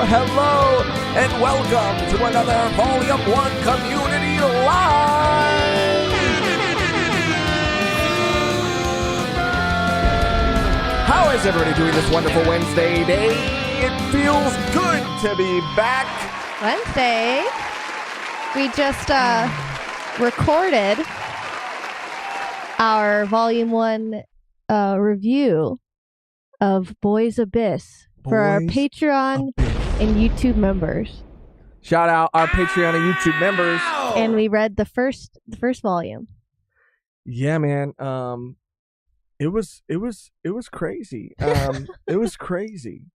hello, and welcome to another Volume 1 Community Live! How is everybody doing this wonderful Wednesday day? It feels good to be back. Wednesday. We just recorded our Volume 1 review of Boys Abyss for our Patreon and YouTube members. Shout out our Patreon and YouTube members. And we read the first volume. Yeah, man. It was crazy. It was crazy.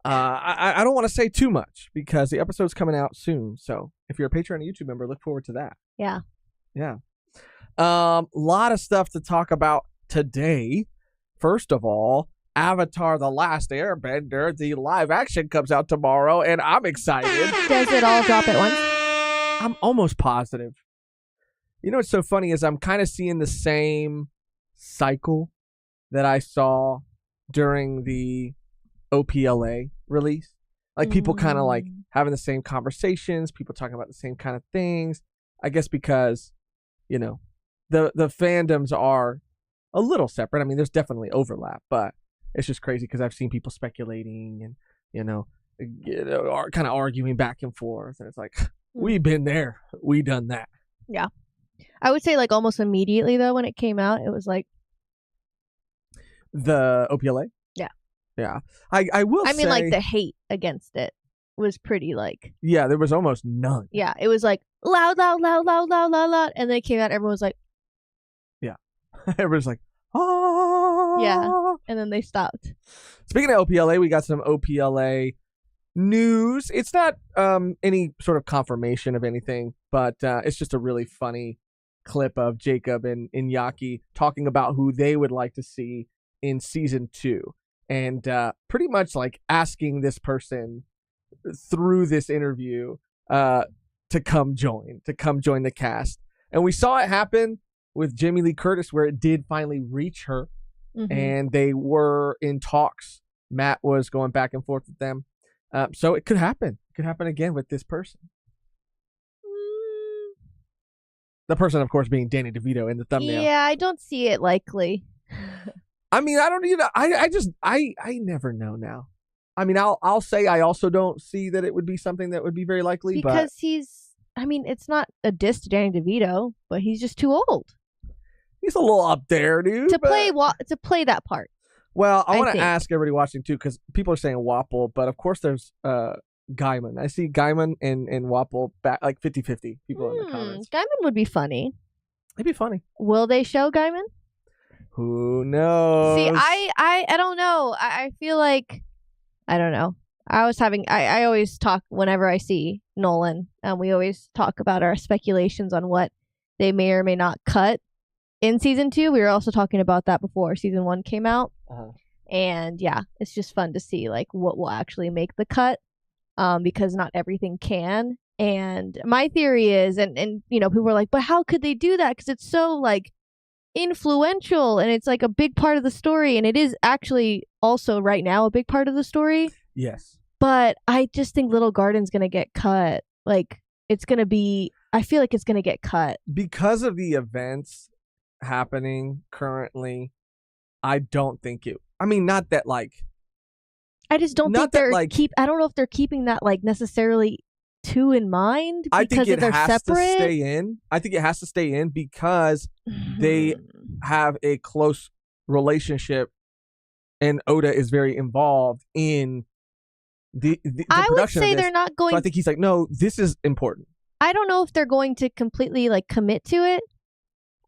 I don't want to say too much because the episode's coming out soon. So if you're a Patreon and YouTube member, look forward to that. Yeah. Yeah. Lot of stuff to talk about today. First of all, Avatar: The Last Airbender, the live action comes out tomorrow, and I'm excited. Does it all drop at once? I'm almost positive. You know what's so funny is I'm kind of seeing the same cycle that I saw during the OPLA release. Like people kind of like having the same conversations, people talking about the same kind of things. I guess because, you know, the fandoms are a little separate. I mean, there's definitely overlap, but it's just crazy because I've seen people speculating and, kind of arguing back and forth. And it's like, we've been there. We done that. Yeah. I would say like almost immediately though, when it came out, it was like the OPLA. Yeah. Yeah. I will say, I mean, like the hate against it was pretty like. Yeah, there was almost none. Yeah. It was like loud, loud, loud, loud, loud, loud, loud. And then it came out, everyone was like. Yeah. Everyone's like, oh. Yeah. And then they stopped. Speaking of OPLA, we got some OPLA news. It's not any sort of confirmation of anything, but it's just a really funny clip of Jacob and Iñaki talking about who they would like to see in season 2, and pretty much like asking this person through this interview to come join the cast. And we saw it happen with Jamie Lee Curtis, where it did finally reach her, and they were in talks. Matt was going back and forth with them. So it could happen. It could happen again with this person. The person, of course, being Danny DeVito in the thumbnail. Yeah, I don't see it likely. I mean, I don't even. I never know now. I mean, I'll say I also don't see that it would be something that would be very likely because he's. I mean, it's not a diss to Danny DeVito, but he's just too old. He's a little up there, dude. To play that part. Well, I want to ask everybody watching too, because people are saying Wapple, but of course there's Gaiman. I see Gaiman and Wapple back like 50-50 people in the comments. Gaiman would be funny. It'd be funny. Will they show Gaiman? Who knows? See, I don't know. I feel like I don't know. I always talk whenever I see Nolan, and we always talk about our speculations on what they may or may not cut in season 2. We were also talking about that before season 1 came out. And yeah, it's just fun to see like what will actually make the cut, because not everything can. And my theory is, and people are like, but how could they do that? Because it's so like influential and it's like a big part of the story, and it is actually also right now a big part of the story. Yes. But I just think Little Garden's gonna get cut. Like it's gonna be. I feel like it's gonna get cut because of the events happening currently. I don't think it. I mean, not that like. I just don't think they're I don't know if they're keeping that like necessarily too in mind because I think it they're has separate. To stay in. I think it has to stay in because they have a close relationship, and Oda is very involved in the I production would say of this. They're not going. So I think he's like, no, this is important. I don't know if they're going to completely like commit to it.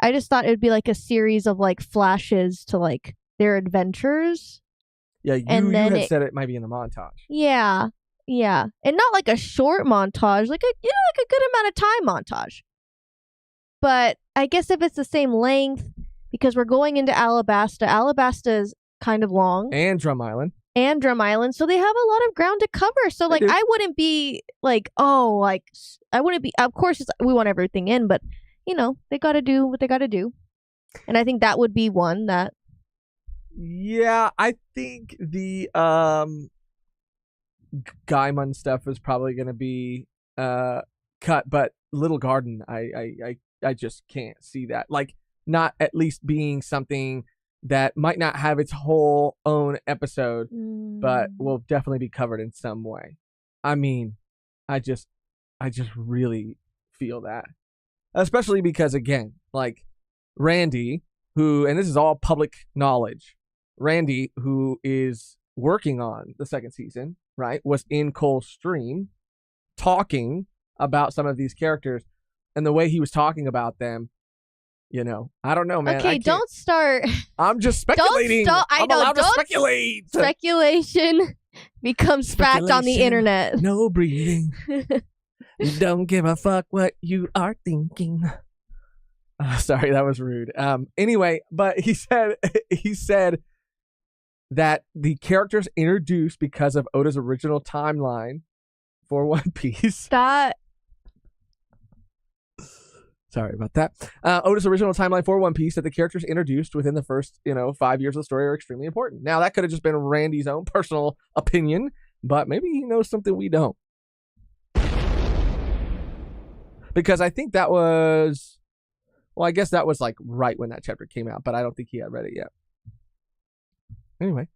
I just thought it would be like a series of like flashes to like their adventures. Yeah, you had said it might be in the montage. Yeah, and not like a short montage, like a good amount of time montage. But I guess if it's the same length, because we're going into Alabasta. Alabasta is kind of long, and Drum Island, so they have a lot of ground to cover. So like, I wouldn't be like, I wouldn't be. Of course, we want everything in, but they got to do what they got to do, and I think that would be one that. Yeah, I think the Gaimon stuff is probably going to be cut, but Little Garden, I just can't see that. Like, not at least being something that might not have its whole own episode, but will definitely be covered in some way. I mean, I just really feel that. Especially because, again, like Randy, who, and this is all public knowledge, Randy, who is working on the second season, right, was in Cole's stream talking about some of these characters, and the way he was talking about them, you know, I don't know, man. Okay, don't start. I'm just speculating. I'm allowed to speculate. Speculation becomes fact on the internet. No breathing. Don't give a fuck what you are thinking. Sorry, that was rude. Anyway, but he said that the characters introduced because of Oda's original timeline for One Piece. Sorry about that. Oda's original timeline for One Piece, that the characters introduced within the first, 5 years of the story are extremely important. Now, that could have just been Randy's own personal opinion, but maybe he knows something we don't. Because I think that was, well, I guess that was like right when that chapter came out, but I don't think he had read it yet. Anyway.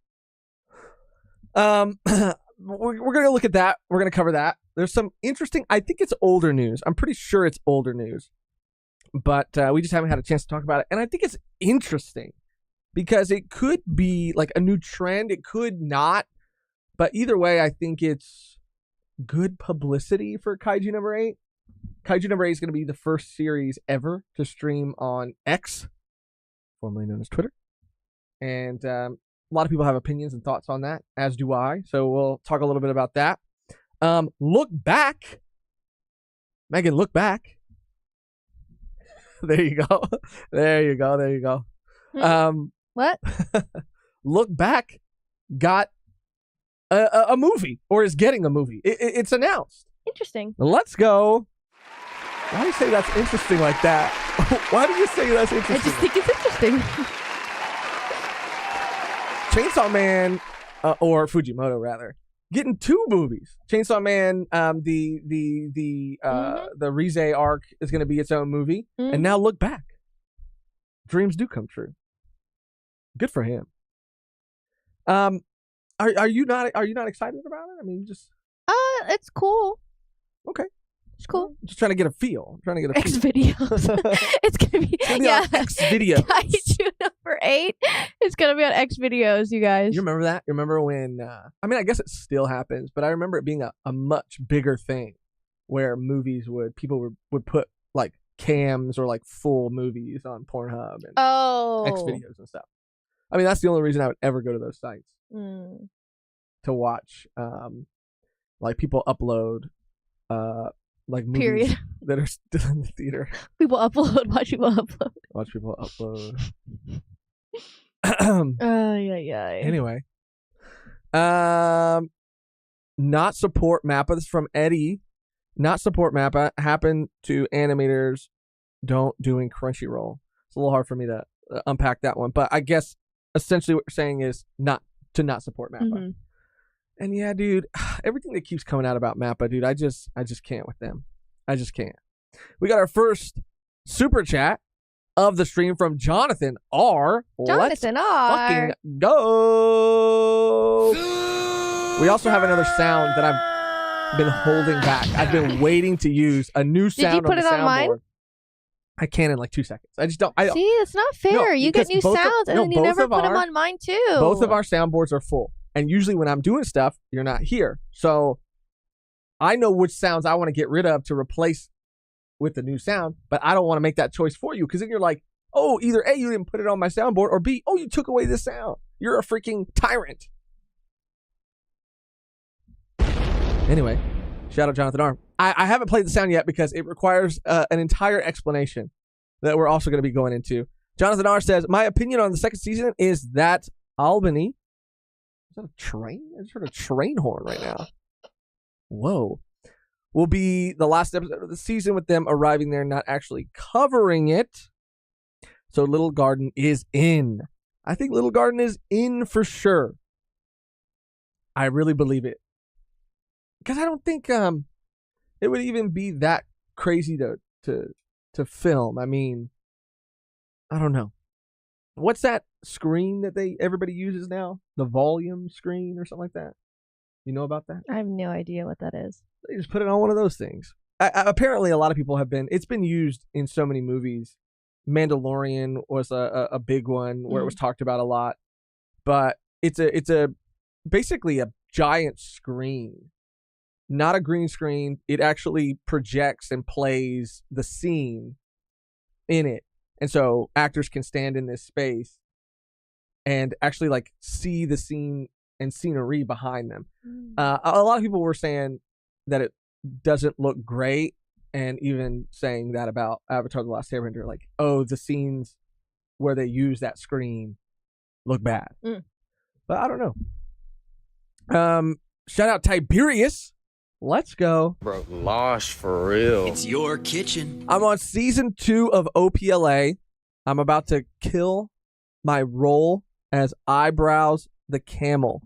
We're going to look at that. We're going to cover that. There's some interesting, I think it's older news. I'm pretty sure it's older news. But we just haven't had a chance to talk about it. And I think it's interesting because it could be like a new trend. It could not. But either way, I think it's good publicity for Kaiju number 8. Kaiju number 8 is going to be the first series ever to stream on X, formerly known as Twitter. And a lot of people have opinions and thoughts on that, as do I. So we'll talk a little bit about that. Look back. Megan, look back. There you go. There you go. What? Look Back got a movie, or is getting a movie. It's announced. Interesting. Let's go. Why do you say that's interesting like that? Why do you say that's interesting? I just think it's interesting. Chainsaw Man, or Fujimoto rather, getting 2 movies. Chainsaw Man, the Rize arc is going to be its own movie, and now Look Back. Dreams do come true. Good for him. Are you not excited about it? I mean, just it's cool. Okay. It's cool. Just trying to get a feel. X videos. It's gonna be on X videos. Kaiju number 8 is gonna be on X videos, you guys. You remember that? You remember when? I mean, I guess it still happens, but I remember it being a much bigger thing, where people would put like cams or like full movies on Pornhub and X videos and stuff. I mean, that's the only reason I would ever go to those sites to watch. Like people upload. Like movies Period. That are still in the theater. People upload. Watch people upload. Watch people upload. Yeah. Anyway. Not support Mappa. This is from Eddie. Not support Mappa happened to animators doing Crunchyroll. It's a little hard for me to unpack that one, but I guess essentially what you're saying is not support Mappa. Mm-hmm. And yeah, dude, everything that keeps coming out about Mappa, dude, I just can't with them. I just can't. We got our first super chat of the stream from Jonathan R. Jonathan R. Fucking go. We also have another sound that I've been holding back. I've been waiting to use a new sound on the soundboard. Did you put it on mine? I can in like 2 seconds. I just don't. See, it's not fair. No, you get new sounds and then you never put them on mine too. Both of our soundboards are full. And usually when I'm doing stuff, you're not here. So I know which sounds I want to get rid of to replace with the new sound, but I don't want to make that choice for you, because then you're like, oh, either A, you didn't put it on my soundboard, or B, oh, you took away this sound. You're a freaking tyrant. Anyway, shout out Jonathan R. I haven't played the sound yet because it requires an entire explanation that we're also going to be going into. Jonathan R. says, my opinion on the second season is that Albany... Is that a train? I just heard a train horn right now. Whoa. Will be the last episode of the season with them arriving there, not actually covering it. So Little Garden is in. I think Little Garden is in for sure. I really believe it. because I don't think it would even be that crazy to film. I mean, I don't know. What's that screen that everybody uses now? The volume screen or something like that? You know about that? I have no idea what that is. They just put it on one of those things. Apparently, a lot of people it's been used in so many movies. Mandalorian was a big one where it was talked about a lot. But it's basically a giant screen, not a green screen. It actually projects and plays the scene in it. And so actors can stand in this space and actually like see the scene and scenery behind them. A lot of people were saying that it doesn't look great, and even saying that about Avatar: The Last Airbender, like, oh, the scenes where they use that screen look bad. But I don't know. Shout out Tiberius. Let's go. Bro, losh for real. It's your kitchen. I'm on season 2 of OPLA. I'm about to kill my role as Eyebrows the Camel.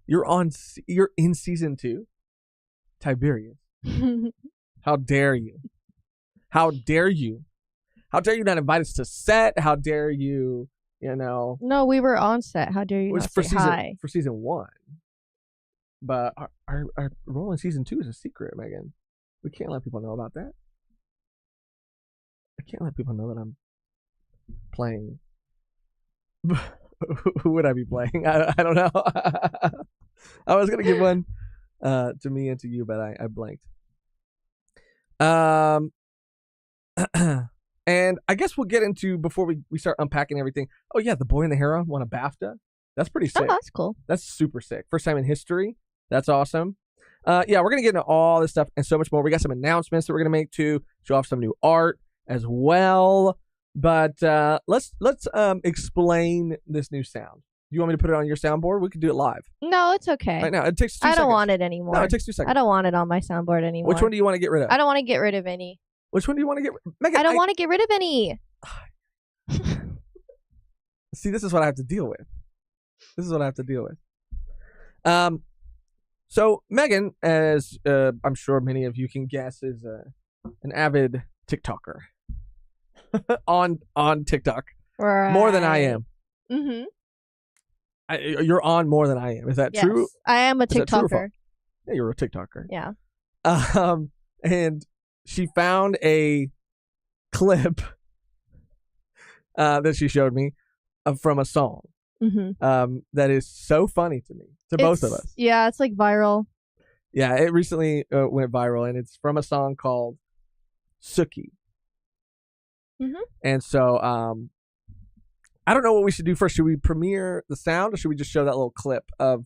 You're in season 2? Tiberius. How dare you? How dare you? How dare you not invite us to set? How dare you, No, we were on set. How dare you not say hi? For season 1. But our role in season 2 is a secret, Megan. We can't let people know about that. I can't let people know that I'm playing. Who would I be playing? I don't know. I was gonna give one to me and to you, but I blanked. And I guess we'll get into, before we start unpacking everything. Oh yeah, The Boy and the Heron won a BAFTA. That's pretty sick. Oh, that's cool. That's super sick. First time in history. That's awesome. Yeah, we're gonna get into all this stuff and so much more. We got some announcements that we're gonna make too. Show off some new art as well. But let's explain this new sound. You want me to put it on your soundboard? We could do it live. No, it's okay. Right now, it takes 2 seconds. I don't want it anymore. No, it takes 2 seconds. I don't want it on my soundboard anymore. Which one do you want to get rid of? I don't want to get rid of any. Which one do you want to get rid of? Megan, I don't want to get rid of any. See, this is what I have to deal with. So Megan, as I'm sure many of you can guess, is an avid TikToker on TikTok. Right. More than I am. Mm-hmm. You're on more than I am. Is that true? I am a Is that true or TikToker. false? Yeah, you're a TikToker. Yeah. And she found a clip that she showed me from a song. Mm-hmm. That is so funny to me, both of us. Yeah, it's like viral. Yeah, it recently went viral, and it's from a song called Suki. Mm-hmm. And so, I don't know what we should do first. Should we premiere the sound, or should we just show that little clip of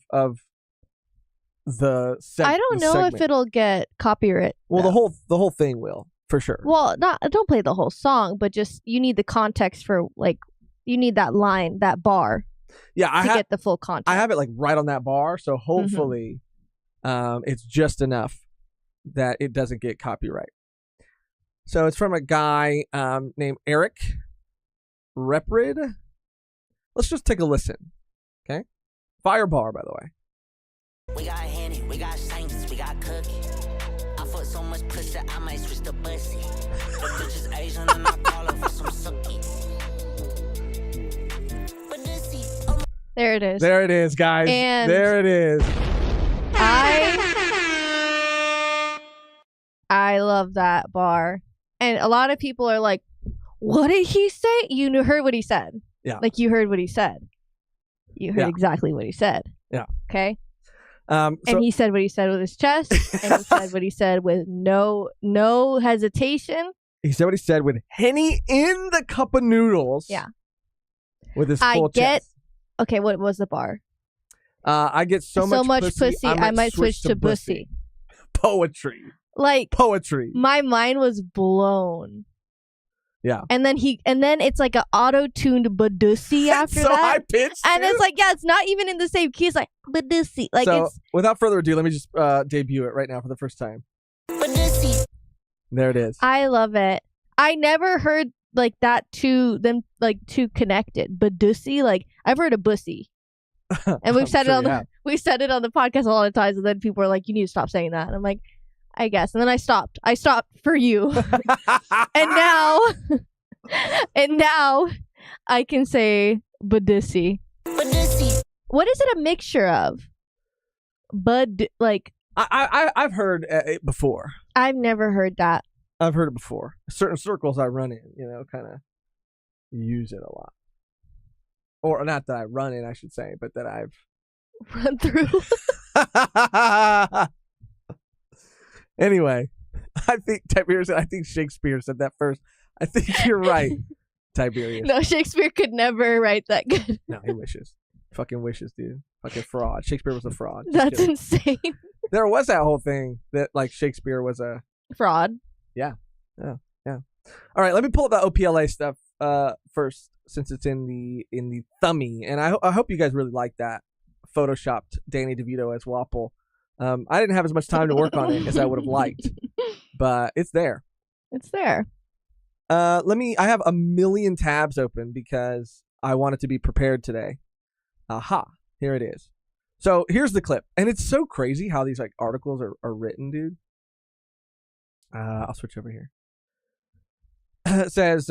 the segment? I don't know if it'll get copyright. Well, the whole thing will, for sure. Well, don't play the whole song, but just you need the context for, like, you need that line, that bar. Yeah, to get the full context. I have it like right on that bar, so hopefully, it's just enough that it doesn't get copyright. So it's from a guy named Eric Reprid. Let's just take a listen. Okay? Fire bar, by the way. We got Henny, we got Saints, we got Cookie. I fuck so much pussy, I might switch to Bussy. The bitch is Asian and I call her for some Suki. There it is. There it is, guys. And there it is. I love that bar. And a lot of people are like, what did he say? You heard what he said. Yeah. Like, you heard what he said. You heard exactly what he said. Yeah. Okay? And he said what he said with his chest. And he said what he said with no hesitation. He said what he said with Henny in the cup of noodles. Yeah. With his full chest. Okay, what was the bar? I get so much pussy, I might switch to bussy. Poetry. Like, poetry. My mind was blown. Yeah. And then it's like an auto-tuned badussy after so that. high pitched. And it's like, yeah, it's not even in the same key. It's like badussy. Like, so, it's without further ado, let me just debut it right now for the first time. Badussy. There it is. I love it. I never heard like that two connected. Badussy, like, I've heard of bussy. And we've said it on we said it on the podcast a lot of times, and then people are like, "You need to stop saying that." And I'm like, "I guess." And then I stopped. I stopped for you, and now, I can say Badissi. What is it a mixture of? I've heard it before. I've never heard that. I've heard it before. Certain circles I run in, kind of use it a lot. Or not that I run in, I should say, but that I've run through. Anyway, I think Tiberius. I think Shakespeare said that first. I think you're right, Tiberius. No, Shakespeare could never write that good. No, he wishes. Fucking wishes, dude. Fucking fraud. Shakespeare was a fraud. That's insane. There was that whole thing that like Shakespeare was a fraud. Yeah. All right, let me pull up that OPLA stuff first, since it's in the thummy, and I hope you guys really like that photoshopped Danny DeVito as Wapple. I didn't have as much time to work on it as I would have liked, but it's there. It's there. I have a million tabs open because I wanted to be prepared today. Aha, here it is. So here's the clip, and it's so crazy how these like articles are written, dude. I'll switch over here. It says,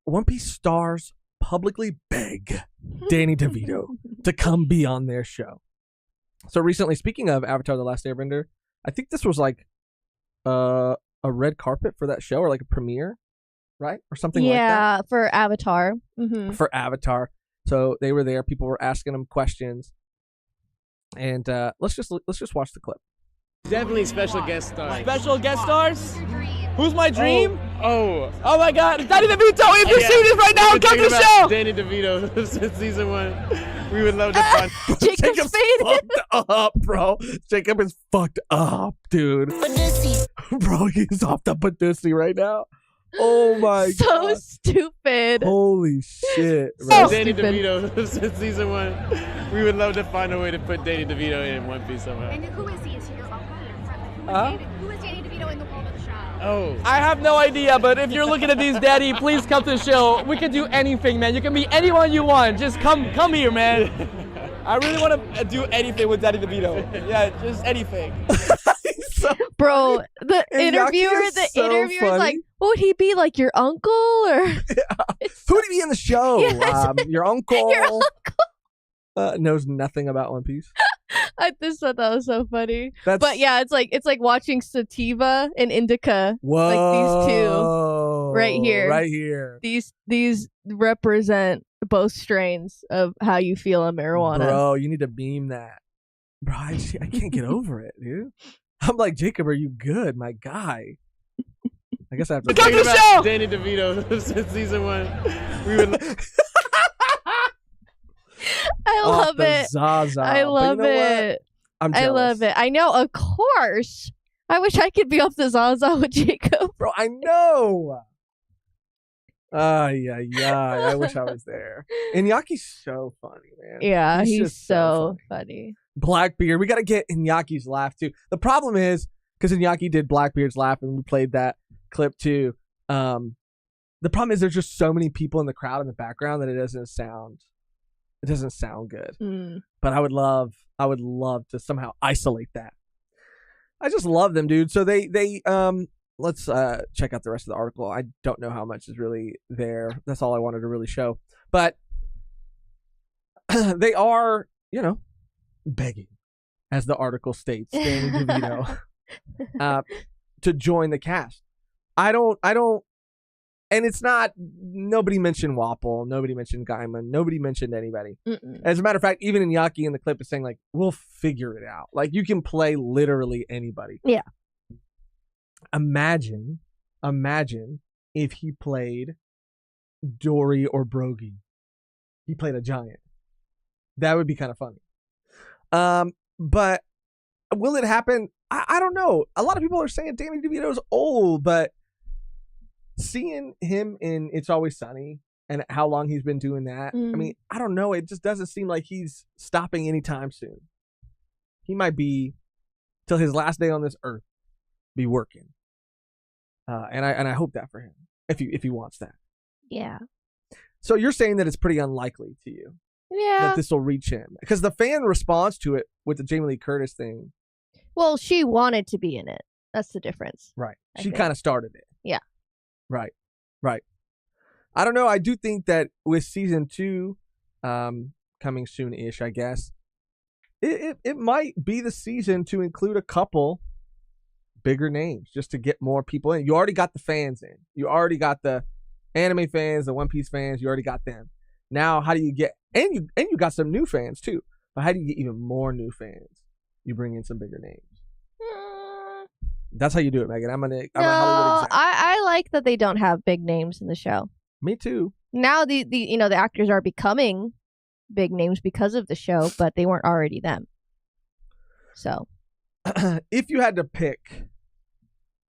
One Piece stars publicly beg Danny DeVito to come be on their show. So recently, speaking of Avatar: The Last Airbender, I think this was like a red carpet for that show, or like a premiere, right? Or something like that. Yeah, for Avatar. Mm-hmm. For Avatar. So they were there. People were asking them questions. And let's just watch the clip. Definitely special guest stars. Special guest stars? Who's my dream? Oh my God, Danny DeVito! If you're seeing this right now, come to the show. Danny DeVito since season 1. We would love to find. Jacob's fucked up, bro. Jacob is fucked up, dude. Bro, he's off the Badissi right now. Oh my so god. Stupid. Holy shit, bro. So Danny stupid. DeVito since season 1. We would love to find a way to put Danny DeVito in One Piece somehow. And who is he? Is he your uncle, your friend? Who is Danny DeVito in the world of the show? Oh. I have no idea, but if you're looking at these, Daddy, please come to the show. We can do anything, man. You can be anyone you want. Just come here, man. I really want to do anything with Danny DeVito. Yeah, just anything. Bro, the And interviewer, Yaki is the so interviewer's funny. like, would he be like your uncle or? Who would he be in the show? Yes. Your uncle. Your uncle. Knows nothing about One Piece. I just thought that was so funny. That's, But yeah, it's like watching Sativa and Indica. whoa, like these two right here. Right here. These represent both strains of how you feel on marijuana. Bro, you need to beam that. Bro, I can't get over it, dude. I'm like, Jacob, are you good, my guy? I guess I have to. Come to the show! Danny DeVito since season 1. We would. I Off love the it. Zaza. I But love you know what? it. I'm I jealous. love it. I know, of course. I wish I could be off the Zaza with Jacob. Bro, I know. Yeah. I wish I was there. And Yaki's so funny, man. Yeah, he's just so funny. Blackbeard. We got to get Inyaki's laugh too. The problem is, because Inyaki did Blackbeard's laugh and we played that clip too. The problem is there's just so many people in the crowd in the background that it doesn't sound good. Mm. But I would love to somehow isolate that. I just love them, dude. So they let's check out the rest of the article. I don't know how much is really there. That's all I wanted to really show. But they are, begging, as the article states, Danny DeVito, to join the cast. I don't, and it's not, nobody mentioned Wapple, nobody mentioned Gaiman, nobody mentioned anybody. Mm-mm. As a matter of fact, even Inyaki in the clip is saying, like, we'll figure it out. Like, you can play literally anybody. Yeah. Imagine if he played Dory or Brogy. He played a giant. That would be kind of funny. But will it happen? I don't know. A lot of people are saying Danny DeVito's old, but seeing him in It's Always Sunny and how long he's been doing that, I mean, I don't know. It just doesn't seem like he's stopping anytime soon. He might be, till his last day on this earth, be working. And I hope that for him, if he wants that. Yeah. So you're saying that it's pretty unlikely to you. Yeah. that this will reach him, because the fan response to it with the Jamie Lee Curtis thing. Well, she wanted to be in it. That's the difference. Right. I She think. kind of started it. Yeah. Right. Right. I don't know. I do think that with season 2 coming soon-ish, I guess, it might be the season to include a couple bigger names just to get more people in. You already got the fans in. You already got the anime fans, the One Piece fans. You already got them. Now, how do you get, and you got some new fans too, but how do you get even more new fans? You bring in some bigger names. That's how you do it, Megan. I'm a Hollywood exec. I like that they don't have big names in the show. Me too. Now the actors are becoming big names because of the show, but they weren't already them. So, if you had to pick,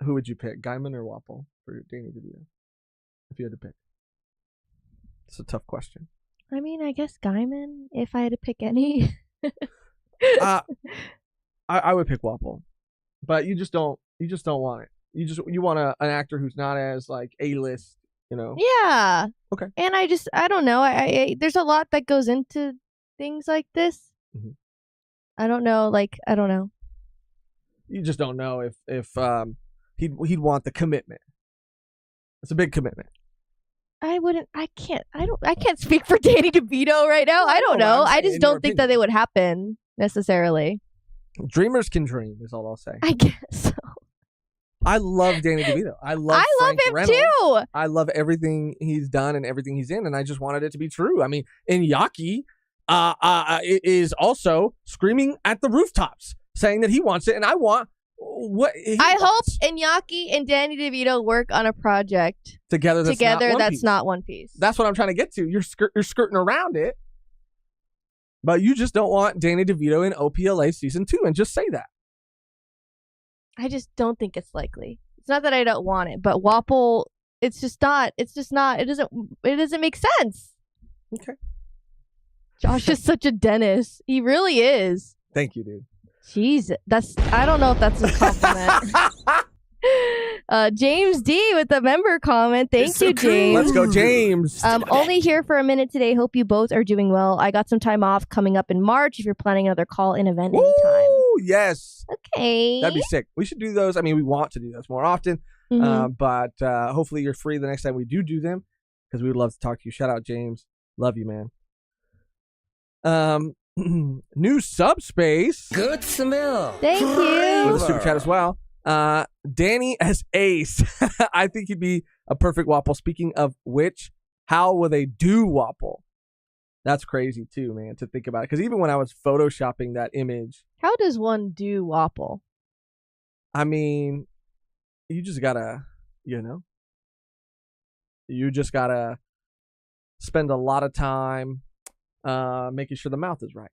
who would you pick, Gaiman or Wapple for Danny DeVito? If you had to pick, it's a tough question. I mean, I guess Gaiman. If I had to pick any, I would pick Wapple, but you just don't want it. You want an actor who's not as like A-list, you know. Yeah. Okay. And I don't know. I there's a lot that goes into things like this. Mhm. I don't know. I don't know. You just don't know if he'd want the commitment. It's a big commitment. I can't speak for Danny DeVito right now. I don't know. I just don't think that it would happen necessarily. Dreamers can dream is all I'll say. I guess so. I love Danny DeVito. I love him Reynolds. too. I love everything he's done and everything he's in, and I just wanted it to be true. I mean, Iñaki is also screaming at the rooftops, saying that he wants it, and I want what he I wants. hope Iñaki and Danny DeVito work on a project together. That's not One Piece. That's what I'm trying to get to. You're skirting around it, but you just don't want Danny DeVito in OPLA season 2, and just say that. I just don't think it's likely. It's not that I don't want it, but Wapple, it's just not. It doesn't make sense. Okay. Josh is such a dentist. He really is. Thank you, dude. Jeez, I don't know if that's a compliment. James D with the member comment. Thank you, James. Let's go, James. Only here for a minute today. Hope you both are doing well. I got some time off coming up in March. If you're planning another call-in event anytime. Yes. Okay. That'd be sick. We should do those. I mean, we want to do those more often, but hopefully you're free the next time we do them, because we would love to talk to you. Shout out, James. Love you, man. New subspace. Good smell. Thank you. With a super chat as well. Danny as Ace. I think he'd be a perfect Wapple. Speaking of which, how will they do Wapple? That's crazy too, man, to think about it. Because even when I was photoshopping that image, How does one do Wapple? I mean, you just gotta, you just gotta spend a lot of time making sure the mouth is right.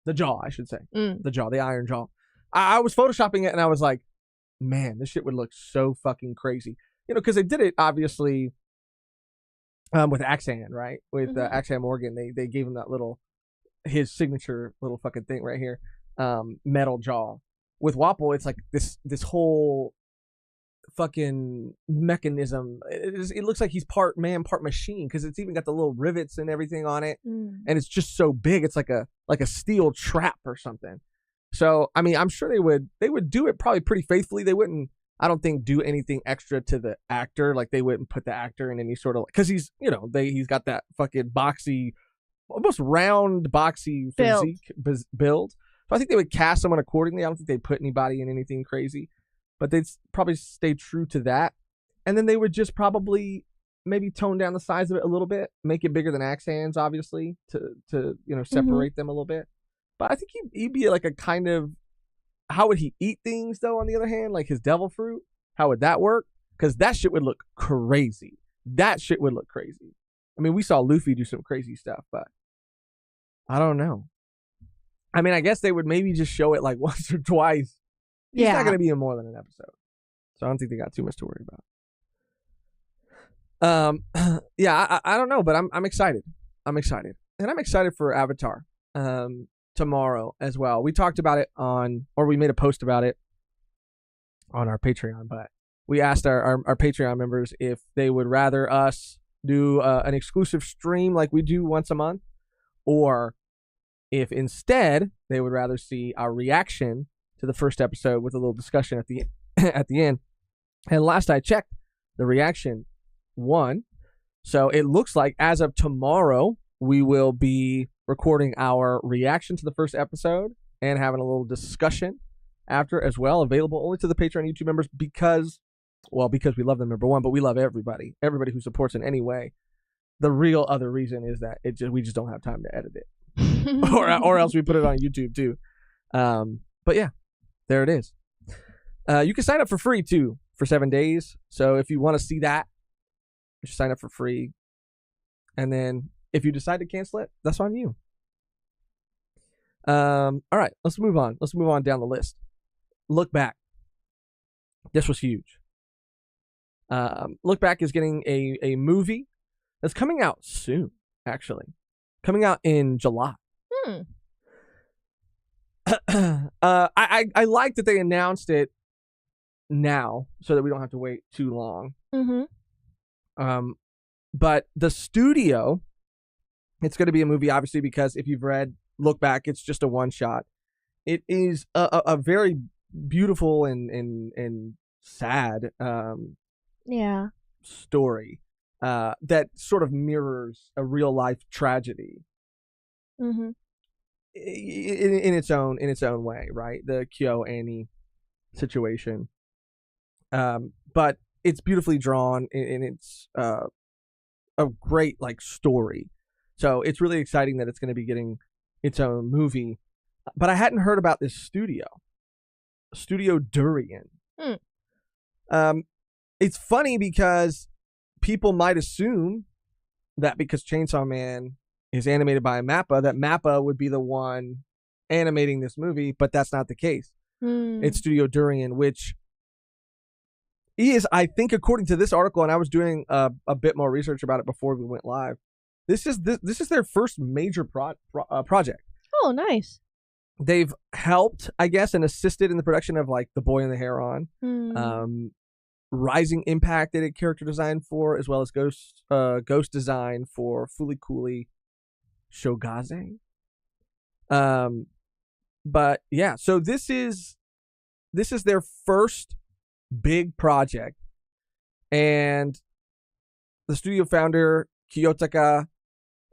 The jaw, I should say. The jaw, the iron jaw. I was photoshopping it and I was like, man, this shit would look so fucking crazy. Because they did it, obviously, with Axan, right? With Axan Morgan. They gave him that his signature little fucking thing right here. Metal jaw. With Wapple, it's like this whole fucking mechanism. It looks like he's part man, part machine, because it's even got the little rivets and everything on it, and it's just so big. It's like a steel trap or something. So I mean, I'm sure they would do it probably pretty faithfully. They wouldn't, I don't think, do anything extra to the actor. Like they wouldn't put the actor in any sort of, because he's he's got that fucking boxy, almost round boxy physique build. So I think they would cast someone accordingly. I don't think they'd put anybody in anything crazy, but they'd probably stay true to that. And then they would just probably maybe tone down the size of it a little bit, make it bigger than Axan's, obviously, to separate them a little bit. But I think he'd be like a kind of, how would he eat things though, on the other hand? Like his devil fruit, how would that work? Because that shit would look crazy. That shit would look crazy. I mean, we saw Luffy do some crazy stuff, but I don't know. I mean, I guess they would maybe just show it like once or twice. He's not going to be in more than an episode. So I don't think they got too much to worry about. Yeah, I don't know, but I'm excited. I'm excited. And I'm excited for Avatar tomorrow as well. We talked about it we made a post about it on our Patreon, but we asked our Patreon members if they would rather us do an exclusive stream like we do once a month, or if instead they would rather see our reaction to the first episode with a little discussion at the at the end. And last I checked, the reaction won. So it looks like as of tomorrow, we will be recording our reaction to the first episode and having a little discussion after as well, available only to the Patreon YouTube members because we love them, number one, but we love everybody who supports in any way. The real other reason is that we just don't have time to edit it, or else we put it on YouTube too. But yeah, there it is. You can sign up for free too for 7 days. So if you want to see that, you should sign up for free. And then if you decide to cancel it, that's on you. All right, let's move on. Let's move on down the list. Look Back. This was huge. Look Back is getting a movie that's coming out soon, actually. Coming out in July. I like that they announced it now so that we don't have to wait too long. But the studio, it's going to be a movie, obviously, because if you've read Look Back, it's just a one shot. It is a very beautiful and sad story that sort of mirrors a real life tragedy in its own way, right? The Kyo Annie situation, but it's beautifully drawn and it's a great story. So it's really exciting that it's going to be getting its own movie. But I hadn't heard about this Studio Durian. It's funny because people might assume that because Chainsaw Man is animated by Mappa, that Mappa would be the one animating this movie, but that's not the case. It's Studio Durian, which is, I think, according to this article, and I was doing a bit more research about it before we went live, this is their first major project. Oh, nice. They've helped, I guess, and assisted in the production of The Boy and the Heron, Rising Impact they did character design for, as well as ghost design for Fooly Cooly Shogaze. But yeah, so this is their first big project, and the studio founder Kiyotaka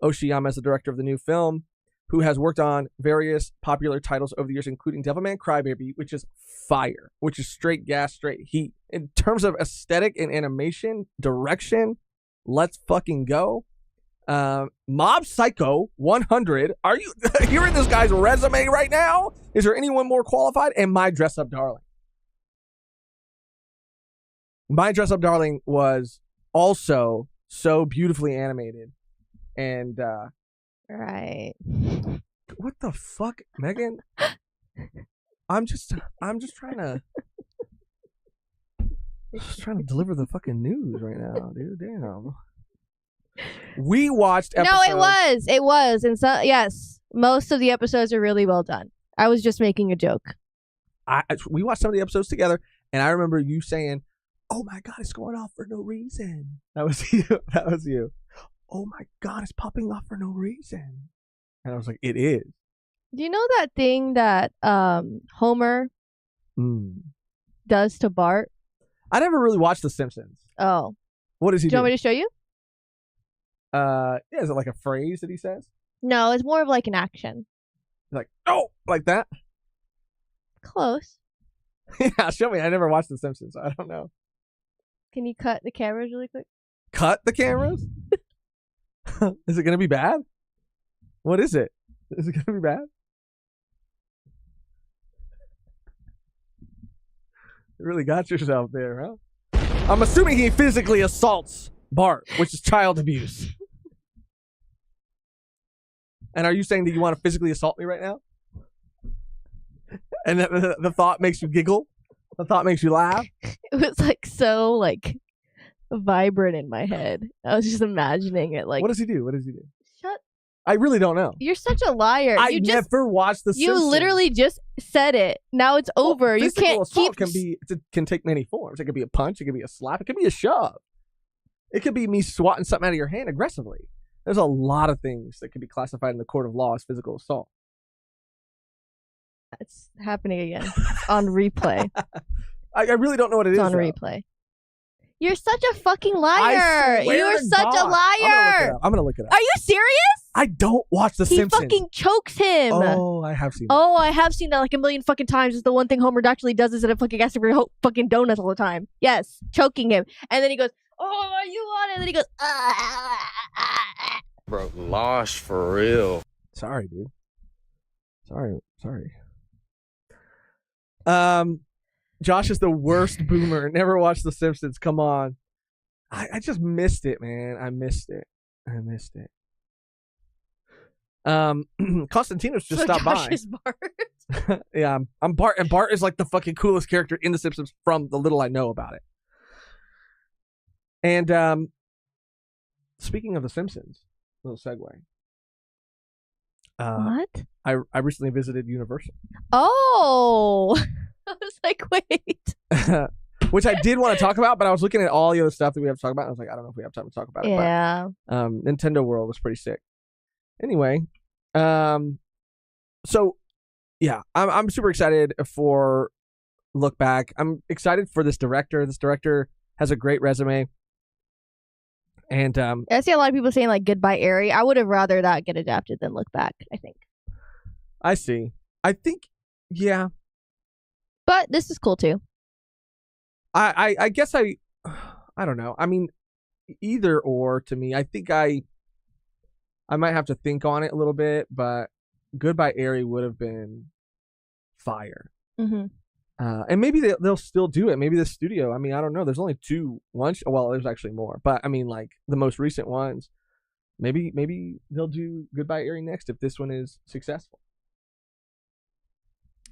Oshiyama is the director of the new film, who has worked on various popular titles over the years, including Devilman Crybaby, which is fire, which is straight gas, straight heat. In terms of aesthetic and animation, direction, let's fucking go. Mob Psycho 100. Are you hearing this guy's resume right now? Is there anyone more qualified? And My Dress Up Darling. My Dress Up Darling was also so beautifully animated. And, right. What the fuck, Megan? I'm just trying to deliver the fucking news right now, dude. Damn. We watched episodes. No, it was. And so, yes, most of the episodes are really well done. I was just making a joke. We watched some of the episodes together, and I remember you saying, "Oh my God, it's going off for no reason." That was you. That was you. Oh my God, it's popping off for no reason. And I was like, it is. Do you know that thing that Homer does to Bart? I never really watched The Simpsons. Oh. What does he do? Do you want me to show you? Yeah, is it like a phrase that he says? No, it's more of like an action. Like, oh, like that? Close. Yeah, show me. I never watched The Simpsons, so I don't know. Can you cut the cameras really quick? Cut the cameras? Is it going to be bad? What is it? Is it going to be bad? You really got yourself there, huh? I'm assuming he physically assaults Bart, which is child abuse. And are you saying that you want to physically assault me right now? And the thought makes you giggle? The thought makes you laugh? It was so vibrant in my head. I was just imagining it. What does he do? What does he do? Shut. I really don't know. You're such a liar. I never watched The Simpsons. You literally just said it. Now it's over. You can't keep. Can take many forms. It could be a punch. It could be a slap. It could be a shove. It could be me swatting something out of your hand aggressively. There's a lot of things that could be classified in the court of law as physical assault. It's happening again. It's on replay. I really don't know what it is. It's on though. replay. You're such a fucking I liar. swear You're to such a God. liar. I'm gonna look it up. Are you serious? I don't watch The He Simpsons. fucking chokes him. Oh, I have seen it. Oh, I have seen that like a million fucking times. It's the one thing Homer actually does is that it fucking asks for fucking donuts all the time. Yes, choking him. And then he goes, oh, are you on it? And then he goes, Bro, losh for real. Sorry, dude. Sorry. Josh is the worst boomer. Never watched The Simpsons. Come on. I just missed it, man. I missed it. Constantinos just stopped Josh by. is Bart. Yeah, I'm Bart, and Bart is like the fucking coolest character in The Simpsons from the little I know about it. And speaking of The Simpsons, little segue. What? I recently visited Universal. Oh. I was like, wait. Which I did want to talk about, but I was looking at all the other stuff that we have to talk about. And I was like, I don't know if we have time to talk about it. Yeah. But, Nintendo World was pretty sick. Anyway, so yeah, I'm super excited for Look Back. I'm excited for this director. This director has a great resume. And I see a lot of people saying like Goodbye Airy. I would have rather that get adapted than Look Back, I think. I see. I think, yeah. But this is cool too. I guess I don't know. I mean, either or to me. I think I might have to think on it a little bit, but Goodbye Airy would have been fire. Mm-hmm. And maybe they'll still do it. Maybe the studio. I mean, I don't know. There's only two ones. Well, there's actually more, but I mean, like the most recent ones. Maybe they'll do Goodbye Airy next if this one is successful.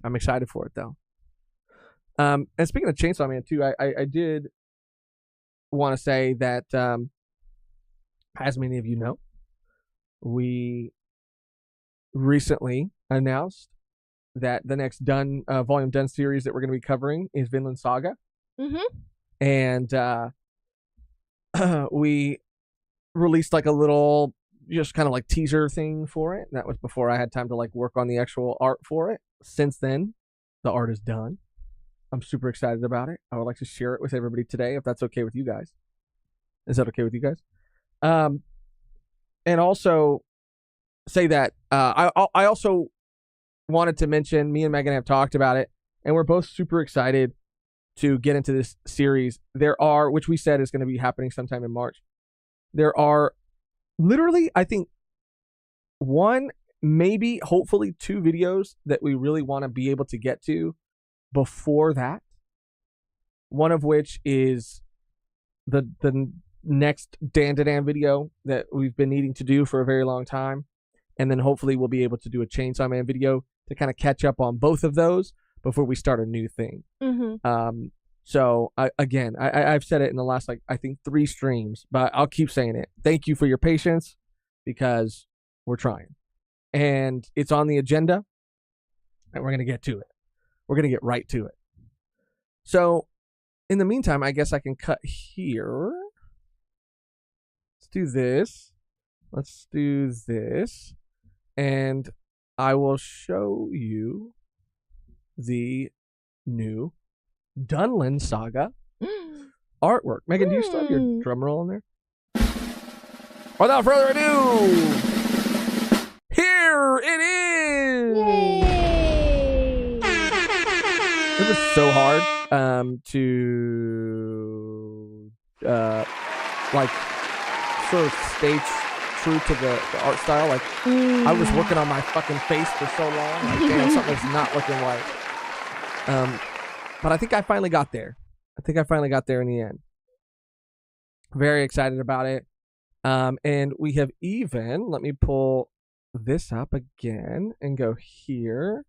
I'm excited for it though. And speaking of Chainsaw Man too, I did want to say that, as many of you know, we recently announced that the next volume done series that we're going to be covering is Vinland Saga. Mm-hmm. And we released like a little just kind of like teaser thing for it. That was before I had time to like work on the actual art for it. Since then, the art is done. I'm super excited about it. I would like to share it with everybody today, if that's okay with you guys. Is that okay with you guys? And also say that I also wanted to mention, me and Megan have talked about it, and we're both super excited to get into this series. There are, which we said is going to be happening sometime in March. There are literally, I think, one, maybe, hopefully 2 videos that we really want to be able to get to before that. One of which is the next Dan video that we've been needing to do for a very long time. And then hopefully we'll be able to do a Chainsaw Man video to kind of catch up on both of those before we start a new thing. Mm-hmm. So I've said it in the last, like, I think 3 streams, but I'll keep saying it. Thank you for your patience, because we're trying. And it's on the agenda, and we're going to get to it. We're going to get right to it. So in the meantime, I guess I can cut here. Let's do this. And I will show you the new Dunland Saga artwork. Megan, do you still have your drum roll in there? Without further ado, here it is! Yay! It was so hard to like sort of stay true to the art style. Like, I was working on my fucking face for so long. Like, damn, something's not looking right. But I think I finally got there. in the end. Very excited about it. And we have even, let me pull this up again and go here.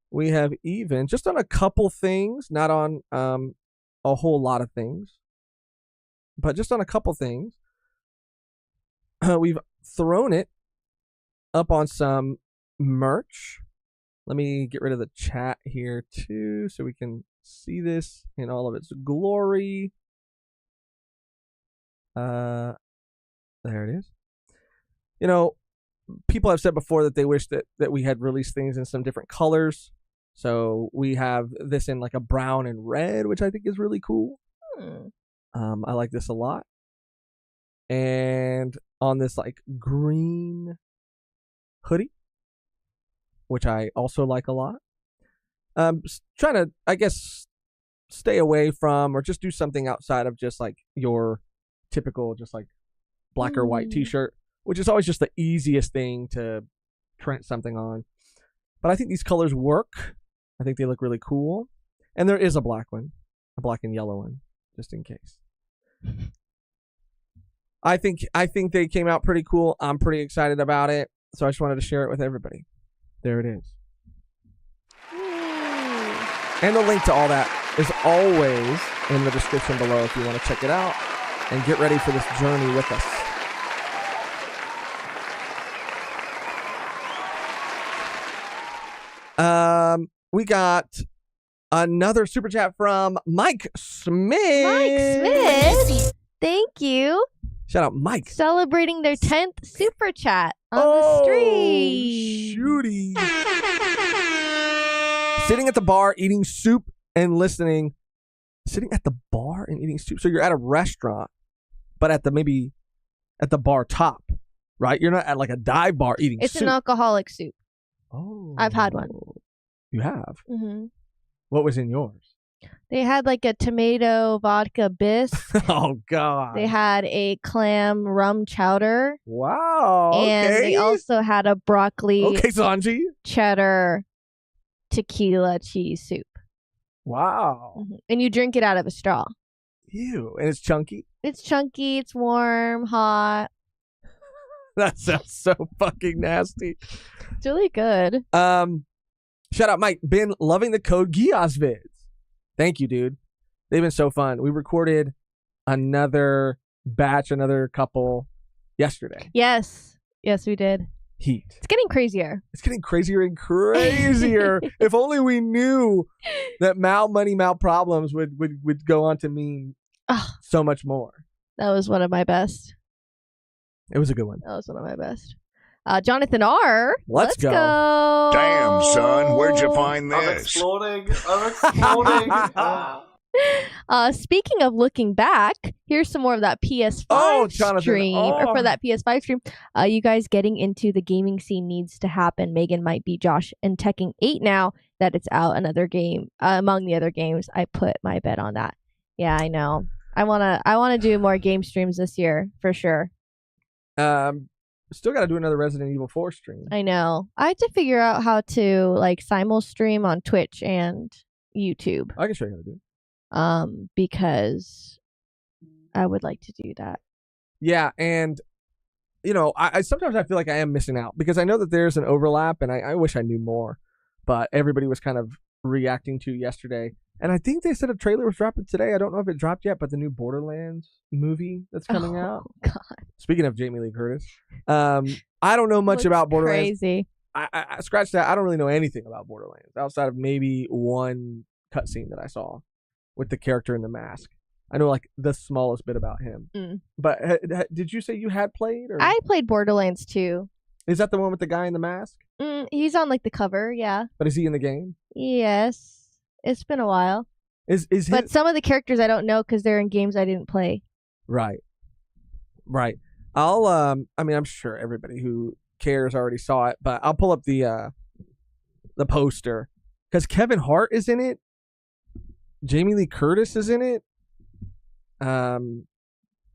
We have even, just on a couple things, not on a whole lot of things, but just on a couple things, we've thrown it up on some merch. Let me get rid of the chat here too, so we can see this in all of its glory. There it is. you know, people have said before that they wish that we had released things in some different colors. So we have this in like a brown and red, which I think is really cool. I like this a lot. And on this like green hoodie, which I also like a lot. Trying to, I guess, stay away from or just do something outside of just like your typical just like black or white t-shirt, which is always just the easiest thing to print something on. But I think these colors work. I think they look really cool. And there is a black one, a black and yellow one, just in case. I think they came out pretty cool. I'm pretty excited about it. So I just wanted to share it with everybody. There it is. And the link to all that is always in the description below if you want to check it out and get ready for this journey with us. We got another super chat from Mike Smith. Mike Smith, thank you. Shout out Mike. Celebrating their 10th super chat on the stream. Shooty. Sitting at the bar eating soup and listening. Sitting at the bar and eating soup. So you're at a restaurant, but at the bar top, right? You're not at like a dive bar eating soup. It's an alcoholic soup. Oh. I've had one. You have? Mm-hmm. What was in yours? They had like a tomato vodka bisque. Oh, God. They had a clam rum chowder. Wow. And okay. they also had a broccoli Sanji. cheddar tequila cheese soup. Wow. Mm-hmm. And you drink it out of a straw. Ew. And it's chunky? It's chunky. It's warm, hot. That sounds so fucking nasty. It's really good. Shout out Mike. Been loving the Code Geass vids. Thank you, dude. They've been so fun. We recorded another couple yesterday. Yes, we did. Heat. It's getting crazier. It's getting crazier and crazier. If only we knew that Mal Money Mal Problems would go on to mean so much more. That was one of my best. It was a good one. That was one of my best. Jonathan R. Let's go. Damn, son, where'd you find I'm this? exploding. Speaking of looking back, here's some more of that PS5 stream, or for that PS5 stream. You guys getting into the gaming scene needs to happen. Megan might beat Josh in Tekken 8 now that it's out. Another game among the other games. I put my bet on that. Yeah, I know. I wanna do more game streams this year for sure. Still got to do another Resident Evil 4 stream. I know. I have to figure out how to like simul stream on Twitch and YouTube. I can show you how to do it. Because I would like to do that. Yeah, and you know, I sometimes I feel like I am missing out because I know that there's an overlap, and I wish I knew more. But everybody was kind of reacting to yesterday, and I think they said a trailer was dropping today. I don't know if it dropped yet, but the new Borderlands movie that's coming out. God. Speaking of Jamie Lee Curtis, I don't know much about Borderlands. Crazy. I scratched that. I don't really know anything about Borderlands outside of maybe one cutscene that I saw with the character in the mask. I know like the smallest bit about him. But did you say you had played? Or? I played Borderlands 2. Is that the one with the guy in the mask? He's on like the cover, yeah. But is he in the game? Yes. It's been a while. But some of the characters I don't know because they're in games I didn't play. Right. I'll I mean I'm sure everybody who cares already saw it, but I'll pull up the poster because Kevin Hart is in it. Jamie Lee Curtis is in it.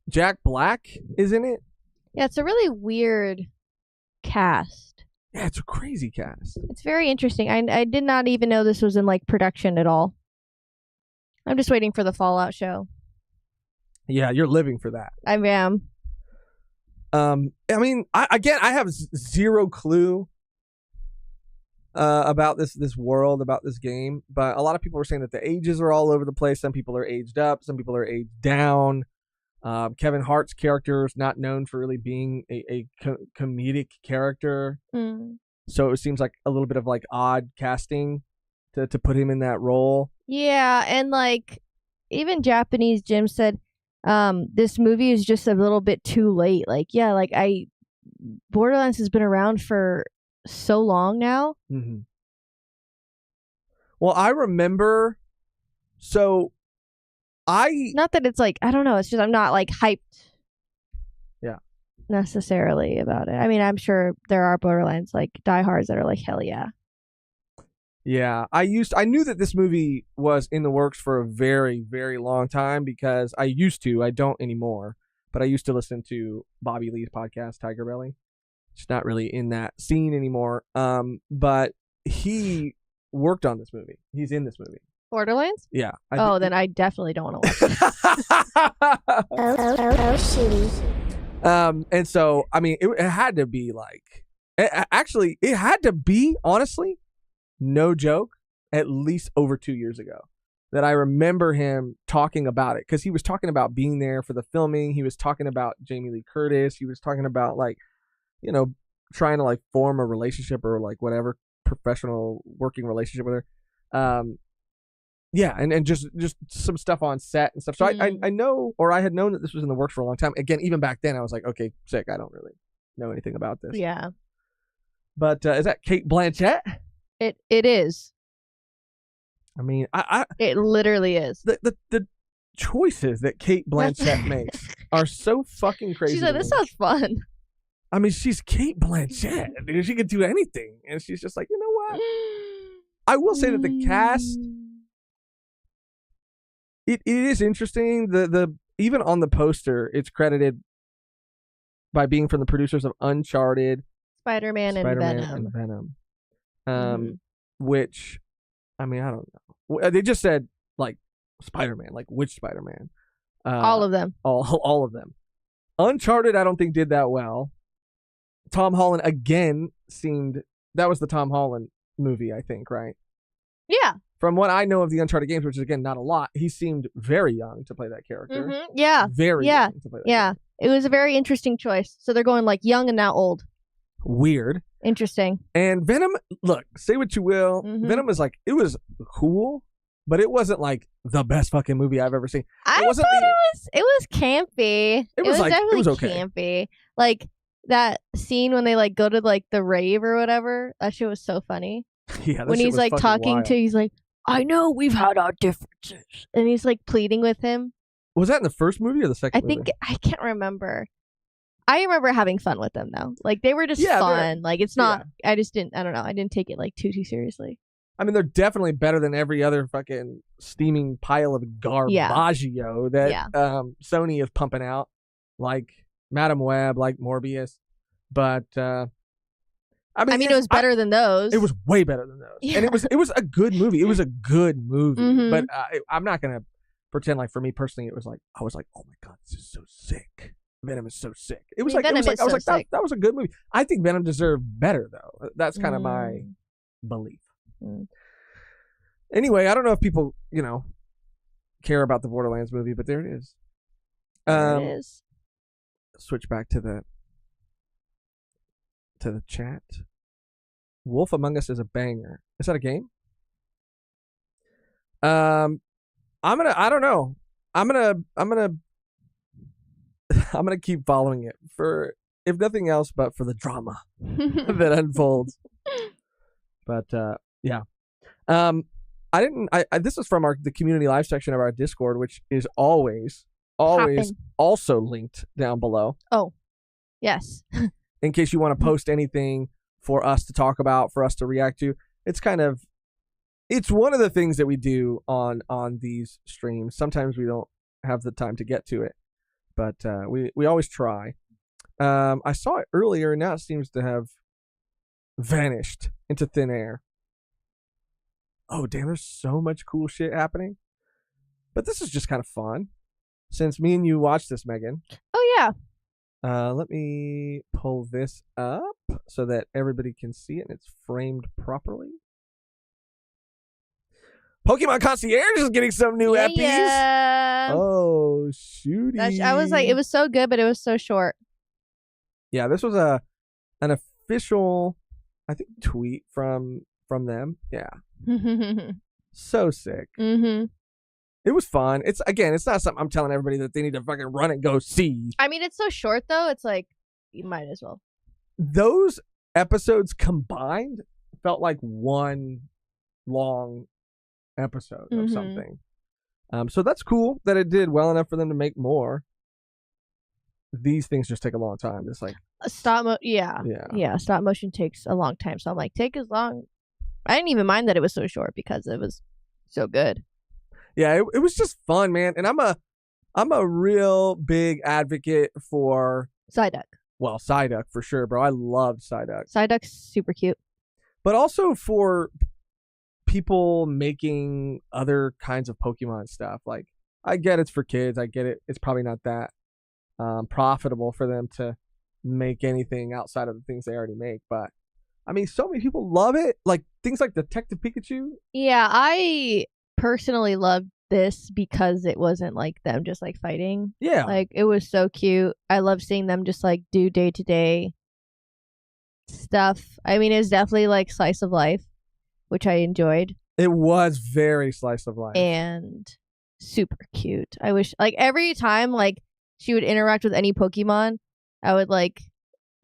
Jack Black is in it. Yeah, it's a really weird cast. Yeah, it's a crazy cast. It's very interesting. I did not even know this was in like production at all. I'm just waiting for the Fallout show. Yeah, you're living for that. I am. I mean, I have zero clue about this world, about this game, but a lot of people are saying that the ages are all over the place. Some people are aged up, some people are aged down. Kevin Hart's character is not known for really being a comedic character, so it seems like a little bit of like odd casting to put him in that role. Yeah, and like even Japanese Jim said, this movie is just a little bit too late. Like, yeah, like I Borderlands has been around for so long now. Mm-hmm. Well, I remember. So, Not that it's like, I don't know. It's just I'm not like hyped. Yeah. Necessarily about it. I mean, I'm sure there are Borderlands like diehards that are like, hell yeah. Yeah, I knew that this movie was in the works for a very, very long time because I don't anymore, but I used to listen to Bobby Lee's podcast, Tiger Belly. She's not really in that scene anymore. But he worked on this movie. He's in this movie. Borderlands? Yeah. Then I definitely don't want to watch it. shitty. And so, I mean, it had to be like, it had to be, honestly, no joke, at least over 2 years ago that I remember him talking about it, because he was talking about being there for the filming. He was talking about Jamie Lee Curtis. He was talking about like, trying to like form a relationship or like whatever professional working relationship with her. Yeah, and just some stuff on set and stuff. So I know, or I had known that this was in the works for a long time. Again, even back then, I was like, okay, sick. I don't really know anything about this. Yeah. But is that Cate Blanchett? It is. I mean, it literally is. The choices that Cate Blanchett makes are so fucking crazy. She's like, this sounds fun. I mean, she's Cate Blanchett. Dude, she can do anything, and she's just like, you know what? I will say that the cast, it is interesting. The even on the poster, it's credited by being from the producers of Uncharted, Spider-Man and Venom. Which, I mean, I don't know. They just said like Spider-Man, like which Spider-Man? All of them. All of them. Uncharted, I don't think did that well. Tom Holland again that was the Tom Holland movie, I think, right? Yeah. From what I know of the Uncharted games, which is again not a lot, he seemed very young to play that character. Mm-hmm. Yeah. Very young to play that character. It was a very interesting choice. So they're going like young and now old. Weird. Interesting. And Venom, look, say what you will. Mm-hmm. Venom was like, it was cool, but it wasn't like the best fucking movie I've ever seen. I thought it was campy. It was definitely okay. Campy. Like that scene when they like go to like the rave or whatever. That shit was so funny. Yeah. When he's like talking to, he's like, I know we've had our differences, and he's like pleading with him. Was that in the first movie or the second movie? I can't remember. I remember having fun with them though. Like they were just fun. Like it's not. Yeah. I don't know. I didn't take it like too seriously. I mean, they're definitely better than every other fucking steaming pile of garbaggio that Sony is pumping out, like Madam Web, like Morbius. But I mean, it was better than those. It was way better than those, and it was a good movie. It was a good movie, mm-hmm. but I'm not gonna pretend like for me personally, it was like I was like, oh my god, this is so sick. Venom is so sick. It was I was like that was a good movie. I think Venom deserved better though. That's kind of my belief. Anyway, I don't know if people care about the Borderlands movie, but there it is. There it is. Switch back to the chat. Wolf Among Us is a banger. Is that a game? I don't know. I'm gonna keep following it for, if nothing else, but for the drama that unfolds. But yeah. This is from the community live section of our Discord, which is always also linked down below. Oh, yes. In case you want to post anything for us to talk about, for us to react to. It's one of the things that we do on these streams. Sometimes we don't have the time to get to it, but we always try. I saw it earlier, and now it seems to have vanished into thin air. Oh, damn, there's so much cool shit happening. But this is just kind of fun. Since me and you watched this, Megan. Oh, yeah. Let me pull this up so that everybody can see it and it's framed properly. Pokemon Concierge is getting some new eppies. Yeah. Oh, shooty. I was like, it was so good, but it was so short. Yeah, this was an official, I think, tweet from them. Yeah. So sick. Mm-hmm. It was fun. It's not something I'm telling everybody that they need to fucking run and go see. I mean, it's so short though. It's like you might as well. those episodes combined felt like one long episode of something. So that's cool that it did well enough for them to make more. These things just take a long time. It's like Stop motion takes a long time. So I'm like, take as long. I didn't even mind that it was so short because it was so good. Yeah, it was just fun, man. And I'm a real big advocate for Psyduck. Well, Psyduck for sure, bro. I love Psyduck. Psyduck's super cute. But also for people making other kinds of Pokemon stuff. Like, I get it's for kids. I get it. It's probably not that profitable for them to make anything outside of the things they already make. But, I mean, so many people love it. Like, things like Detective Pikachu. Yeah, I personally loved this because it wasn't like them just like fighting. Yeah. Like, it was so cute. I love seeing them just like do day-to-day stuff. I mean, it's definitely like slice of life, which I enjoyed. It was very slice of life. And super cute. I wish, like, every time like she would interact with any Pokemon, I would like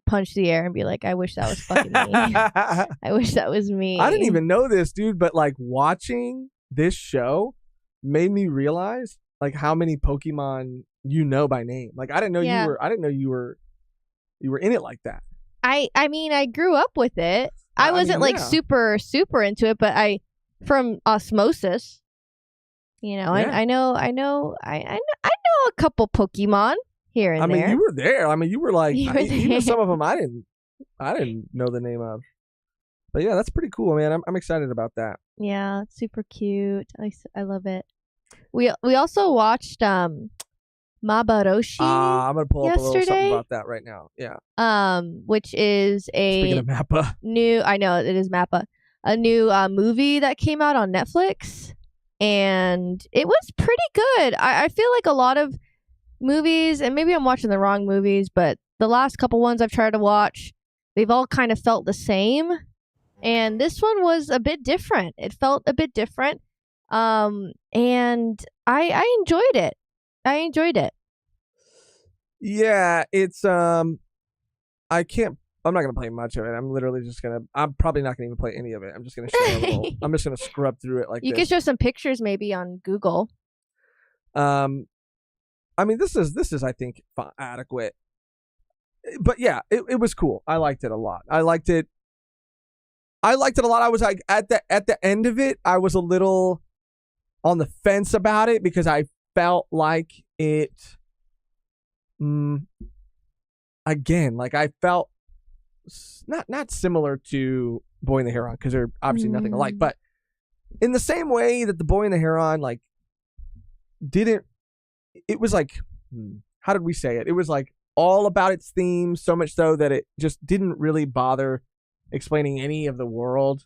punch the air and be like, I wish that was fucking me. I wish that was me. I didn't even know this, dude, but like watching this show made me realize like how many Pokemon you know by name. Like, I didn't know you were in it like that. I mean, I grew up with it. I wasn't like super into it, but I from osmosis, you know, I know a couple Pokemon here and there. I mean, you were there. I mean, you were like even some of them I didn't know the name of. But yeah, that's pretty cool, man. I'm excited about that. Yeah, it's super cute. I love it. We also watched Mabaroshi. I'm gonna pull up a little something yesterday. about that right now. Yeah. Which is Speaking of Mappa. I know it is Mappa. A new movie that came out on Netflix, and it was pretty good. I feel like a lot of movies, and maybe I'm watching the wrong movies, but the last couple ones I've tried to watch, they've all kind of felt the same. And this one was a bit different. It felt a bit different. And I enjoyed it. Yeah, it's I'm not gonna play much of it. I'm probably not gonna even play any of it. I'm just gonna show a little. I'm just gonna scrub through it like you this. can show some pictures maybe on Google. I mean, this is I think adequate. But yeah, it was cool. I liked it a lot. I liked it a lot. I was like at the end of it, I was a little on the fence about it because I felt like it again, like I felt not similar to Boy and the Heron because they're obviously nothing alike, but in the same way that the Boy and the Heron like didn't, it was like, how did we say it? It was like all about its theme, so much so that it just didn't really bother explaining any of the world,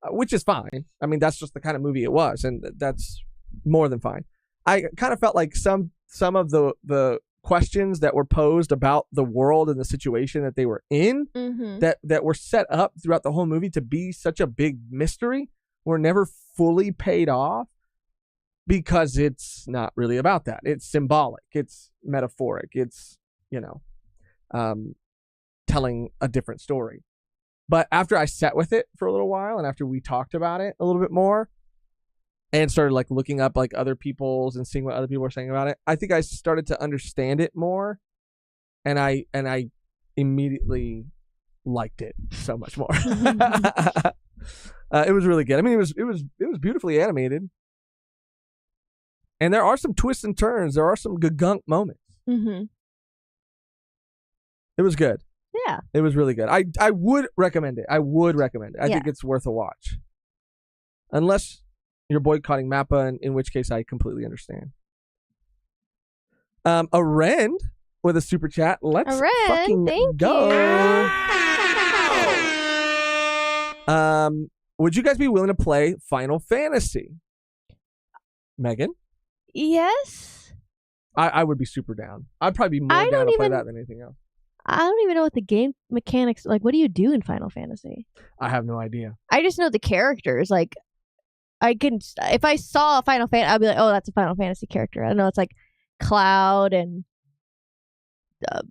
which is fine. I mean, that's just the kind of movie it was, and that's more than fine. I kind of felt like some of the questions that were posed about the world and the situation that they were in, that were set up throughout the whole movie to be such a big mystery, were never fully paid off because it's not really about that. It's symbolic. It's metaphoric. It's, telling a different story. But after I sat with it for a little while and after we talked about it a little bit more and started like looking up like other people's and seeing what other people were saying about it, I think I started to understand it more, and I immediately liked it so much more. It was really good. I mean, it was beautifully animated, and there are some twists and turns. There are some gunk moments. It was good. Yeah. It was really good. I would recommend it. I think it's worth a watch. Unless you're boycotting Mappa, in which case I completely understand. A Rend with a super chat. Let's fucking go. Would you guys be willing to play Final Fantasy? Megan? Yes. I would be super down. I'd probably be more down to play that than anything else. I don't even know what the game mechanics, like, what do you do in Final Fantasy? I have no idea. I just know the characters. Like, if I saw a Final Fantasy, I'd be like, oh, that's a Final Fantasy character. I don't know, it's like Cloud and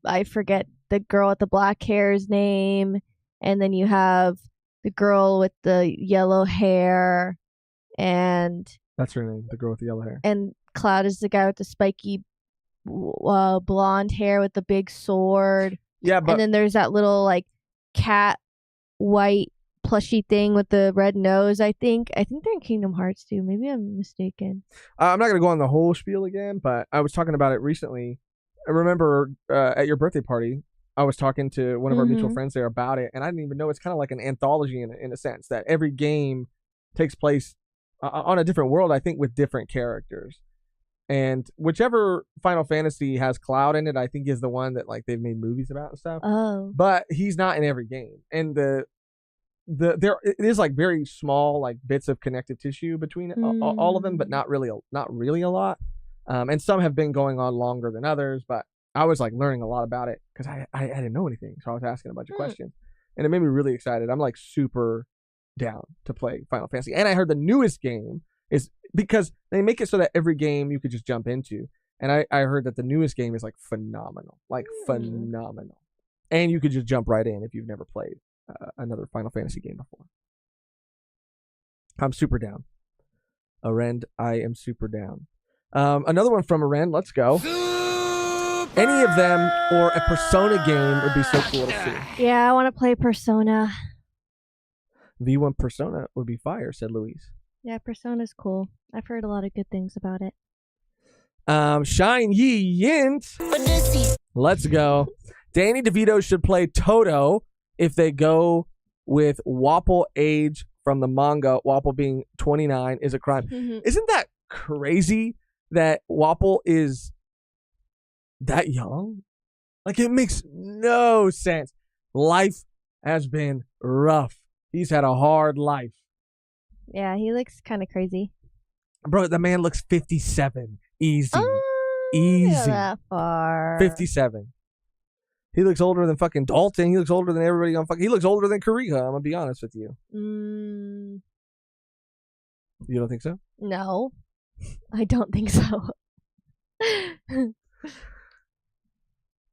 I forget the girl with the black hair's name, and then you have the girl with the yellow hair, and That's her name, the girl with the yellow hair. And Cloud is the guy with the spiky blonde hair with the big sword. Yeah, but and then there's that little like cat white plushy thing with the red nose. I think they're in Kingdom Hearts too. Maybe I'm mistaken. I'm not gonna go on the whole spiel again, but I was talking about it recently. I remember at your birthday party, I was talking to one of our mutual friends there about it, and I didn't even know it's kind of like an anthology in a sense that every game takes place on a different world, I think, with different characters. And whichever Final Fantasy has Cloud in it, I think is the one that like they've made movies about and stuff. Oh. But he's not in every game, and there it is like very small like bits of connective tissue between all of them, but not really a lot. And some have been going on longer than others, but I was like learning a lot about it because I didn't know anything, so I was asking a bunch of questions, and it made me really excited. I'm like super down to play Final Fantasy, and I heard the newest game is because they make it so that every game you could just jump into, and I heard that the newest game is like phenomenal, and you could just jump right in if you've never played another Final Fantasy game before. I'm super down. Arend, I am super down. Another one from Arend. Let's go. Any of them or a Persona game would be so cool to see. Yeah, I want to play Persona. V1 Persona would be fire, said Louise. Yeah, Persona's cool. I've heard a lot of good things about it. Shine Yi Yint. Let's go. Danny DeVito should play Toto if they go with Wapol age from the manga. Wapol being 29 is a crime. Isn't that crazy that Wapol is that young? Like, it makes no sense. Life has been rough. He's had a hard life. Yeah, he looks kind of crazy. Bro, the man looks 57. Easy. Not that far. 57. He looks older than fucking Dalton. He looks older than everybody on fucking... He looks older than Kariha, I'm gonna be honest with you. You don't think so? No. I don't think so.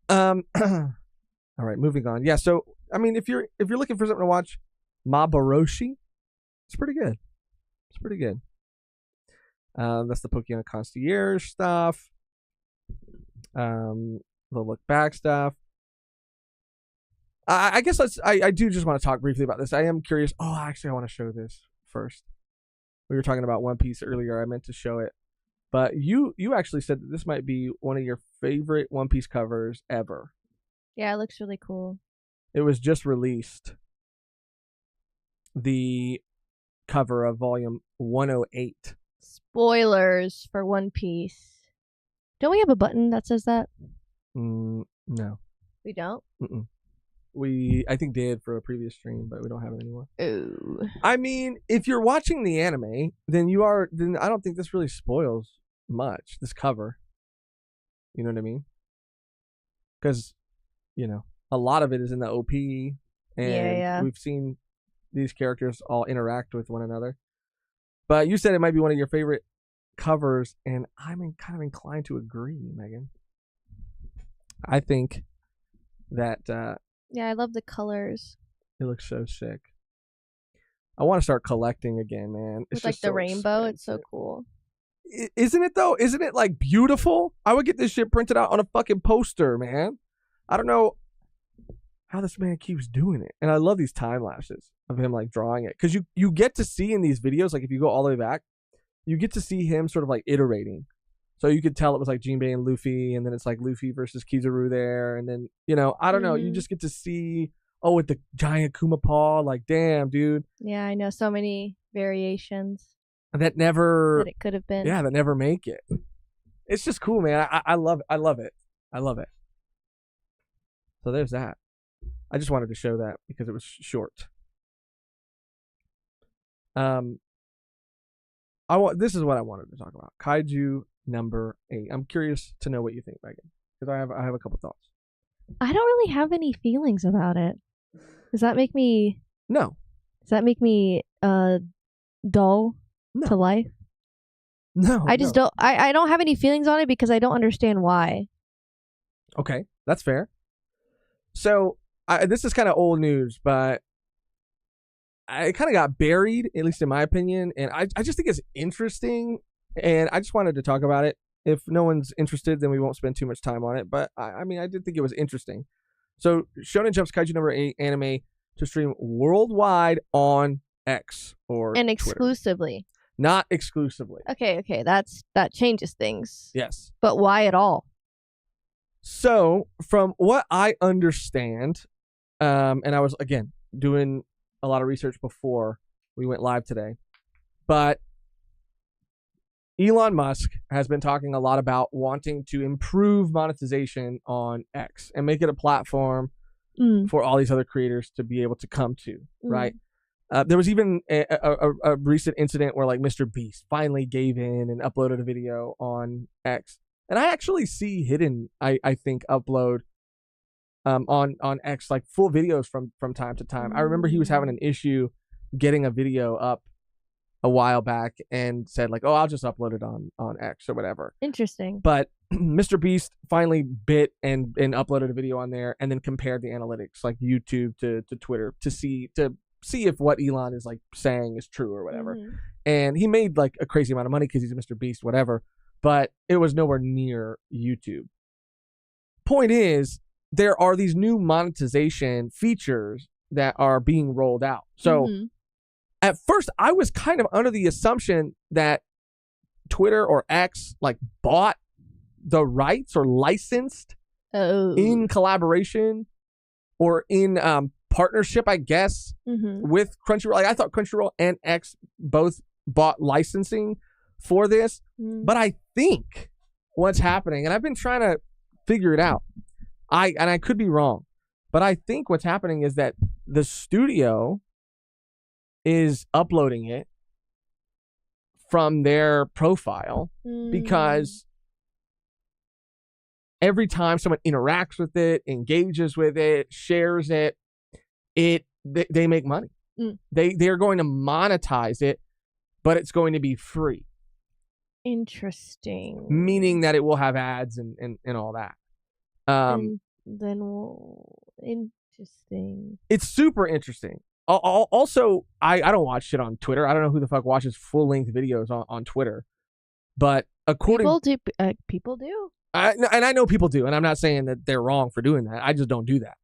All right, moving on. Yeah, so I mean, if you're looking for something to watch, Maboroshi, it's pretty good. It's pretty good. That's the Pokemon Concierge stuff. The look back stuff. I guess I do just want to talk briefly about this. I am curious. Oh, actually, I want to show this first. We were talking about One Piece earlier. I meant to show it, but you actually said that this might be one of your favorite One Piece covers ever. Yeah, it looks really cool. It was just released. The cover of volume 108. Spoilers for One Piece. Don't we have a button that says that? No. We don't? We, I think, did for a previous stream, but we don't have it anymore. Ooh. I mean, if you're watching the anime, then I don't think this really spoils much, this cover. You know what I mean? Because, a lot of it is in the OP, and we've seen these characters all interact with one another. But you said it might be one of your favorite covers, and I'm kind of inclined to agree, Megan. I think that... yeah, I love the colors. It looks so sick. I want to start collecting again, man. It's like the rainbow. Expensive. It's so cool. Isn't it, though? Isn't it, like, beautiful? I would get this shit printed out on a fucking poster, man. I don't know how this man keeps doing it. And I love these time lapses of him, like, drawing it. Because you get to see in these videos, like, if you go all the way back, you get to see him sort of, like, iterating. So you could tell it was like Jinbei and Luffy, and then it's like Luffy versus Kizaru there, and then, I don't know, you just get to see, with the giant Kuma paw, like, damn, dude. Yeah, I know, so many variations. That it could have been. Yeah, that never make it. It's just cool, man. I love it. I love it. So there's that. I just wanted to show that because it was short. This is what I wanted to talk about. Kaiju number 8. I'm curious to know what you think, Megan, because I have a couple thoughts. I don't really have any feelings about it. Does that make me... No. Does that make me dull to life? No. I just don't... I don't have any feelings on it because I don't understand why. Okay. That's fair. So this is kind of old news, but it kind of got buried, at least in my opinion, and I just think it's interesting, and I just wanted to talk about it. If no one's interested, then we won't spend too much time on it, but I mean, I did think it was interesting. So Shonen Jump's Kaiju number 8 anime to stream worldwide on X or And Twitter. exclusively. Not exclusively. Okay, that changes things. Yes. But why at all? So from what I understand, and I was, again, doing a lot of research before we went live today, but Elon Musk has been talking a lot about wanting to improve monetization on X and make it a platform for all these other creators to be able to come to, right? There was even a recent incident where like Mr. Beast finally gave in and uploaded a video on X. And I actually see Hidden, I think, upload on X like full videos from time to time. I remember he was having an issue getting a video up a while back and said like, oh, I'll just upload it on X or whatever. Interesting. But Mr. Beast finally bit and uploaded a video on there and then compared the analytics like YouTube to Twitter to see if what Elon is like saying is true or whatever. And he made like a crazy amount of money because he's Mr. Beast, whatever, but it was nowhere near YouTube. Point is, there are these new monetization features that are being rolled out. So at first I was kind of under the assumption that Twitter or X like bought the rights or licensed in collaboration or in partnership, I guess, with Crunchyroll. Like I thought Crunchyroll and X both bought licensing for this, but I think what's happening, and I've been trying to figure it out, I could be wrong, but I think what's happening is that the studio is uploading it from their profile because every time someone interacts with it, engages with it, shares it, they make money. They're going to monetize it, but it's going to be free. Interesting. Meaning that it will have ads and all that. Interesting. It's super interesting. Also, I don't watch shit on Twitter. I don't know who the fuck watches full-length videos on Twitter. But according... People do. And I know people do, and I'm not saying that they're wrong for doing that. I just don't do that.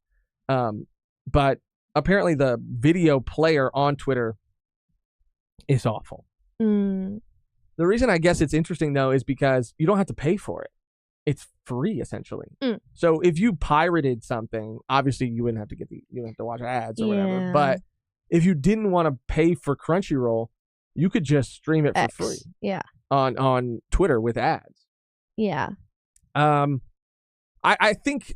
But apparently the video player on Twitter is awful. The reason I guess it's interesting, though, is because you don't have to pay for it. It's free, essentially. So if you pirated something, obviously you wouldn't have to you wouldn't have to watch ads or whatever. But if you didn't want to pay for Crunchyroll, you could just stream it for free. Yeah. On Twitter with ads. Yeah. I think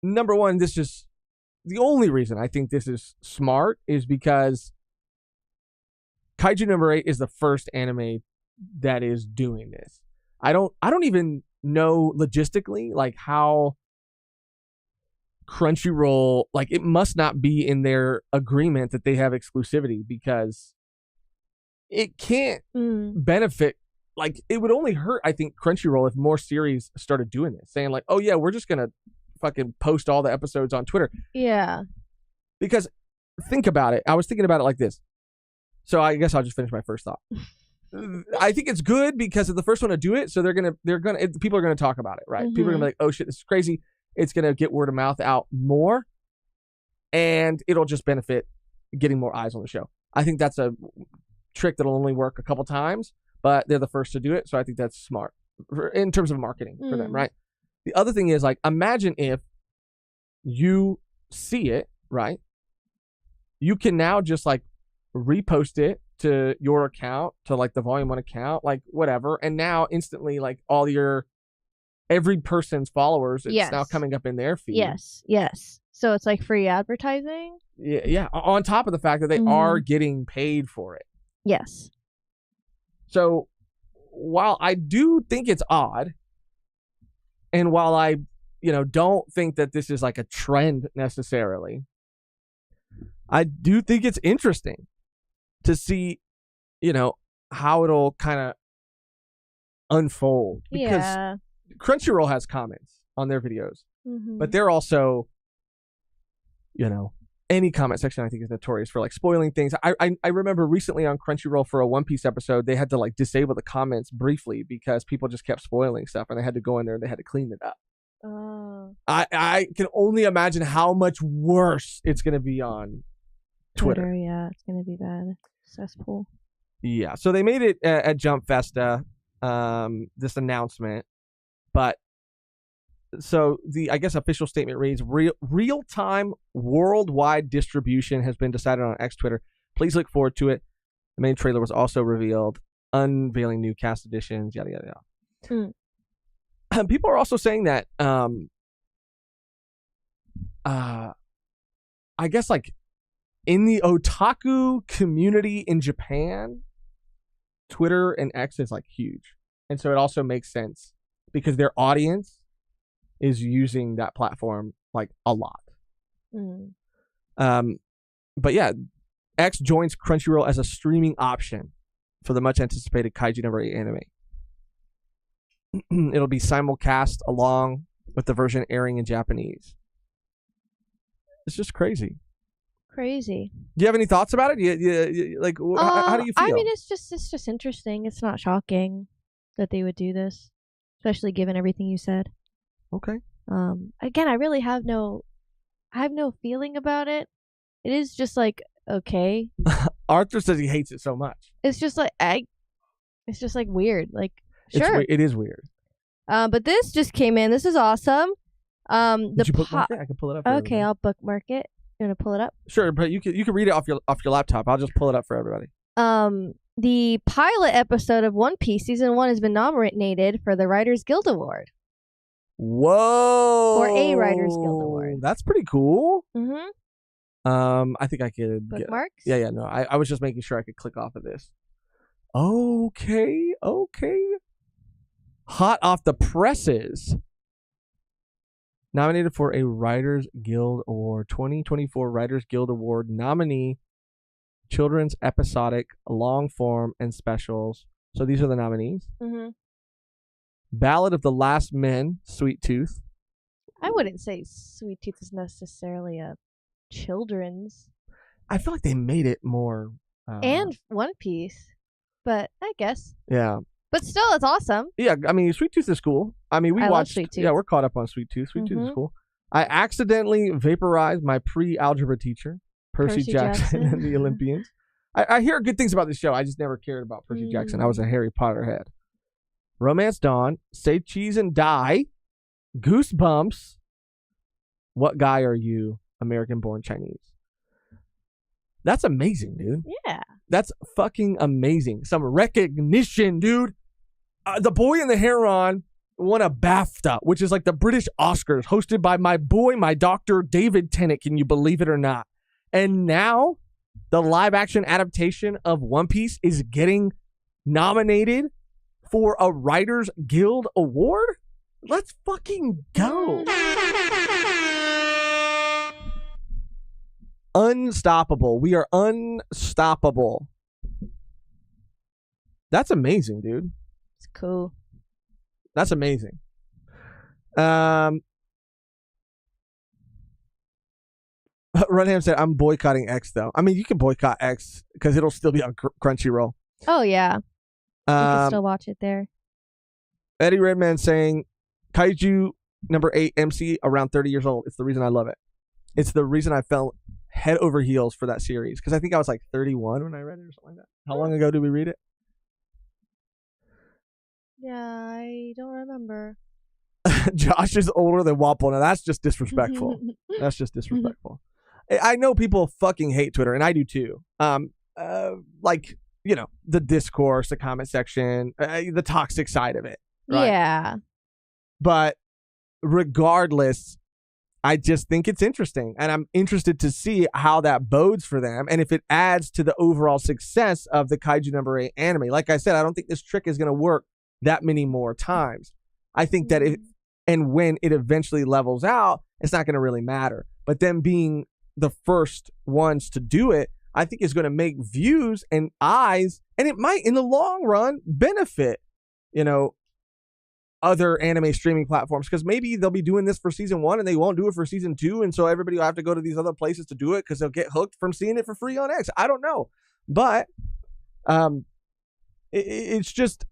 number one, the only reason I think this is smart is because Kaiju number 8 is the first anime that is doing this. I don't even know logistically like how Crunchyroll, like it must not be in their agreement that they have exclusivity because it can't benefit. Like it would only hurt, I think, Crunchyroll if more series started doing this, saying like, oh yeah, we're just gonna fucking post all the episodes on Twitter. Yeah. Because think about it. I was thinking about it like this. So I guess I'll just finish my first thought. I think it's good because it's the first one to do it, so people are gonna talk about it, right? People are gonna be like, oh shit, this is crazy. It's gonna get word of mouth out more, and it'll just benefit getting more eyes on the show. I think that's a trick that'll only work a couple times, but they're the first to do it, so I think that's smart in terms of marketing for them, right? The other thing is like, imagine if you see it, right? You can now just like repost it to your account, to like the Volume 1 account, like whatever, and now instantly like every person's followers, it's now coming up in their feed. Yes. So it's like free advertising? Yeah. On top of the fact that they are getting paid for it. Yes. So while I do think it's odd, and while I, don't think that this is like a trend necessarily, I do think it's interesting to see, how it'll kind of unfold. Because Crunchyroll has comments on their videos. Mm-hmm. But they're also, any comment section I think is notorious for like spoiling things. I remember recently on Crunchyroll for a One Piece episode, they had to like disable the comments briefly because people just kept spoiling stuff, and they had to go in there and they had to clean it up. Oh. I can only imagine how much worse it's going to be on Twitter. Yeah, it's going to be bad. Cesspool. Yeah, so they made it at Jump Festa, this announcement, but so the, I guess, official statement reads, real-time worldwide distribution has been decided on X Twitter. Please look forward to it. The main trailer was also revealed, unveiling new cast additions, yada, yada, yada. People are also saying that, I guess, like, in the otaku community in Japan, Twitter and X is, like, huge. And so it also makes sense because their audience is using that platform like a lot. But yeah, X joins Crunchyroll as a streaming option for the much anticipated Kaiju number 8 anime. It'll be simulcast along with the version airing in Japanese. It's just crazy. Crazy. Do you have any thoughts about it? You like, how do you feel? I mean, it's just interesting. It's not shocking that they would do this, especially given everything you said. Okay. Again, I really have no feeling about it. It is just like, okay. Arthur says he hates it so much. It's just like it's just like weird. Like, sure. It is weird. But this just came in. This is awesome. Did you bookmark it? I can pull it up. Okay, I'll bookmark it. You want to pull it up? Sure, but you can read it off your laptop. I'll just pull it up for everybody. The pilot episode of One Piece season 1 has been nominated for the Writers Guild Award. Whoa! Or a Writers Guild Award. That's pretty cool. Mm-hmm. I think I could bookmarks. Yeah. No, I was just making sure I could click off of this. Okay. Hot off the presses. Nominated for a Writers Guild Award, 2024 Writers Guild Award nominee, children's episodic, long form, and specials. So these are the nominees. Mm-hmm. Ballad of the Last Men, Sweet Tooth. I wouldn't say Sweet Tooth is necessarily a children's. I feel like they made it more. And One Piece, but I guess. Yeah. But still, it's awesome. Yeah, I mean, Sweet Tooth is cool. I mean, we love watched. Sweet Tooth. Yeah, we're caught up on Sweet Tooth. Sweet Tooth is cool. I accidentally vaporized my pre-algebra teacher, Percy Jackson and the Olympians. I hear good things about this show. I just never cared about Percy Jackson. I was a Harry Potter head. Romance Dawn, Say Cheese and Die, Goosebumps, What Guy Are You? American Born Chinese. That's amazing, dude. Yeah. That's fucking amazing. Some recognition, dude. The Boy and the Heron won a BAFTA, which is like the British Oscars, hosted by my doctor, David Tennant. Can you believe it or not? And now the live action adaptation of One Piece is getting nominated for a Writers Guild Award? Let's fucking go. Unstoppable. We are unstoppable. That's amazing, dude. It's cool. That's amazing. Runham said, I'm boycotting X, though. I mean, you can boycott X because it'll still be on Crunchyroll. Oh, yeah. You can still watch it there. Eddie Redman saying, Kaiju number 8 MC around 30 years old. It's the reason I love it. It's the reason I fell head over heels for that series. Because I think I was like 31 when I read it or something like that. How long ago did we read it? Yeah, I don't remember. Josh is older than Wapple. Now that's just disrespectful. That's just disrespectful. I know people fucking hate Twitter, and I do too. Like, you know, the discourse, the comment section, the toxic side of it. Right? Yeah. But regardless, I just think it's interesting, and I'm interested to see how that bodes for them, and if it adds to the overall success of the Kaiju number 8 anime. Like I said, I don't think this trick is going to work that many more times. I think that if and when it eventually levels out, it's not going to really matter. But them being the first ones to do it, I think is going to make views and eyes, and it might in the long run benefit, you know, other anime streaming platforms, because maybe they'll be doing this for season 1 and they won't do it for season 2, and so everybody will have to go to these other places to do it because they'll get hooked from seeing it for free on X. I don't know, but it's just,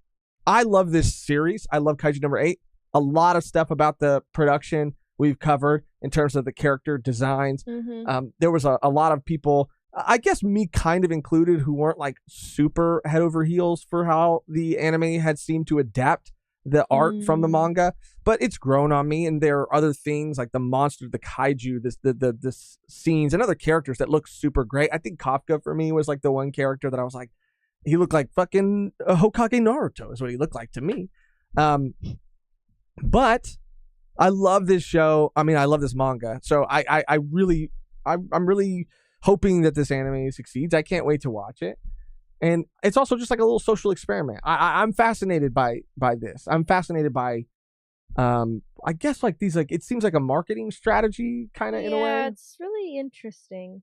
I love this series. I love Kaiju number 8. A lot of stuff about the production we've covered in terms of the character designs. There was a lot of people, I guess me kind of included, who weren't like super head over heels for how the anime had seemed to adapt the art from the manga, but it's grown on me. And there are other things like the monster, the kaiju, the scenes and other characters that look super great. I think Kafka for me was like the one character that I was like, he looked like fucking Hokage Naruto is what he looked like to me. But I love this show. I mean, I love this manga. So I'm really hoping that this anime succeeds. I can't wait to watch it. And it's also just like a little social experiment. I'm fascinated by this. I'm fascinated by, I guess like these, like, it seems like a marketing strategy kind of in a way. Yeah, it's really interesting.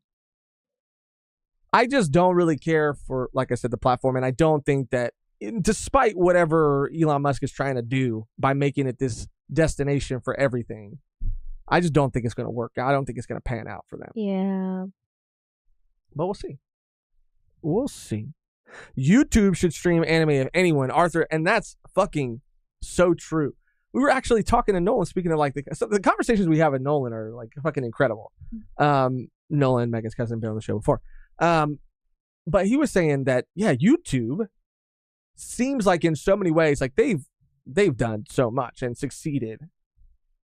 I just don't really care for, like I said, the platform. And I don't think that, despite whatever Elon Musk is trying to do by making it this destination for everything, I just don't think it's going to work out. I don't think it's going to pan out for them. Yeah. But we'll see. We'll see. YouTube should stream anime of anyone, Arthur, and that's fucking so true. We were actually talking to Nolan, speaking of like the conversations we have with Nolan are like fucking incredible. Nolan, Megan's cousin, been on the show before. But he was saying that, yeah, YouTube seems like in so many ways, like they've done so much and succeeded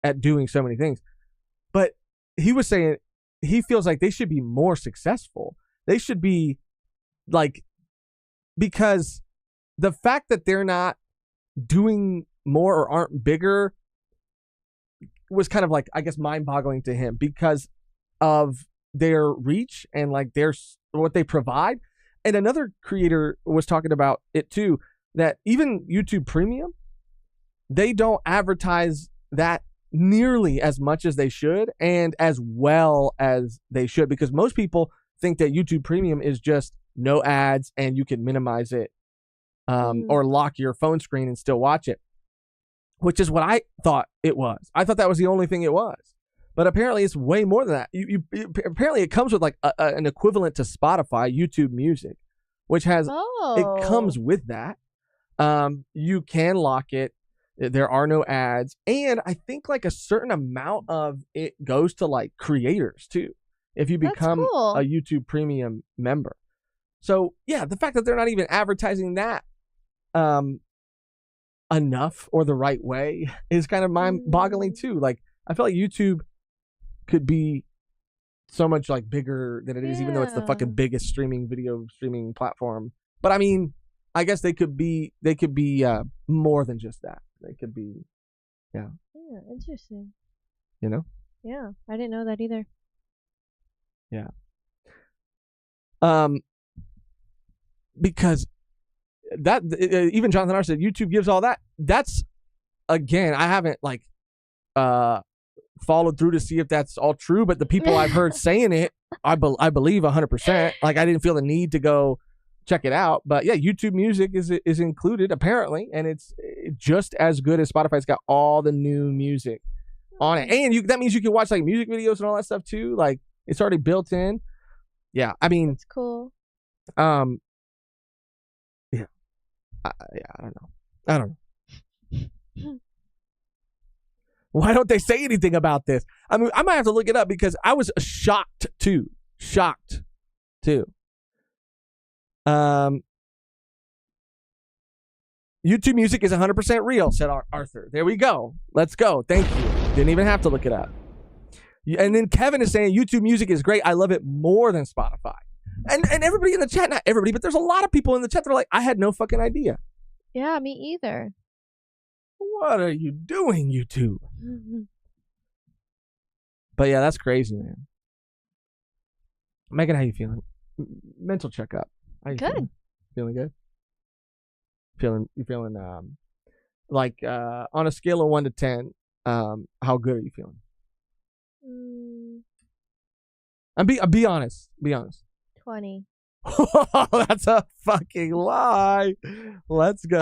at doing so many things. But he was saying he feels like they should be more successful. They should be like, because the fact that they're not doing more or aren't bigger was kind of like, I guess, mind-boggling to him because of their reach and like what they provide. And another creator was talking about it too, that even YouTube Premium, they don't advertise that nearly as much as they should and as well as they should, because most people think that YouTube Premium is just no ads and you can minimize it or lock your phone screen and still watch it, which is what I thought it was. I thought that was the only thing it was. But apparently it's way more than that. Apparently it comes with like an equivalent to Spotify, YouTube Music, which has, it comes with that. You can lock it. There are no ads. And I think like a certain amount of it goes to like creators too, if you become a YouTube Premium member. So yeah, the fact that they're not even advertising that enough or the right way is kind of mind-boggling too. Like I feel like YouTube could be so much like bigger than it is, even though it's the fucking biggest video streaming platform. But I mean, I guess they could be more than just that. They could be, yeah, Interesting. You know? Yeah, I didn't know that either. Yeah. Because that even Jonathan R said YouTube gives all that. That's, again, I haven't like followed through to see if that's all true, but the people I've heard saying it, I believe 100%. Like I didn't feel the need to go check it out, but yeah, YouTube Music is included apparently, and it's just as good as Spotify. It's got all the new music on it, and that means you can watch like music videos and all that stuff too. Like it's already built in. Yeah, I mean, it's cool. Yeah, I don't know. Why don't they say anything about this? I mean, I might have to look it up because I was shocked too. YouTube Music is 100% real, said Arthur. There we go. Let's go. Thank you. Didn't even have to look it up. And then Kevin is saying YouTube Music is great. I love it more than Spotify. And everybody in the chat, not everybody, but there's a lot of people in the chat that are like, I had no fucking idea. Yeah, me either. What are you doing, YouTube? But yeah, that's crazy, man. Megan, how you feeling? Mental checkup. How you good. Feeling good? You feeling like on a scale of 1 to 10, how good are you feeling? And be honest. 20. That's a fucking lie. Let's go.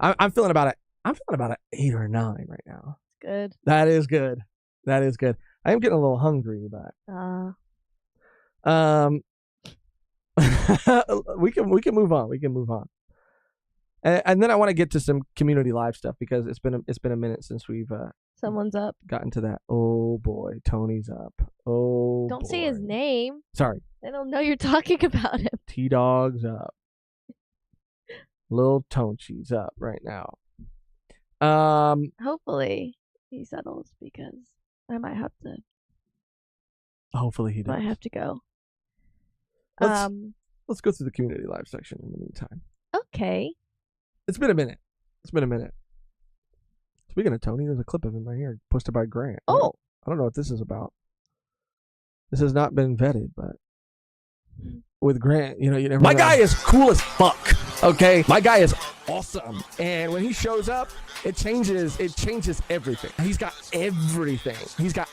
I'm feeling about it. I'm feeling about an 8 or 9 right now. Good. That is good. That is good. I am getting a little hungry, but we can move on. We can move on. And then I want to get to some community live stuff because it's been a minute since we've someone's up. gotten to that. Oh boy, Tony's up. Oh, Don't say his name. Sorry. They don't know you're talking about him. T-Dog's up. Lil Tonchi's up right now. Hopefully he settles because I might have to. Hopefully he does. Might have to go. Let's go through the community live section in the meantime. Okay. It's been a minute. Speaking of Tony, there's a clip of him right here posted by Grant. Oh. I don't know what this is about. This has not been vetted, but with Grant, you never know. My guy is cool as fuck. Okay, my guy is awesome, and when he shows up, it changes everything. He's got everything. He's got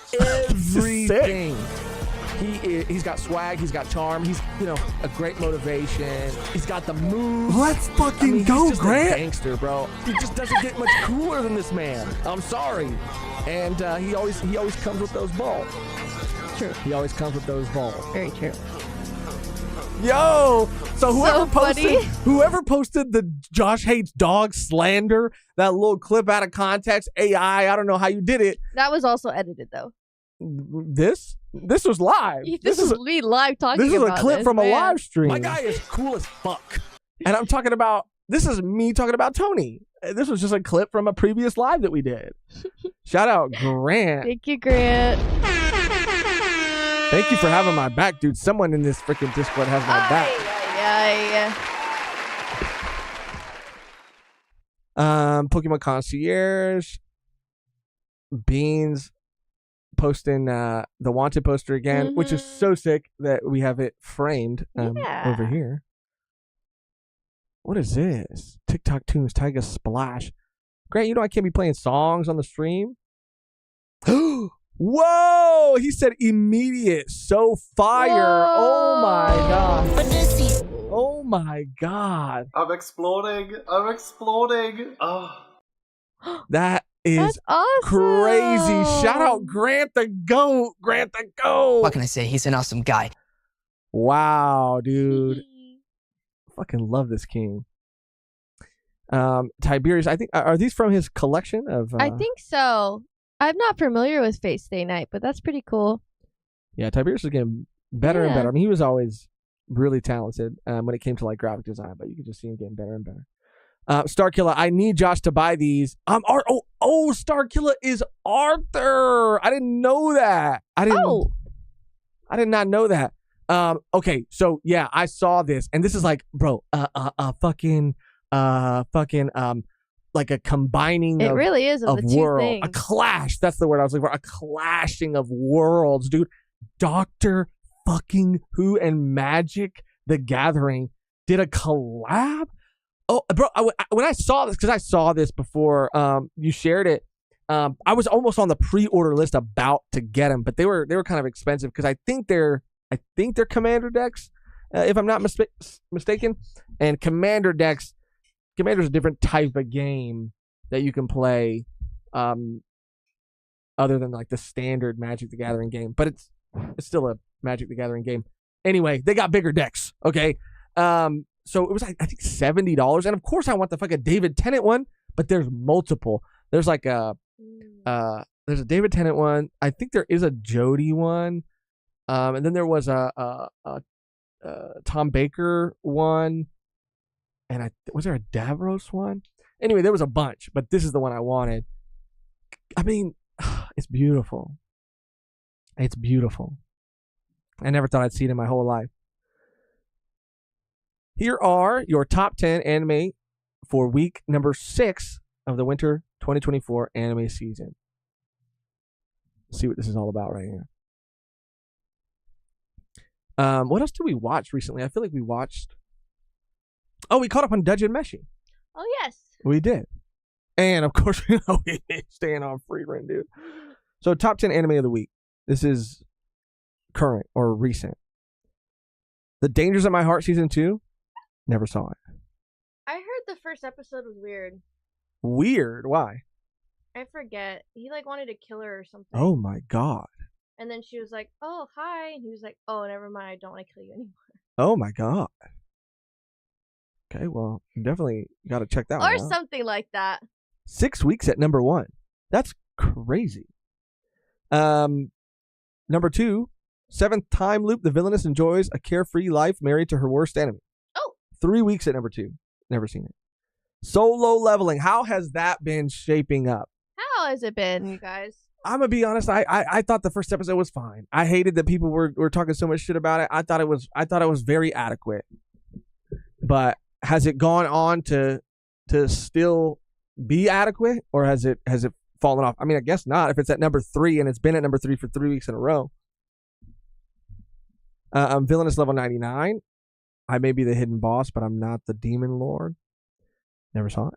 swag. He's got charm. He's a great motivation. He's got the moves. Let's fucking go, he's just Grant. A gangster, bro. He just doesn't get much cooler than this man. I'm sorry, and he always comes with those balls. True. He always comes with those balls. Very true. Yo, so funny. whoever posted the Josh hates dog slander, that little clip out of context, AI, I don't know how you did it. That was also edited though. This was live. This is me live talking about this. This is a clip from a live stream. My guy is cool as fuck. And I'm talking about, this is me talking about Tony. This was just a clip from a previous live that we did. Shout out Grant. Thank you, Grant. Thank you for having my back, dude. Someone in this freaking Discord has my back. Pokemon Concierge. Beans posting the Wanted poster again, which is so sick that we have it framed over here. What is this? TikTok tunes, Tyga Splash. Grant, I can't be playing songs on the stream? Whoa! He said immediate. So fire. Whoa. Oh my god. Oh my god. I'm exploding. Oh. That's awesome. Crazy. Shout out Grant the GOAT. What can I say? He's an awesome guy. Wow, dude. Fucking love this king. Tiberius, I think, are these from his collection of I think so. I'm not familiar with Fate Stay Night, but that's pretty cool. Yeah, Tiberius is getting better and better. I mean, he was always really talented when it came to like graphic design, but you could just see him getting better and better. Starkiller, I need Josh to buy these. Starkiller is Arthur. I didn't know that. I did not know that. Okay, so yeah, I saw this, and this is like, bro, like a combining it really is of the two world, things. a clash. That's the word I was looking for. A clashing of worlds, dude. Doctor fucking Who and Magic the Gathering did a collab. Oh, bro, when I saw this, because I saw this before you shared it, I was almost on the pre-order list about to get them, but they were kind of expensive because I think they're Commander decks, if I'm not mistaken. And Commander's a different type of game that you can play, other than like the standard Magic the Gathering game. But it's still a Magic the Gathering game. Anyway, they got bigger decks. Okay, so it was like, I think $70, and of course I want the fucking David Tennant one, but there's multiple. There's like there's a David Tennant one. I think there is a Jody one, and then there was a Tom Baker one. And was there a Davros one? Anyway, there was a bunch, but this is the one I wanted. I mean, it's beautiful. It's beautiful. I never thought I'd see it in my whole life. Here are your top 10 anime for week number 6 of the winter 2024 anime season. Let's see what this is all about right here. What else did we watch recently? I feel like we watched... Oh, we caught up on Dungeon Meshi. Oh, yes. We did. And, of course, we staying on free run, dude. So, top 10 anime of the week. This is current or recent. The Dangers of My Heart Season 2. Never saw it. I heard the first episode was weird. Weird. Why? I forget. He like wanted to kill her or something. Oh my god. And then she was like, "Oh, hi." And he was like, "Oh, never mind. I don't want to kill you anymore." Oh my god. Okay, well, definitely got to check that one Or out. something like that. 6 weeks at number 1. That's crazy. Number 2, 7th time loop. The villainess enjoys a carefree life married to her worst enemy. Oh. 3 weeks at number 2. Never seen it. Solo Leveling. How has that been shaping up? How has it been, you guys? I'm gonna be honest. I thought the first episode was fine. I hated that people were talking so much shit about it. I thought it was very adequate. But has it gone on to still be adequate, or has it fallen off? I mean, I guess not. If it's at number 3 and it's been at number 3 for 3 weeks in a row. I'm villainous level 99. I may be the hidden boss, but I'm not the demon lord. Never saw it.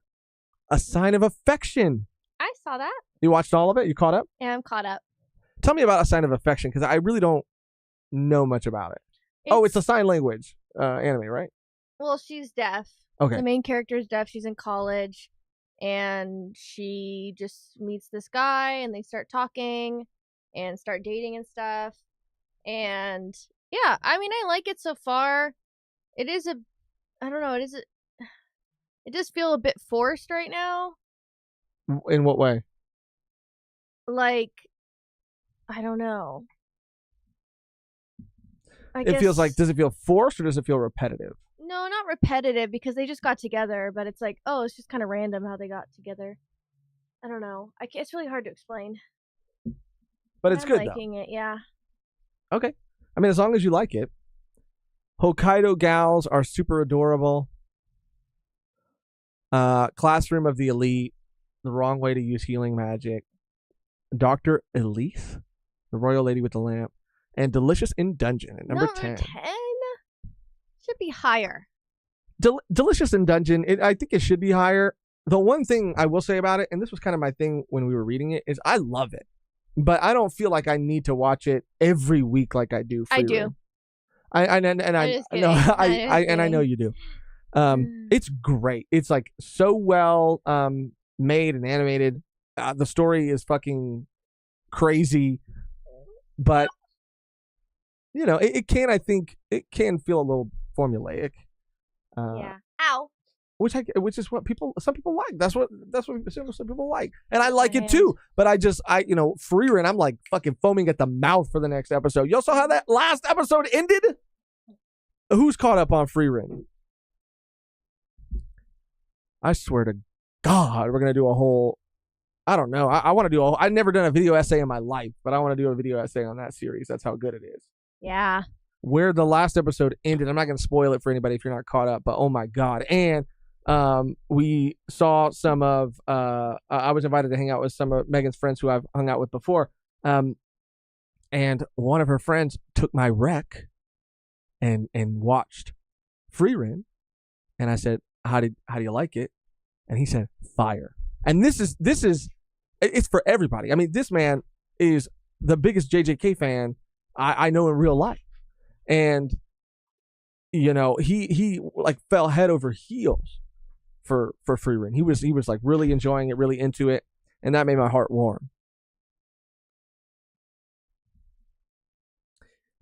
A Sign of Affection. I saw that. You watched all of it? You caught up? Yeah, I'm caught up. Tell me about A Sign of Affection, because I really don't know much about it. It's a sign language anime, right? Well, she's deaf. Okay. The main character is deaf. She's in college, and she just meets this guy, and they start talking and start dating and stuff. And yeah, I mean, I like it so far. It does feel a bit forced right now. In what way? Like, I don't know. Feels like, does it feel forced or does it feel repetitive? No, not repetitive, because they just got together, but it's like, oh, it's just kind of random how they got together. I don't know. It's really hard to explain. But it's good, liking it, yeah. Okay. I mean, as long as you like it. Hokkaido gals are super adorable. Classroom of the Elite. The Wrong Way to Use Healing Magic. Dr. Elise. The Royal Lady with the Lamp. And Delicious in Dungeon at number 10. Should be higher. Delicious in Dungeon, I think it should be higher. The one thing I will say about it, and this was kind of my thing when we were reading it, is I love it. But I don't feel like I need to watch it every week like I do. I do. I know you do. It's great. It's like so well made and animated. The story is fucking crazy, but you know, it can feel a little formulaic. Yeah. Ow. Which is what some people like. That's what some people like, and I like it too. But Freerun, I'm like fucking foaming at the mouth for the next episode. Y'all saw how that last episode ended? Who's caught up on Freerun? I swear to God, we're gonna do a whole. I don't know. I want to do. I've never done a video essay in my life, but I want to do a video essay on that series. That's how good it is. Yeah. Where the last episode ended, I'm not going to spoil it for anybody if you're not caught up, but oh my God. And we saw some of, I was invited to hang out with some of Megan's friends who I've hung out with before. And one of her friends took my rec and watched Freerun. And I said, how do you like it? And he said, fire. And this is, it's for everybody. I mean, this man is the biggest JJK fan I know in real life. And, you know, he like fell head over heels for Freerun. He was like really enjoying it, really into it. And that made my heart warm.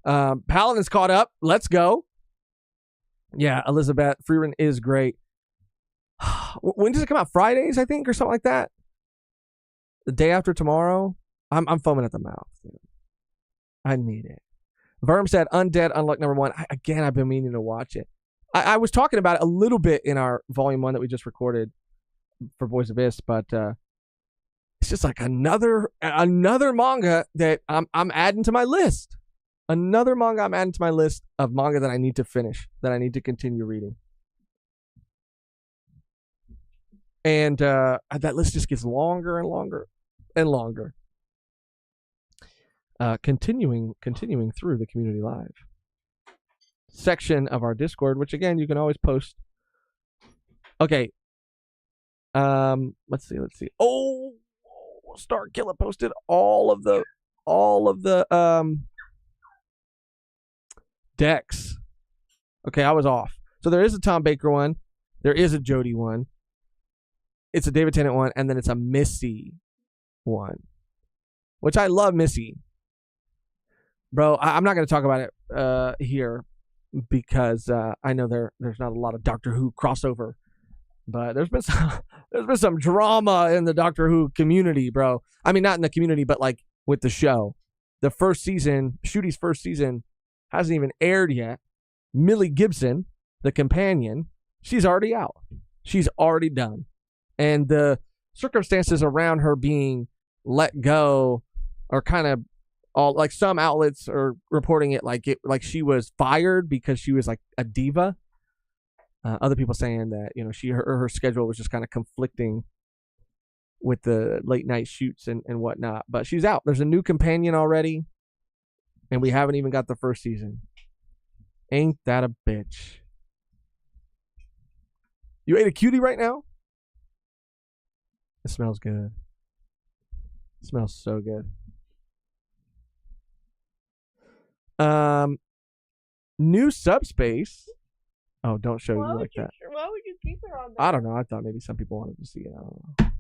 Paladin's caught up. Let's go. Yeah, Elizabeth, Freerun is great. When does it come out? Fridays, I think, or something like that. The day after tomorrow. I'm foaming at the mouth, dude. I need it. Verm said Undead Unluck number 1. I've been meaning to watch it. I was talking about it a little bit in our volume 1 that we just recorded for Boys of Ist, but it's just like another manga that I'm adding to my list. Another manga I'm adding to my list of manga that I need to finish, that I need to continue reading. And that list just gets longer and longer and longer. Continuing through the Community Live section of our Discord, which again you can always post. Okay. Let's see. Oh, Star Killer posted all of the decks. Okay, I was off. So there is a Tom Baker one. There is a Jody one. it's a David Tennant one, and then it's a Missy one, which I love Missy. Bro, I'm not going to talk about it here because I know there's not a lot of Doctor Who crossover, but there's been some drama in the Doctor Who community, bro. I mean, not in the community, but like with the show. The first season, Shooty's first season, hasn't even aired yet. Millie Gibson, the companion, she's already out. She's already done. And the circumstances around her being let go are kind of all like some outlets are reporting it like she was fired because she was like a diva. Other people saying that, you know, her schedule was just kind of conflicting with the late night shoots and whatnot. But she's out. There's a new companion already, and we haven't even got the first season. Ain't that a bitch? You ate a cutie right now? It smells good. It smells so good. New Subspace. Oh, don't show you like that. Why would you keep her on there? I don't know. I thought maybe some people wanted to see it. I don't know.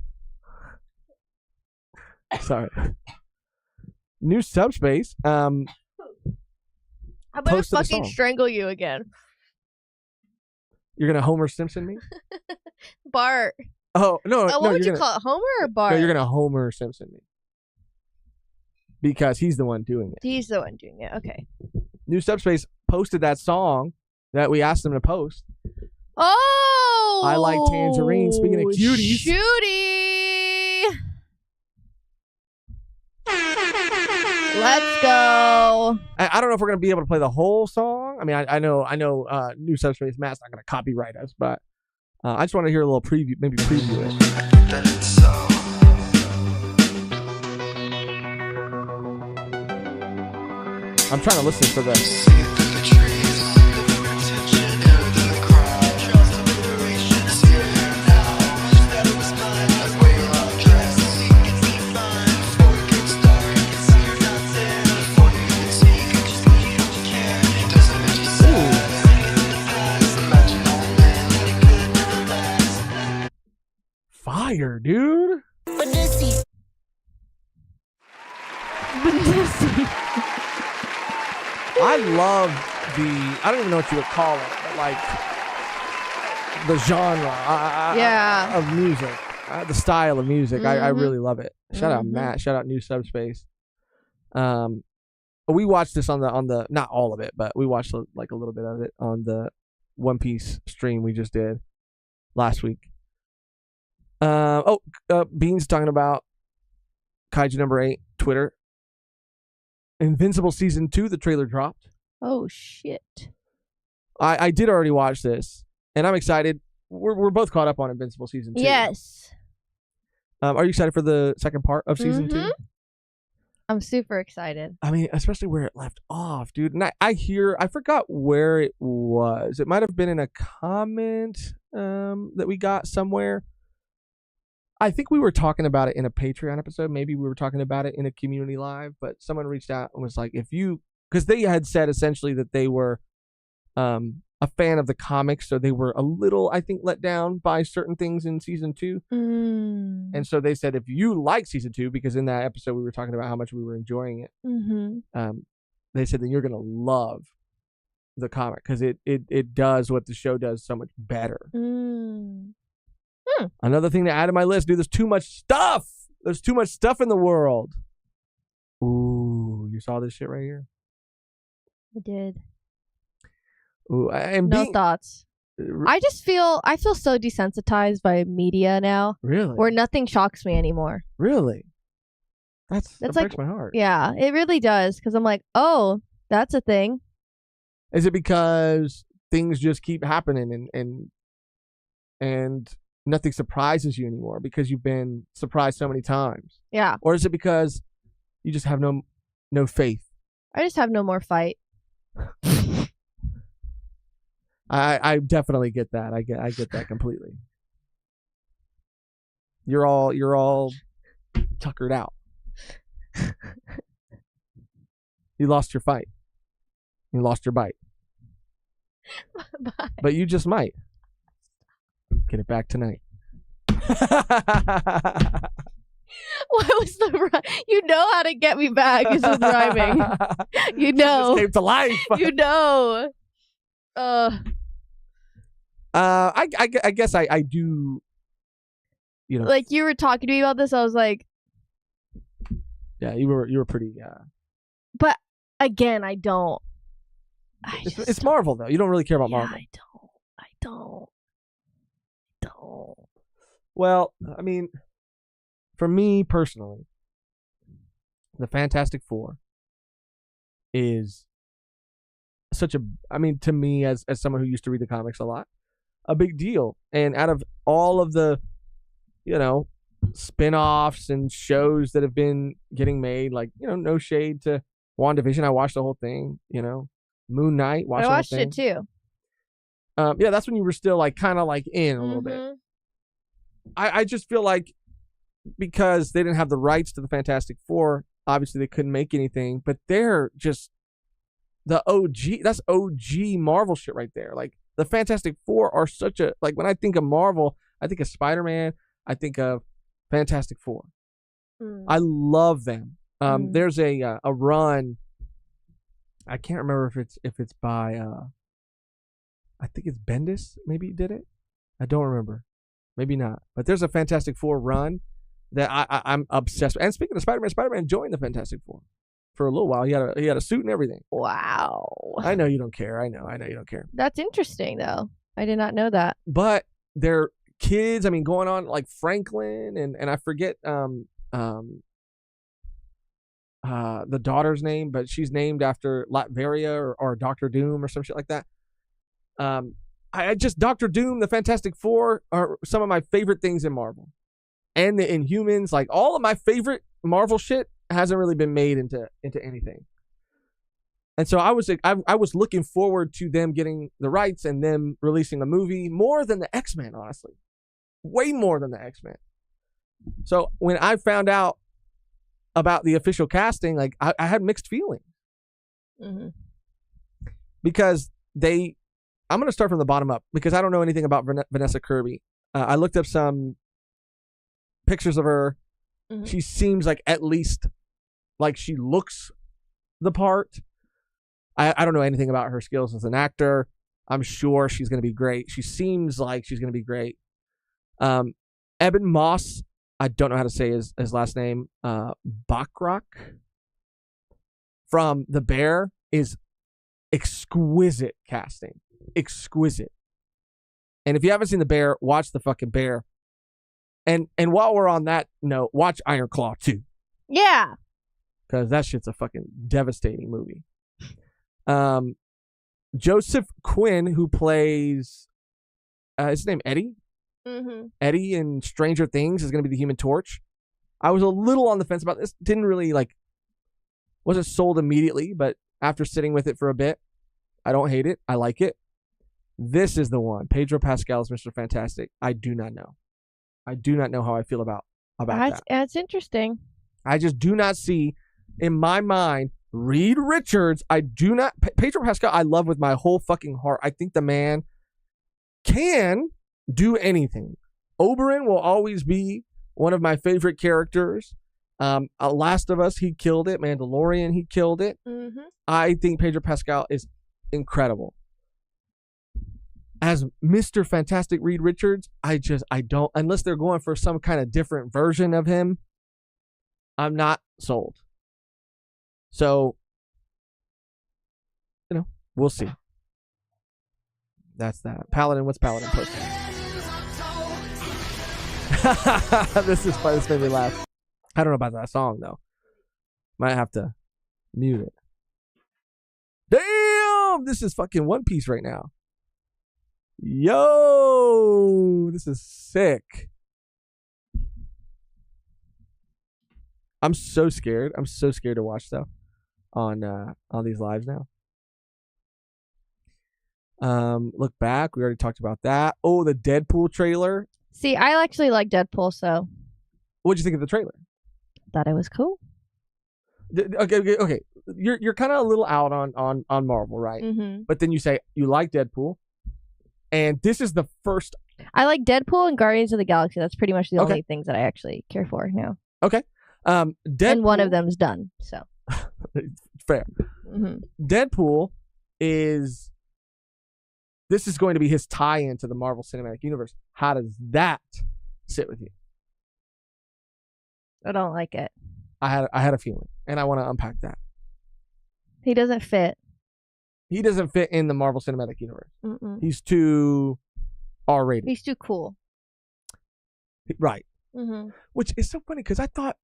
Sorry. New Subspace. I'm gonna posted a fucking song. strangle you again. You're gonna Homer Simpson me? Bart. Oh no! What no, would you gonna, call it? Homer or Bart? No, you're gonna Homer Simpson me because he's the one doing it. He's the one doing it. Okay. New Subspace posted that song that we asked them to post. Oh, I Like Tangerine. Speaking of cuties, Shooty. Let's go. I don't know if we're gonna be able to play the whole song. I mean, I know. New Subspace Matt's not gonna copyright us, but I just want to hear a little preview. Maybe preview it. I'm trying to listen for this. Fire, dude. I love I don't even know what you would call it, but like the genre of music, the style of music. I really love it. Shout out Matt. Shout out New Subspace. We watched this on the not all of it, but we watched like a little bit of it on the One Piece stream we just did last week. Bean's talking about Kaiju number 8, Twitter. Invincible Season 2, the trailer dropped. Oh, shit. I did already watch this, and I'm excited. We're both caught up on Invincible Season 2. Yes. Are you excited for the second part of Season 2? I'm super excited. I mean, especially where it left off, dude. And I forgot where it was. It might have been in a comment that we got somewhere. I think we were talking about it in a Patreon episode. Maybe we were talking about it in a community live, but someone reached out and was like, because they had said essentially that they were a fan of the comics, so they were a little, I think, let down by certain things in Season 2. And so they said, if you like Season 2, because in that episode we were talking about how much we were enjoying it, they said that you're going to love the comic because it does what the show does so much better. Another thing to add to my list, dude, there's too much stuff. There's too much stuff in the world. Ooh, you saw this shit right here? I did. Ooh, no thoughts. I feel so desensitized by media now. Really? Where nothing shocks me anymore. Really? That like, breaks my heart. Yeah, it really does. Because I'm like, oh, that's a thing. Is it because things just keep happening and nothing surprises you anymore because you've been surprised so many times? Yeah. Or is it because you just have no faith? I just have no more fight. I definitely get that. I get that completely. You're all tuckered out. You lost your fight. You lost your bite. Bye. But you just might. Get it back tonight. What was the you know how to get me back is with rhyming. You know. Just came to life. You know. I guess I do. You know, like you were talking to me about this, I was like, yeah, you were pretty. But again, I don't. It's Marvel though. You don't really care about Marvel. I don't. Well, I mean, for me personally, the Fantastic Four is such a. I mean, to me, as someone who used to read the comics a lot, a big deal. And out of all of the, spin-offs and shows that have been getting made, like, no shade to WandaVision. I watched the whole thing, Moon Knight. I watched it too. Yeah, that's when you were still like kind of like in a little bit. I just feel like because they didn't have the rights to the Fantastic Four, obviously they couldn't make anything, but they're just the OG. That's OG Marvel shit right there. Like the Fantastic Four are such a, like when I think of Marvel, I think of Spider-Man, I think of Fantastic Four. I love them. There's a run. I can't remember if it's by I think it's Bendis maybe did it. I don't remember. Maybe not. But there's a Fantastic Four run that I'm obsessed with. And speaking of Spider-Man, Spider-Man joined the Fantastic Four for a little while. He had a suit and everything. Wow. I know you don't care. I know you don't care. That's interesting though. I did not know that. But they're kids, I mean, going on like Franklin and I forget the daughter's name, but she's named after Latveria or Doctor Doom or some shit like that. I just Doctor Doom, the Fantastic Four are some of my favorite things in Marvel, and the Inhumans. Like all of my favorite Marvel shit hasn't really been made into anything. And so I was looking forward to them getting the rights and them releasing a movie more than the X-Men, honestly, way more than the X-Men. So when I found out about the official casting, like I had mixed feelings because I'm going to start from the bottom up because I don't know anything about Vanessa Kirby. I looked up some pictures of her. She seems like at least like she looks the part. I don't know anything about her skills as an actor. I'm sure she's going to be great. She seems like she's going to be great. Eben Moss, I don't know how to say his last name. Bachrach from The Bear is exquisite casting. Exquisite. And if you haven't seen The Bear, watch the fucking Bear. And while we're on that note, watch Iron Claw 2. Yeah. Because that shit's a fucking devastating movie. Joseph Quinn, who plays his name Eddie. Eddie in Stranger Things is going to be the Human Torch. I was a little on the fence about this. Didn't really wasn't sold immediately, but after sitting with it for a bit, I don't hate it. I like it. This is the one. Pedro Pascal is Mr. Fantastic. I do not know. I do not know how I feel about that. That's interesting. I just do not see in my mind Reed Richards. I do not. Pedro Pascal, I love with my whole fucking heart. I think the man can do anything. Oberyn will always be one of my favorite characters. Last of Us, he killed it. Mandalorian, he killed it. I think Pedro Pascal is incredible. As Mr. Fantastic Reed Richards, I don't, unless they're going for some kind of different version of him, I'm not sold. So, we'll see. That's that. Paladin, what's Paladin posting? This made me laugh. I don't know about that song though. Might have to mute it. Damn, this is fucking One Piece right now. Yo, this is sick. I'm so scared. I'm so scared to watch stuff on these lives now. Look back. We already talked about that. Oh, the Deadpool trailer. See, I actually like Deadpool, so. What'd you think of the trailer? Thought it was cool. Okay. You're kind of a little out on Marvel, right? But then you say you like Deadpool, and this is the first I like Deadpool and Guardians of the Galaxy. That's pretty much the only things that I actually care for now. Okay. Deadpool, and one of them's done. So fair. Deadpool is. This is going to be his tie-in to the Marvel Cinematic Universe. How does that sit with you? I don't like it. I had a feeling, and I want to unpack that. He doesn't fit. He doesn't fit in the Marvel Cinematic Universe. Mm-mm. He's too R-rated. He's too cool. Right. Mm-hmm. Which is so funny because I thought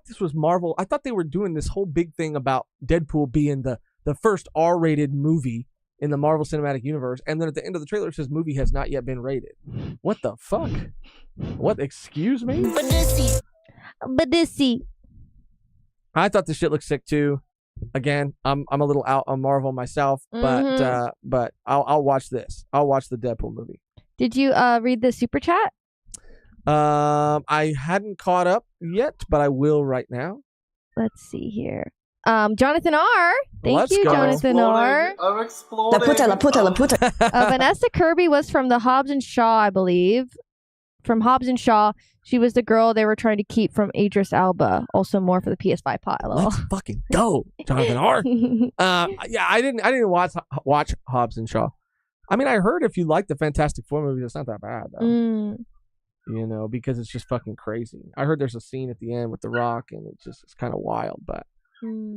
this was Marvel. I thought they were doing this whole big thing about Deadpool being the first R-rated movie in the Marvel Cinematic Universe, and then at the end of the trailer it says movie has not yet been rated. What the fuck? What? Excuse me? Badissy. I thought this shit looked sick too. Again, I'm a little out on Marvel myself, but I'll watch this. I'll watch the Deadpool movie. Did you read the super chat? I hadn't caught up yet, but I will right now. Let's see here. Jonathan R. Thank you, go. Jonathan R. I'm exploding. Vanessa Kirby was from the Hobbs and Shaw, I believe. From Hobbs and Shaw. She was the girl they were trying to keep from Idris Elba. Also more for the PS5 pot. Let's fucking go, Jonathan R. Yeah, I didn't watch Hobbs and Shaw. I mean, I heard if you like the Fantastic Four movies, it's not that bad though. You know, because it's just fucking crazy. I heard there's a scene at the end with The Rock, and it's kind of wild, but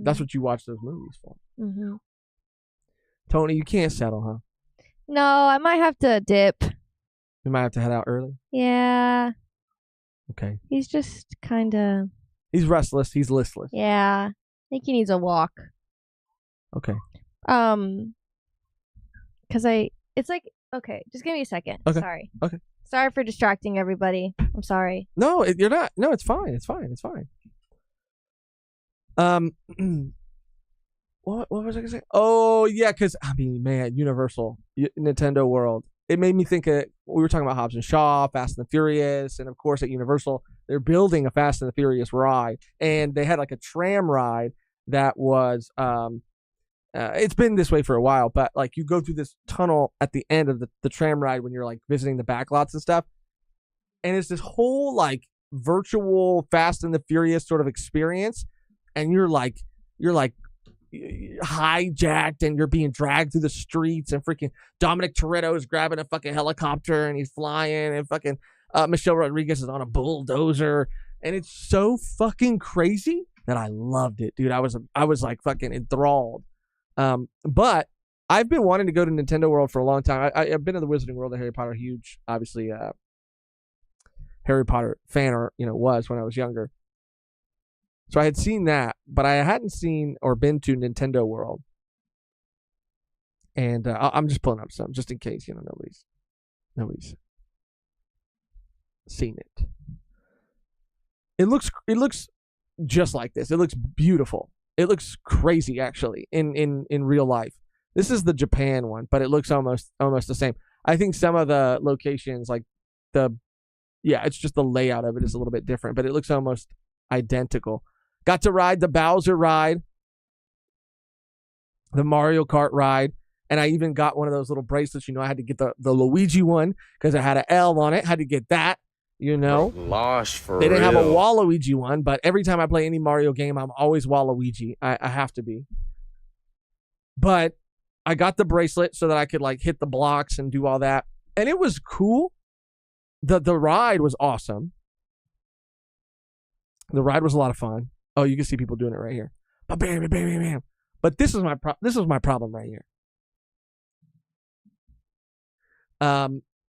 that's what you watch those movies for. Mm-hmm. Tony, you can't settle, huh? No, I might have to dip. You might have to head out early. Yeah. Okay. He's just kind of... He's restless. He's listless. Yeah. I think he needs a walk. Okay. Because it's like, okay, just give me a second. Okay. Sorry. Okay. Sorry for distracting everybody. I'm sorry. No, you're not. No, it's fine. It's fine. It's fine. What was I gonna say? Oh yeah, because I mean, man, Universal, Nintendo World. It made me think of, we were talking about Hobbs and Shaw, Fast and the Furious, and of course at Universal, they're building a Fast and the Furious ride, and they had like a tram ride that was, it's been this way for a while, but like you go through this tunnel at the end of the tram ride when you're like visiting the backlots and stuff, and it's this whole like virtual Fast and the Furious sort of experience, and you're like hijacked and you're being dragged through the streets, and freaking Dominic Toretto is grabbing a fucking helicopter and he's flying, and fucking Michelle Rodriguez is on a bulldozer, and it's so fucking crazy that I loved it, dude. I was like fucking enthralled. But I've been wanting to go to Nintendo World for a long time. I've been to the Wizarding World of Harry Potter, huge, obviously, Harry Potter fan, or was when I was younger. So I had seen that, but I hadn't seen or been to Nintendo World. And I'm just pulling up some, just in case, nobody's seen it. It looks just like this. It looks beautiful. It looks crazy, actually, in real life. This is the Japan one, but it looks almost the same. I think some of the locations, like it's just the layout of it is a little bit different, but it looks almost identical. Got to ride the Bowser ride, the Mario Kart ride, and I even got one of those little bracelets. I had to get the Luigi one because it had an L on it. Had to get that, Losh for They didn't real. have a Waluigi one, but every time I play any Mario game, I'm always Waluigi. I have to be. But I got the bracelet so that I could like hit the blocks and do all that, and it was cool. The ride was awesome. The ride was a lot of fun. Oh, you can see people doing it right here. Bam, bam, bam, bam, bam. But this is my problem right here.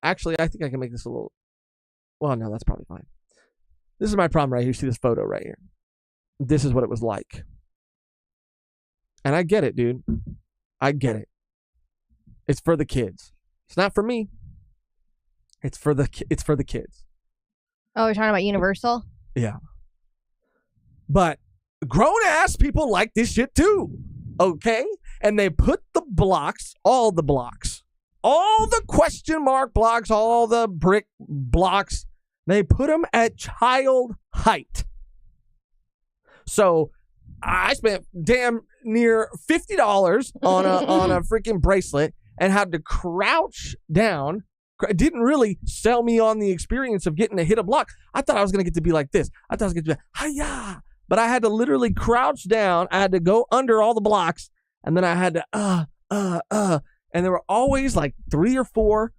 Actually, I think I can make this a little. Well, no, that's probably fine. This is my problem right here. You see this photo right here. This is what it was like. And I get it, dude. I get it. It's for the kids. It's not for me. It's for the kids. Oh, you're talking about Universal? Yeah. But grown-ass people like this shit too, okay? And they put the blocks, all the question mark blocks, all the brick blocks, they put them at child height. So I spent damn near $50 on a freaking bracelet and had to crouch down It didn't really sell me on the experience of getting to hit a block. I thought I was going to get to be like this. I thought I was going to be hi-ya. But I had to literally crouch down. I had to go under all the blocks. And then I had to, And there were always like 3 or 4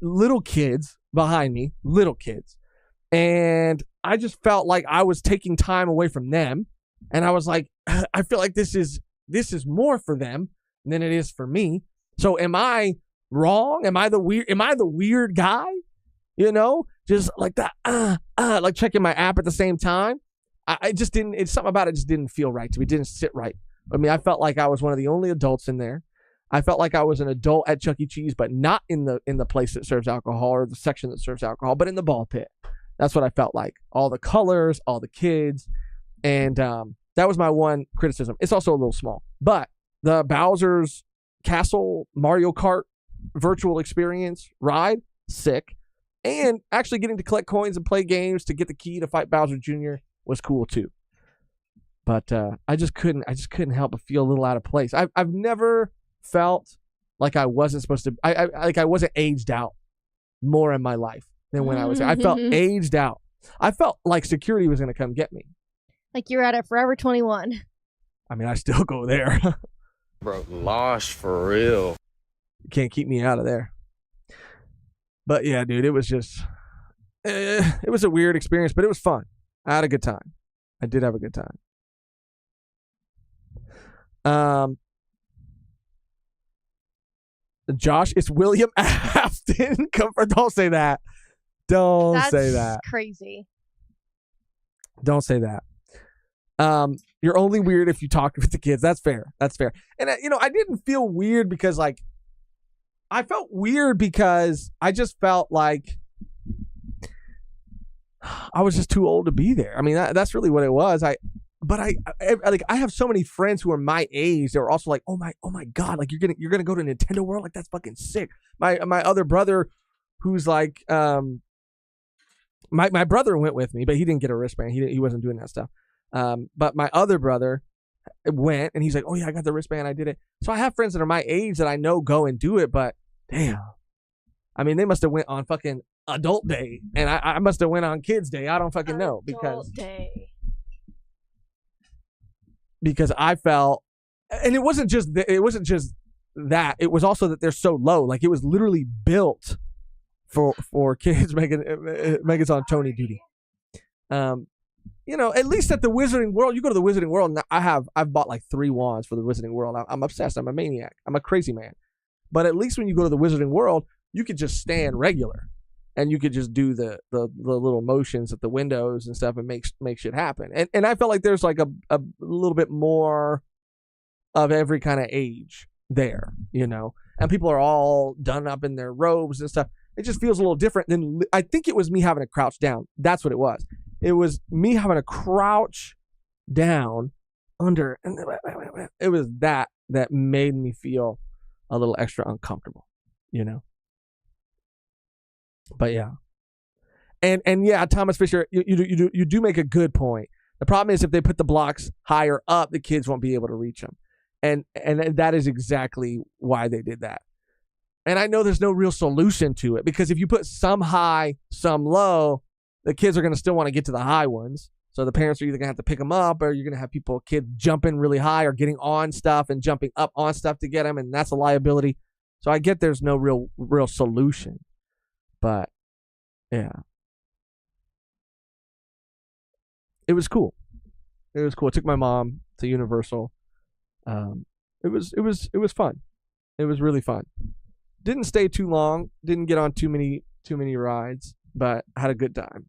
little kids behind me, little kids. And I just felt like I was taking time away from them. And I was like, I feel like this is more for them than it is for me. So am I wrong? Am I the weird guy? You know, just like that, like checking my app at the same time. I just didn't, it's something about it just didn't feel right to me. It didn't sit right. I mean, I felt like I was one of the only adults in there. I felt like I was an adult at Chuck E. Cheese, but not in the place that serves alcohol or the section that serves alcohol, but in the ball pit. That's what I felt like. All the colors, all the kids. And that was my one criticism. It's also a little small. But the Bowser's Castle Mario Kart virtual experience ride, sick. And actually getting to collect coins and play games to get the key to fight Bowser Jr. was cool too. But I just couldn't help but feel a little out of place. I've never felt like I wasn't supposed to. I wasn't aged out more in my life than when I was there. I felt aged out. I felt like security was going to come get me. Like you're at a Forever 21. I mean, I still go there. Bro, lost for real. You can't keep me out of there. But yeah, dude, it was just, it was a weird experience, but it was fun. I had a good time. I did have a good time. Josh, it's William Afton. Don't say that. Don't say that. That's crazy. Don't say that. You're only weird if you talk with the kids. That's fair. That's fair. And I didn't feel weird because I felt weird because I just felt like I was just too old to be there. I mean, that's really what it was. I have so many friends who are my age. They were also like, oh my God, like you're gonna go to Nintendo World, like that's fucking sick. My other brother, who's like, my brother went with me, but he didn't get a wristband. He wasn't doing that stuff. But my other brother went, and he's like, oh yeah, I got the wristband, I did it. So I have friends that are my age that I know go and do it, but damn, I mean, they must have went on fucking adult day, and I must have went on kids day. I don't fucking know because I felt, and it wasn't just that. It was also that they're so low. Like it was literally built for kids. Megan's on Tony duty. At least at the Wizarding World, you go to the Wizarding World, and I've bought like 3 wands for the Wizarding World. I'm obsessed. I'm a maniac. I'm a crazy man. But at least when you go to the Wizarding World, you could just stand regular, and you could just do the little motions at the windows and stuff, and make shit happen. And I felt like there's like a little bit more of every kind of age there, and people are all done up in their robes and stuff. It just feels a little different than, I think it was me having to crouch down. That's what it was. It was me having to crouch down under, and it was that made me feel a little extra uncomfortable, But yeah, and yeah, Thomas Fisher, you do make a good point. The problem is if they put the blocks higher up, the kids won't be able to reach them, and that is exactly why they did that. And I know there's no real solution to it, because if you put some high, some low, the kids are going to still want to get to the high ones. So the parents are either going to have to pick them up, or you're going to have kids jumping really high or getting on stuff and jumping up on stuff to get them, and that's a liability. So I get there's no real solution. But yeah, it was cool. It was cool. I took my mom to Universal. It was fun. It was really fun. Didn't stay too long. Didn't get on too many rides, but had a good time.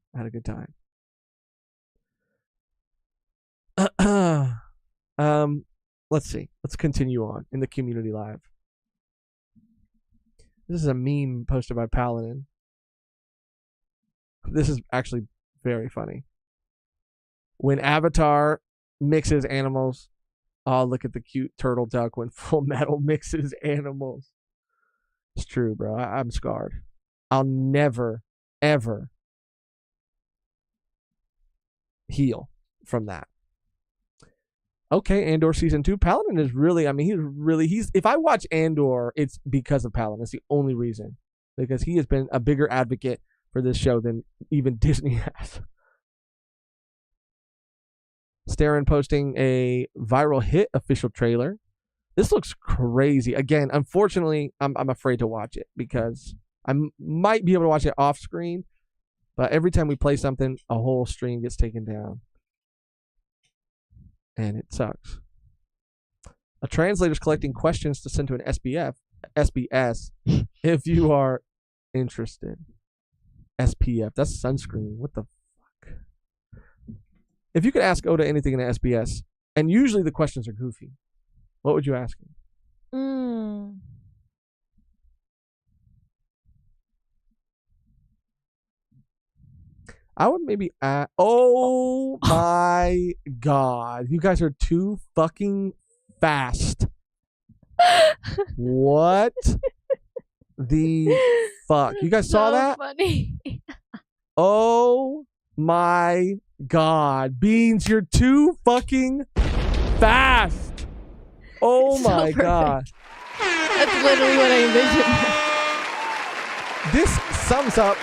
Let's see. Let's continue on in the community live. This is a meme posted by Paladin. This is actually very funny. When Avatar mixes animals, oh, look at the cute turtle duck when Full Metal mixes animals. It's true, bro. I'm scarred. I'll never, ever heal from that. Okay, Andor season 2. Paladin is really, if I watch Andor, it's because of Paladin. It's the only reason. because he has been a bigger advocate for this show than even Disney has. Starren posting a viral hit official trailer. This looks crazy. Again, unfortunately, I'm afraid to watch it because I might be able to watch it off screen, but every time we play something, a whole stream gets taken down. And it sucks. A translator's collecting questions to send to an SBS if you are interested. SPF. That's sunscreen. What the fuck? If you could ask Oda anything in an SBS, and usually the questions are goofy, what would you ask him? I would maybe oh my god. You guys are too fucking fast. What the fuck? You guys saw that? Funny. Oh my god. Beans, you're too fucking fast. Oh So my perfect. god. That's literally what I envisioned. This sums up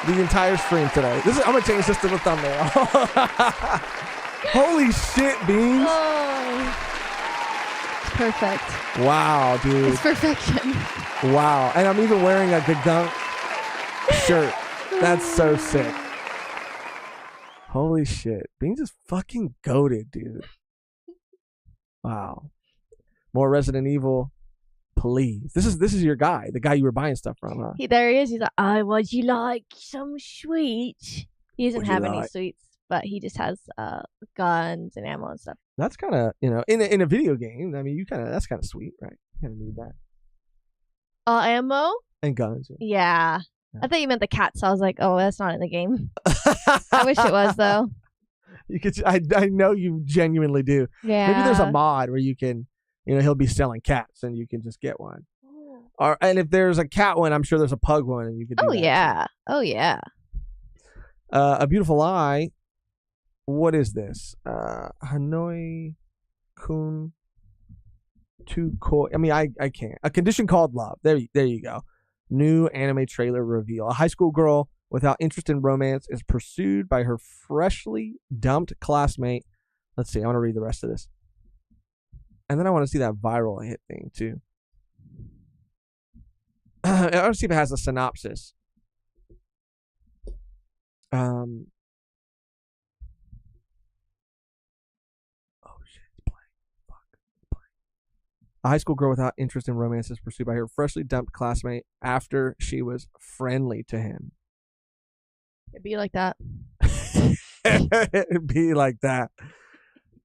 the entire stream today. I'm gonna change this to the thumbnail. Holy shit, Beans. Oh, it's perfect. Wow, dude. It's perfection. Wow. And I'm even wearing a Gagunk shirt. That's so sick. Holy shit. Beans is fucking goated, dude. Wow. More Resident Evil, please. This is your guy, the guy you were buying stuff from, huh? There he is. He's like, would you like some sweets? He doesn't Would you have any like- sweets, but he just has guns and ammo and stuff. That's kind of, in a video game, I mean, that's kind of sweet, right? You kind of need that. Ammo? And guns. Yeah. I thought you meant the cat, so I was like, oh, that's not in the game. I wish it was, though. You could. I know you genuinely do. Yeah. Maybe there's a mod where you can, he'll be selling cats and you can just get one. And if there's a cat one, I'm sure there's a pug one and you could do Oh, that yeah. Oh, yeah. too. A Beautiful Lie. What is this? Hanoi Kun Tu Koi. I mean, I can't. A Condition Called Love. There you go. New anime trailer reveal. A high school girl without interest in romance is pursued by her freshly dumped classmate. Let's see. I want to read the rest of this. And then I want to see that viral hit thing too. I want to see if it has a synopsis. Oh shit, it's playing. Fuck, it's playing. A high school girl without interest in romance is pursued by her freshly dumped classmate after she was friendly to him. It'd be like that. It'd be like that.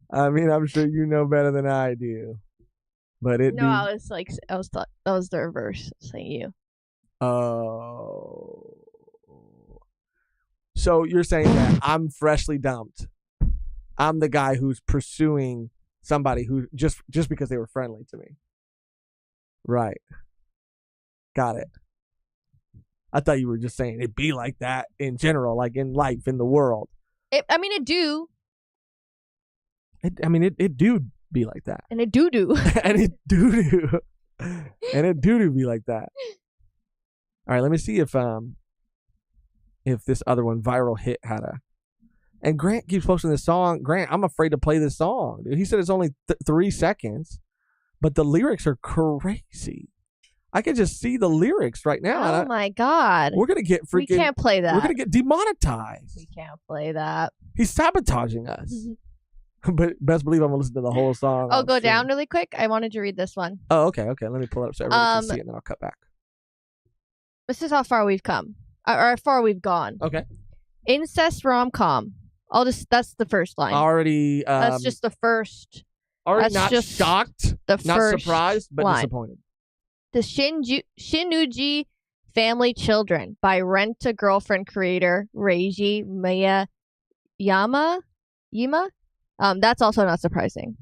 I mean, I'm sure you know better than I do. But I was that was the reverse. Saying you. Oh. So you're saying that I'm freshly dumped. I'm the guy who's pursuing somebody who just because they were friendly to me. Right. Got it. I thought you were just saying it'd be like that in general, like in life, in the world. It do. It do be like that. And it do. And it do. And it do be like that. All right, let me see if this other one, Viral Hit, had a... And Grant keeps posting this song. Grant, I'm afraid to play this song. Dude. He said it's only 3 seconds, but the lyrics are crazy. I can just see the lyrics right now. Oh my god. We're going to get freaking... We can't play that. We're going to get demonetized. We can't play that. He's sabotaging us. But best believe I'm going to listen to the whole song. I'll go down really quick. I wanted to read this one. Oh, okay. Let me pull it up so everybody can see it, and then I'll cut back. This is how far we've come. Or how far we've gone. Okay. Incest rom-com. That's the first line. Already... that's just the first... Already that's not shocked, not first surprised, but line. disappointed. The Shinuji Family Children by Rent-A-Girlfriend creator Reiji Yima. That's also not surprising.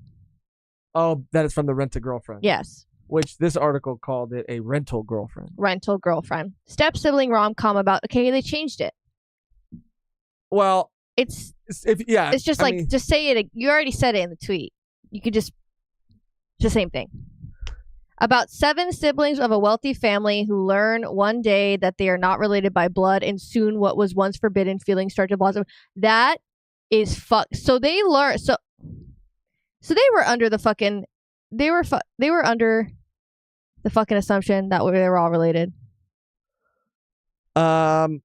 Oh, that is from the Rent-A-Girlfriend. Yes. Which this article called it a rental girlfriend. Rental girlfriend. Step-sibling rom-com about... Okay, they changed it. Well... It's just just say it. You already said it in the tweet. You could just... It's the same thing. About 7 siblings of a wealthy family who learn one day that they are not related by blood, and soon what was once forbidden feelings start to blossom. That is So they learn. So they were under the fucking. They were under the fucking assumption that they were all related. And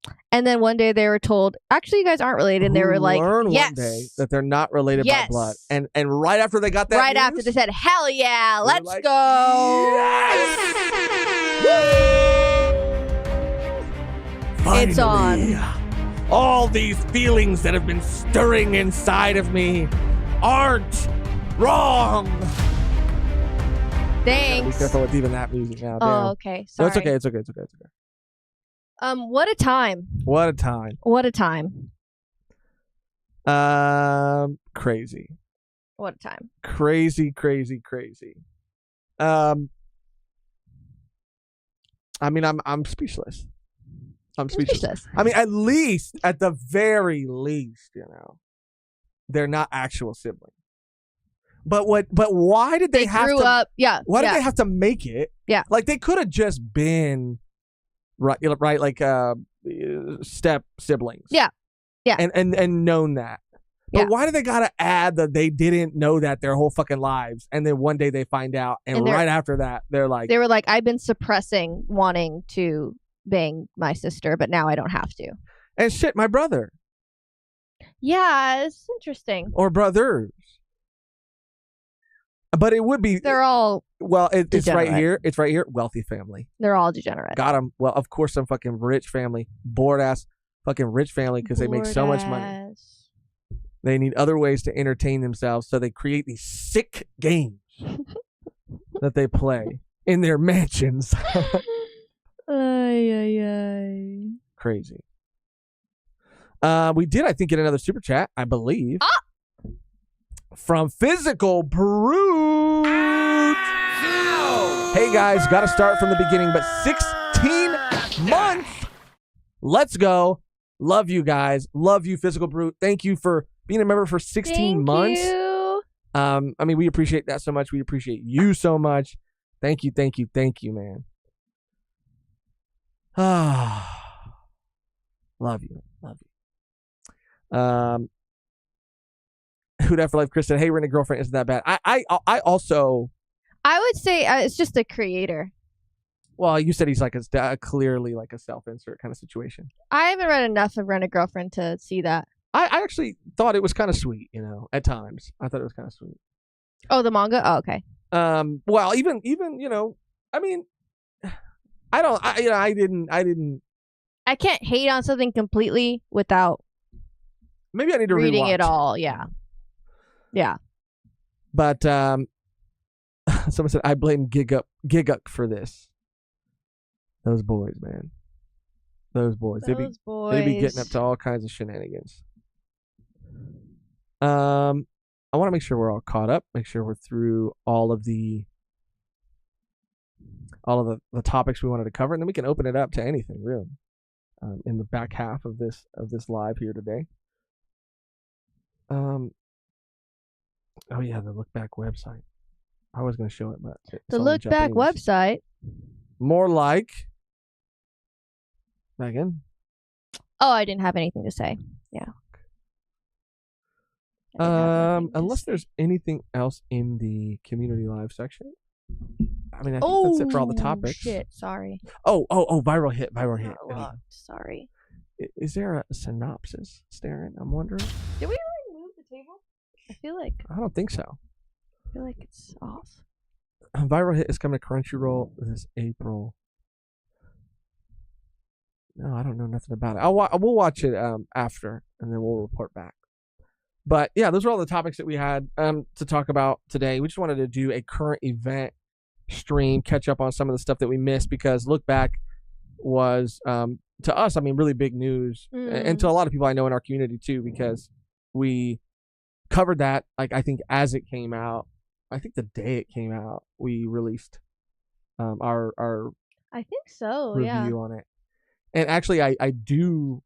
then one day they were told, actually, you guys aren't related. And they were like, learn yes. one day that they're not related by blood. And right after they got that right news, after they said, hell yeah, let's like, go. Finally, it's on. All these feelings that have been stirring inside of me aren't wrong. Thanks. Be careful with even that music now. Oh, okay. Sorry. No, it's okay. It's okay. It's okay. It's okay. What a time. What a time. What a time. Crazy. What a time. Crazy. I mean, I'm speechless. I'm speechless. I mean, at the very least, they're not actual siblings. But why did they have grew to? Up, yeah. Why did yeah. they have to make it? Yeah. Like they could have just been, right, like step siblings. Yeah. Yeah. And known that. But why do they gotta add that they didn't know that their whole fucking lives, and then one day they find out, and right after that they were like, I've been suppressing wanting to bang my sister, but now I don't have to. And shit, my brother. Yeah, it's interesting. Or brothers. But it would be. They're all. Well, it's right here. It's right here. Wealthy family. They're all degenerate. Got them. Well, of course, some fucking rich family, bored ass fucking rich family, because they make so much money. They need other ways to entertain themselves, so they create these sick games that they play in their mansions. Crazy. We did, I think, get another super chat, I believe. From Physical Brute. Hey guys, got to start from the beginning, but 16 months. Let's go. Love you guys. Love you, Physical Brute. Thank you for being a member for 16 months. You. I mean, we appreciate that so much. We appreciate you so much. Thank you, man. Love you. Who'd have for life? Chris said, "Hey, rented girlfriend isn't that bad." I also. I would say it's just a creator. Well, you said he's like clearly like a self-insert kind of situation. I haven't read enough of Rent a Girlfriend to see that. I actually thought it was kind of sweet, at times. I thought it was kind of sweet. Oh, the manga? Oh, okay. Well, even I mean, I didn't. I can't hate on something completely without. Maybe I need to reading rewatch it all. Yeah. Yeah. But someone said I blame Giguck for this. Those boys, man. Those boys. They be getting up to all kinds of shenanigans. I want to make sure we're all caught up. Make sure we're through all of the topics we wanted to cover, and then we can open it up to anything really. In the back half of this live here today. Oh yeah, the Look Back website. I was going to show it, but the Look Back website. More like Megan. Oh, I didn't have anything to say. Yeah. Unless there's anything else in the community live section. I mean, I think that's it for all the topics. Shit, sorry. Oh, viral hit. Sorry. Is there a synopsis, Darren? I'm wondering. Did we already move the table? I feel like. I don't think so. I feel like it's off. Viral hit is coming to Crunchyroll this April. No, I don't know nothing about it. We'll watch it after, and then we'll report back. But yeah, those are all the topics that we had to talk about today. We just wanted to do a current event stream, catch up on some of the stuff that we missed, because Look Back was to us, I mean, really big news, and to a lot of people I know in our community too, because we covered that, like, I think as it came out. I think the day it came out, we released our I think so, review on it. And actually, I do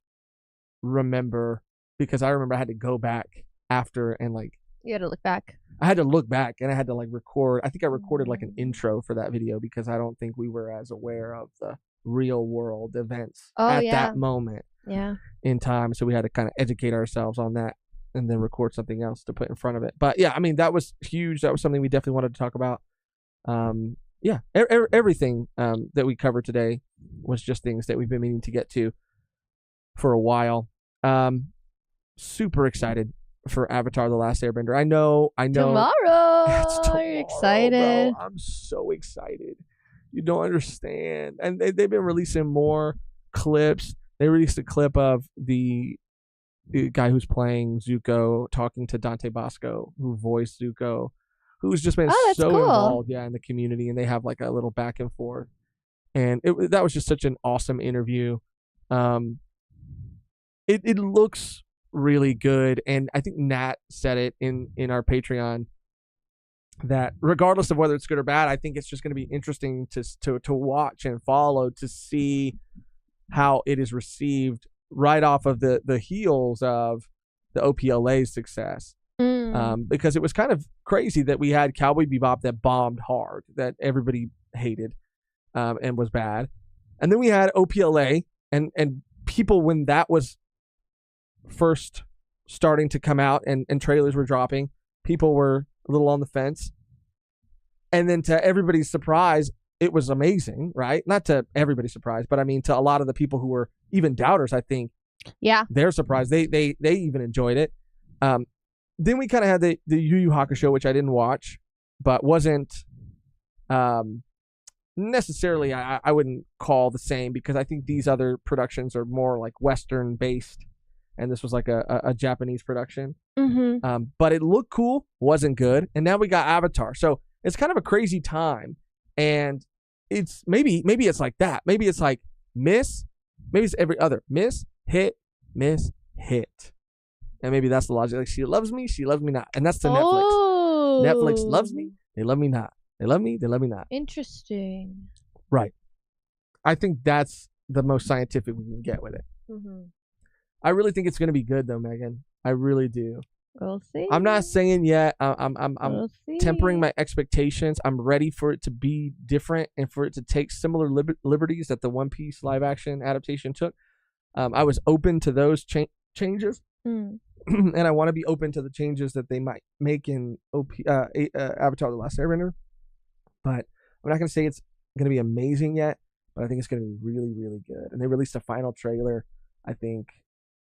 remember, because I remember I had to go back after and like You had to look back. I had to look back and I had to like record. I think I recorded like an intro for that video because I don't think we were as aware of the real world events at that moment in time. So we had to kind of educate ourselves on that and then record something else to put in front of it. But yeah, I mean, that was huge. That was something we definitely wanted to talk about. Everything that we covered today was just things that we've been meaning to get to for a while. Super excited for Avatar: The Last Airbender. I know. Tomorrow. It's tomorrow, You're excited. bro. I'm so excited. You don't understand. And they've been releasing more clips. They released a clip of the guy who's playing Zuko talking to Dante Bosco, who voiced Zuko, who's just been so involved in the community, and they have like a little back and forth. And that was just such an awesome interview. It looks really good, and I think Nat said it in our Patreon that regardless of whether it's good or bad, I think it's just going to be interesting to watch and follow to see how it is received right off of the heels of the OPLA's success. Because it was kind of crazy that we had Cowboy Bebop that bombed hard, that everybody hated and was bad, and then we had OPLA and people, when that was first starting to come out and trailers were dropping, people were a little on the fence, and then to everybody's surprise, it was amazing, right? Not to everybody's surprise, but I mean to a lot of the people who were even doubters, I think. Yeah, they're surprised. They even enjoyed it. Then we kind of had the Yu Yu Hakusho, which I didn't watch, but wasn't necessarily I wouldn't call the same, because I think these other productions are more like Western based, and this was like a Japanese production. But it looked cool, wasn't good, and now we got Avatar. So it's kind of a crazy time, and it's maybe it's like that. Maybe it's like miss, maybe it's every other miss, hit, miss, hit. And maybe that's the logic. Like, she loves me not. And that's to Netflix. Netflix loves me, they love me not. They love me, they love me not. Interesting. Right. I think that's the most scientific we can get with it. I really think it's going to be good, though, Megan. I really do. We'll see. I'm not saying yet. I'm We'll tempering my expectations. I'm ready for it to be different and for it to take similar liberties that the One Piece live action adaptation took. I was open to those changes. And I want to be open to the changes that they might make in Avatar: The Last Airbender. But I'm not going to say it's going to be amazing yet, but I think it's going to be really, really good. And they released a final trailer, I think,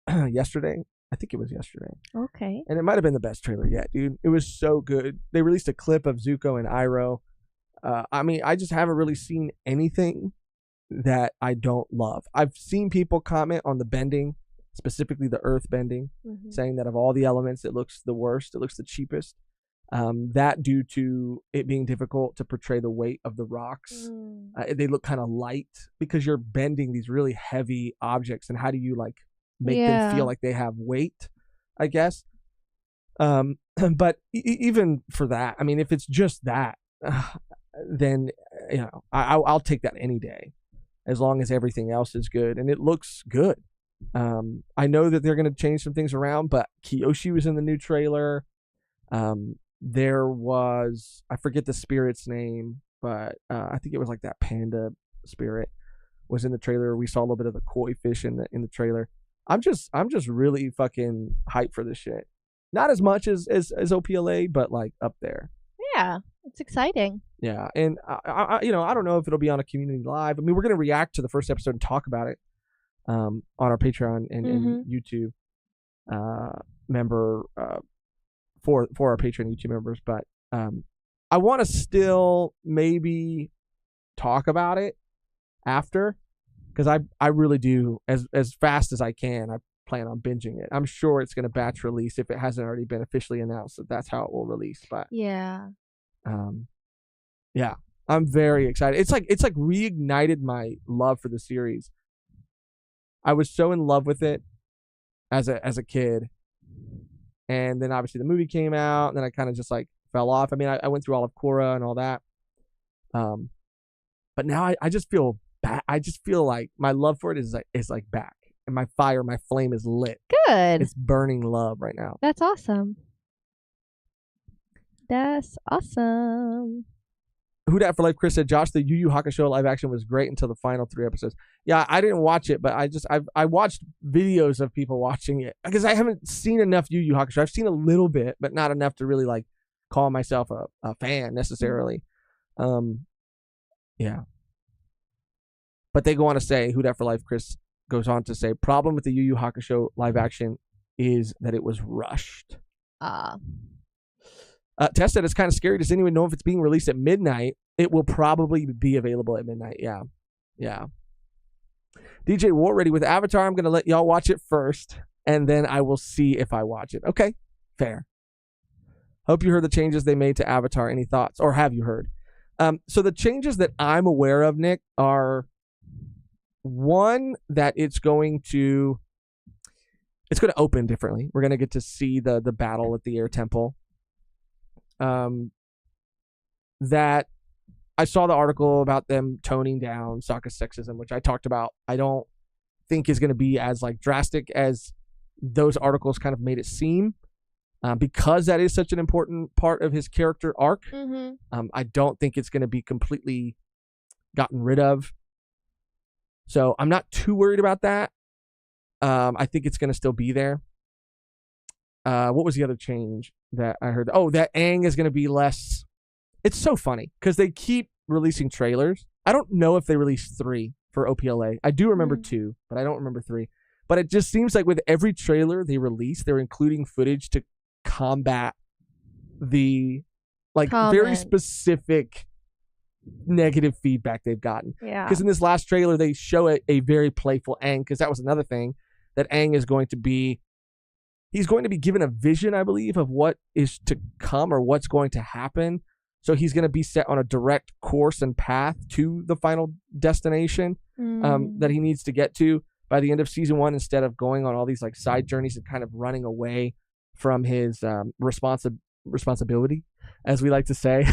yesterday. I think it was yesterday. Okay. And it might have been the best trailer yet, dude. It was so good. They released a clip of Zuko and Iroh. I mean, I just haven't really seen anything that I don't love. I've seen people comment on the bending, specifically the earth bending, saying that of all the elements, it looks the worst. It looks the cheapest. That due to it being difficult to portray the weight of the rocks. They look kind of light because you're bending these really heavy objects, and how do you like make them feel like they have weight, I guess. But even for that, I mean, if it's just that, then I'll take that any day, as long as everything else is good and it looks good. I know that they're going to change some things around, but Kyoshi was in the new trailer. There was, I forget the spirit's name, but I think it was like that panda spirit was in the trailer. We saw a little bit of the koi fish in the trailer. I'm just really fucking hyped for this shit. Not as much as OPLA, but like up there. Yeah, it's exciting. Yeah, and I don't know if it'll be on a community live. I mean, we're gonna react to the first episode and talk about it on our Patreon and YouTube member for our Patreon YouTube members. But I want to still maybe talk about it after, because I really do, as fast as I can. I plan on binging it. I'm sure it's going to batch release if it hasn't already been officially announced that that's how it will release. But yeah, I'm very excited. It's like reignited my love for the series. I was so in love with it as a kid, and then obviously the movie came out, and then I kind of just like fell off. I mean, I went through all of Korra and all that, but now I just feel back. I just feel like my love for it is like back, and my flame is lit. Good. It's burning love right now. That's awesome. That's awesome. Who Dat for Life Chris said, Josh, the Yu Yu Hakusho live action was great until the final 3 episodes. Yeah, I didn't watch it, but I watched videos of people watching it because I haven't seen enough Yu Yu Hakusho. I've seen a little bit, but not enough to really like call myself a fan necessarily. Yeah. But they go on to say, Who Dat for Life Chris goes on to say, problem with the Yu Yu Hakusho live action is that it was rushed. Tess said it's kind of scary. Does anyone know if it's being released at midnight? It will probably be available at midnight. Yeah. DJ War ready with Avatar. I'm going to let y'all watch it first, and then I will see if I watch it. Okay, fair. Hope you heard the changes they made to Avatar. Any thoughts? Or have you heard? So the changes that I'm aware of, Nick, are one, that it's going to open differently. We're going to get to see the battle at the Air Temple. That I saw the article about them toning down Sokka's sexism, which I talked about. I don't think is going to be as like drastic as those articles kind of made it seem, because that is such an important part of his character arc. I don't think it's going to be completely gotten rid of. So I'm not too worried about that. I think it's going to still be there. What was the other change that I heard? Oh, that Aang is going to be less. It's so funny because they keep releasing trailers. I don't know if they released 3 for OPLA. I do remember 2, but I don't remember 3. But it just seems like with every trailer they release, they're including footage to combat the very specific negative feedback they've gotten. Yeah. Because in this last trailer, they show a very playful Aang, because that was another thing, that Aang is going to be. He's going to be given a vision, I believe, of what is to come or what's going to happen. So he's going to be set on a direct course and path to the final destination that he needs to get to by the end of season 1, instead of going on all these like side journeys and kind of running away from his responsibility, as we like to say.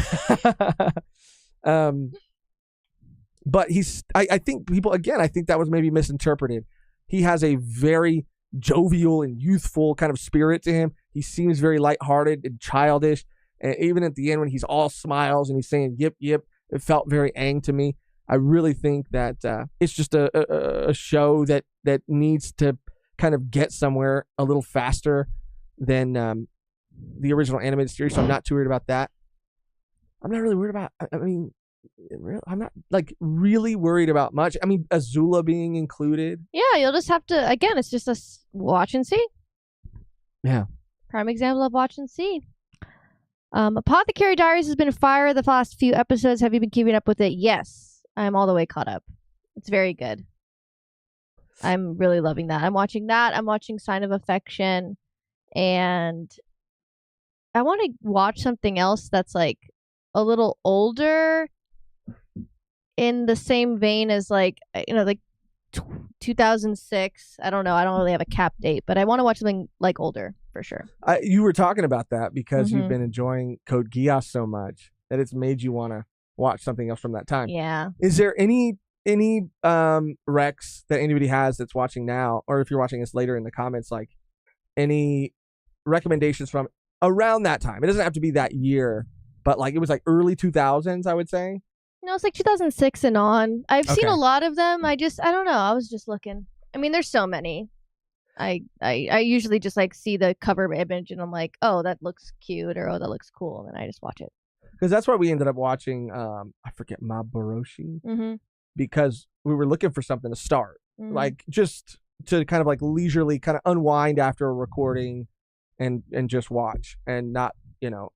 But I think people, again, I think that was maybe misinterpreted. He has a very jovial and youthful kind of spirit to him. He seems very lighthearted and childish. And even at the end when he's all smiles and he's saying, yip, yip, it felt very Aang to me. I really think that it's just a show that needs to kind of get somewhere a little faster than the original animated series. So I'm not too worried about that. I'm not really worried about, I'm not like really worried about much. I mean, Azula being included. Yeah, you'll just have to, again, it's just a watch and see. Yeah. Prime example of watch and see. Apothecary Diaries has been fire the last few episodes. Have you been keeping up with it? Yes. I'm all the way caught up. It's very good. I'm really loving that. I'm watching that. I'm watching Sign of Affection. And I want to watch something else that's like a little older, in the same vein as like 2006. I don't know. I don't really have a cap date, but I want to watch something like older for sure. You were talking about that because you've been enjoying Code Geass so much that it's made you want to watch something else from that time. Yeah. Is there any recs that anybody has that's watching now, or if you're watching this later in the comments, like any recommendations from around that time? It doesn't have to be that year, but like it was like early 2000s, I would say. No, it's like 2006 and on. I've seen a lot of them. I don't know. I was just looking. I mean, there's so many. I usually just like see the cover image and I'm like, oh, that looks cute, or oh, that looks cool, and then I just watch it. Because that's why we ended up watching, I forget, Maboroshi, because we were looking for something to start, like just to kind of like leisurely kind of unwind after a recording and just watch, and not,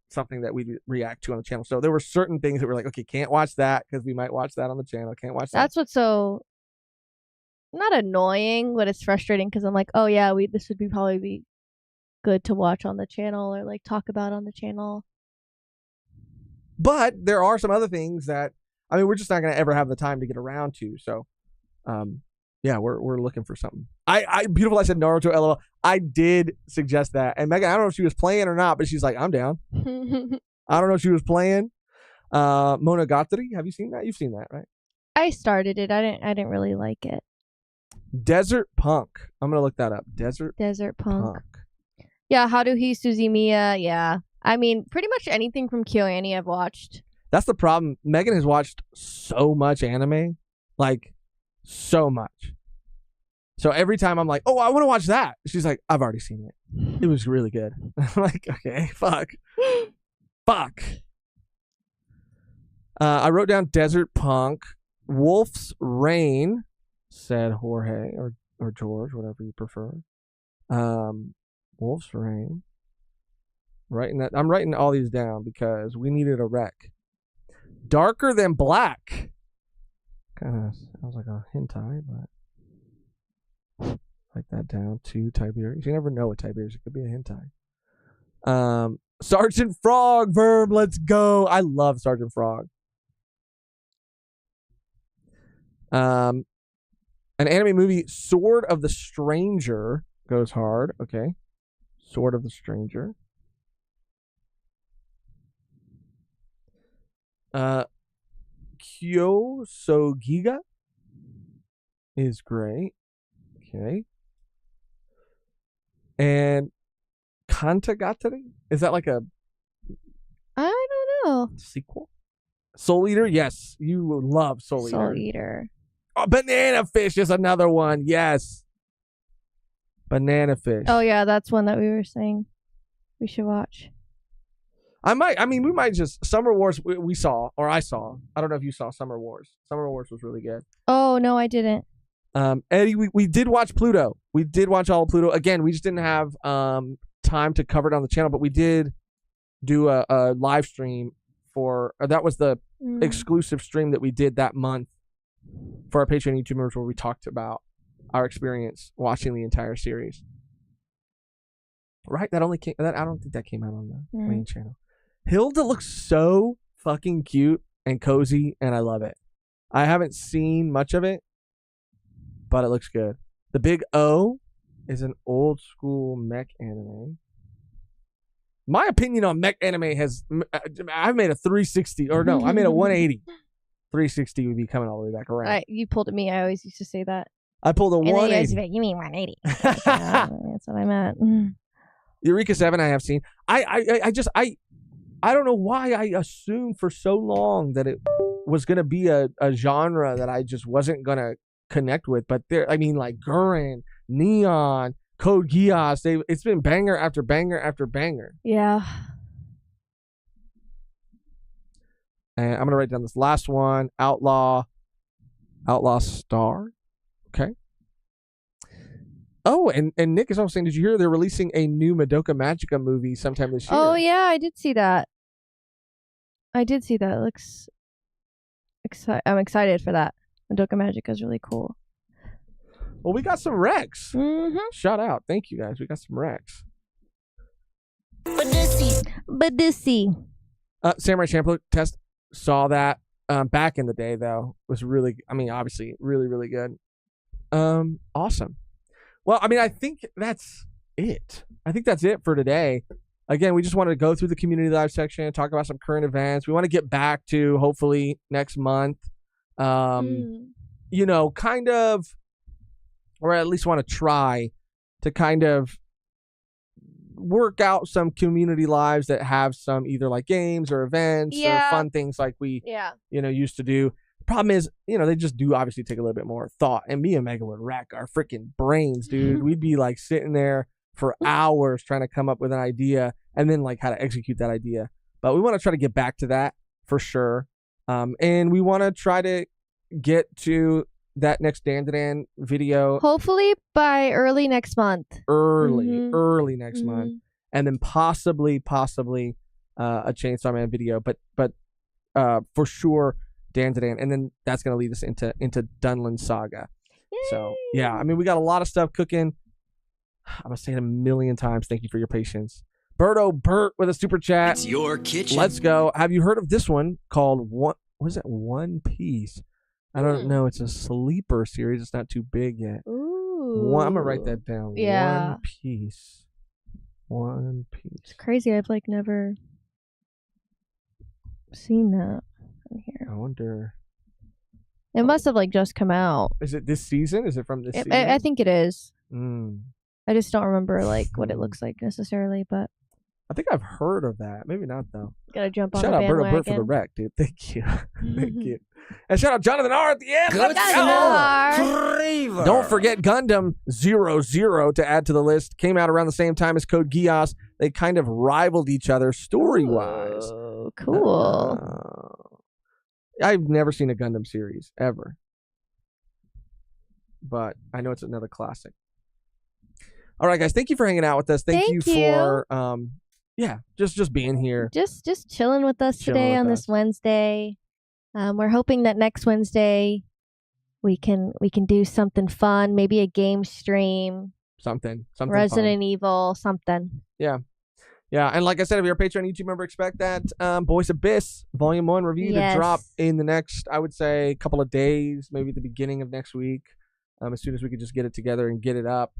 something that we react to on the channel. So there were certain things that were like, okay, can't watch that because we might watch that on the channel. Can't watch that. That's what's so not annoying, but it's frustrating because I'm like, oh yeah, this would probably be good to watch on the channel or like talk about on the channel. But there are some other things that, I mean, we're just not going to ever have the time to get around to. So, yeah, we're looking for something. Beautiful. I said Naruto, LOL. I did suggest that. And Megan, I don't know if she was playing or not, but she's like, I'm down. I don't know if she was playing. Monogatari. Have you seen that? You've seen that, right? I started it. I didn't really like it. Desert Punk. I'm going to look that up. Desert Punk. Yeah, Haruhi Suzumiya. Yeah. I mean, pretty much anything from KyoAni I've watched. That's the problem. Megan has watched so much anime, like so much. So every time I'm like, oh, I want to watch that. She's like, I've already seen it. It was really good. I'm like, okay, fuck. I wrote down Desert Punk, Wolf's Rain, said Jorge or George, whatever you prefer. Wolf's Rain. I'm writing all these down because we needed a rec. Darker Than Black. Kind of sounds like a hentai, but write that down. 2 Tiberius. You never know what Tiberius. It could be a hentai. Sergeant Frog, Verb, let's go. I love Sergeant Frog. An anime movie, Sword of the Stranger, goes hard. Okay. Sword of the Stranger. Kyosogiga is great. Okay. And Kantagatari? Is that like a I don't know. sequel? Soul Eater? Yes. You love Soul Eater. Soul Eater. Oh, Banana Fish is another one. Yes. Banana Fish. Oh, yeah. That's one that we were saying we should watch. We might just Summer Wars we saw, or I saw. I don't know if you saw Summer Wars. Summer Wars was really good. Oh, no, I didn't. Eddie, we did watch Pluto. We did watch all of Pluto. Again, we just didn't have time to cover it on the channel, but we did do a live stream that was the exclusive stream that we did that month for our Patreon YouTube members, where we talked about our experience watching the entire series. Right? I don't think that came out on the main channel. Hilda looks so fucking cute and cozy, and I love it. I haven't seen much of it, but it looks good. The Big O is an old school mech anime. My opinion on mech anime I've made a 360, or no, I made a 180. 360 would be coming all the way back around. You pulled at me. I always used to say that. I pulled a 180. Like, you mean 180? That's what I meant. Eureka 7 I have seen. I don't know why I assumed for so long that it was going to be a genre that I just wasn't going to connect with. But like Gurren, Neon, Code Geass, it's been banger after banger after banger. Yeah. And I'm going to write down this last one. Outlaw Star. Okay. Oh, and Nick is also saying, did you hear they're releasing a new Madoka Magica movie sometime this year? Oh, yeah, I did see that. It looks I'm excited for that. Madoka Magica is really cool. Well, we got some Rex. Mm-hmm. Shout out. Thank you, guys. We got some Rex. Badoosie. Samurai Champloo test. Saw that back in the day, though. Was really, obviously, really, really good. Awesome. Well, I think that's it. I think that's it for today. Again, we just wanted to go through the community live section, talk about some current events. We want to get back to, hopefully, next month. Kind of, or at least want to try to kind of work out some community lives that have some either like games or events or fun things like we used to do. Problem is, they just do obviously take a little bit more thought, and me and Megan would rack our freaking brains, dude. We'd be like sitting there for hours trying to come up with an idea and then like how to execute that idea. But we want to try to get back to that for sure. And we want to try to get to that next Dandadan video. Hopefully by early next month. Early next month. And then possibly a Chainsaw Man video. But for sure, Dandadan. And then that's going to lead us into Dunland Saga. Yay! So, yeah. We got a lot of stuff cooking. I'm going to say it a million times. Thank you for your patience. Berto Burt with a super chat. It's your kitchen. Let's go. Have you heard of this one called One Piece? I don't know. It's a sleeper series. It's not too big yet. Ooh. I'm going to write that down. Yeah. One Piece. It's crazy. I've never seen that in here. I wonder. It must have just come out. Is it this season? Is it from this season? I think it is. Mm. I just don't remember what it looks like necessarily, but I think I've heard of that. Maybe not though. Gotta jump on Shout the out Berto bandwagon. Burt for the rec, dude. Thank you. Thank you. And shout out Jonathan R at the end. Good Let's go. Don't forget Gundam 00 to add to the list. Came out around the same time as Code Geass. They kind of rivaled each other story-wise. Oh, cool. I've never seen a Gundam series ever. But I know it's another classic. All right, guys. Thank you for hanging out with us. Thank you for just being here. Just chilling with us today on this Wednesday. We're hoping that next Wednesday we can do something fun, maybe a game stream, something Resident fun. Evil, something. Yeah. And like I said, if you're a Patreon YouTube member, expect that Boys Abyss Volume 1 review to drop in the next, I would say, couple of days, maybe the beginning of next week, as soon as we could just get it together and get it up.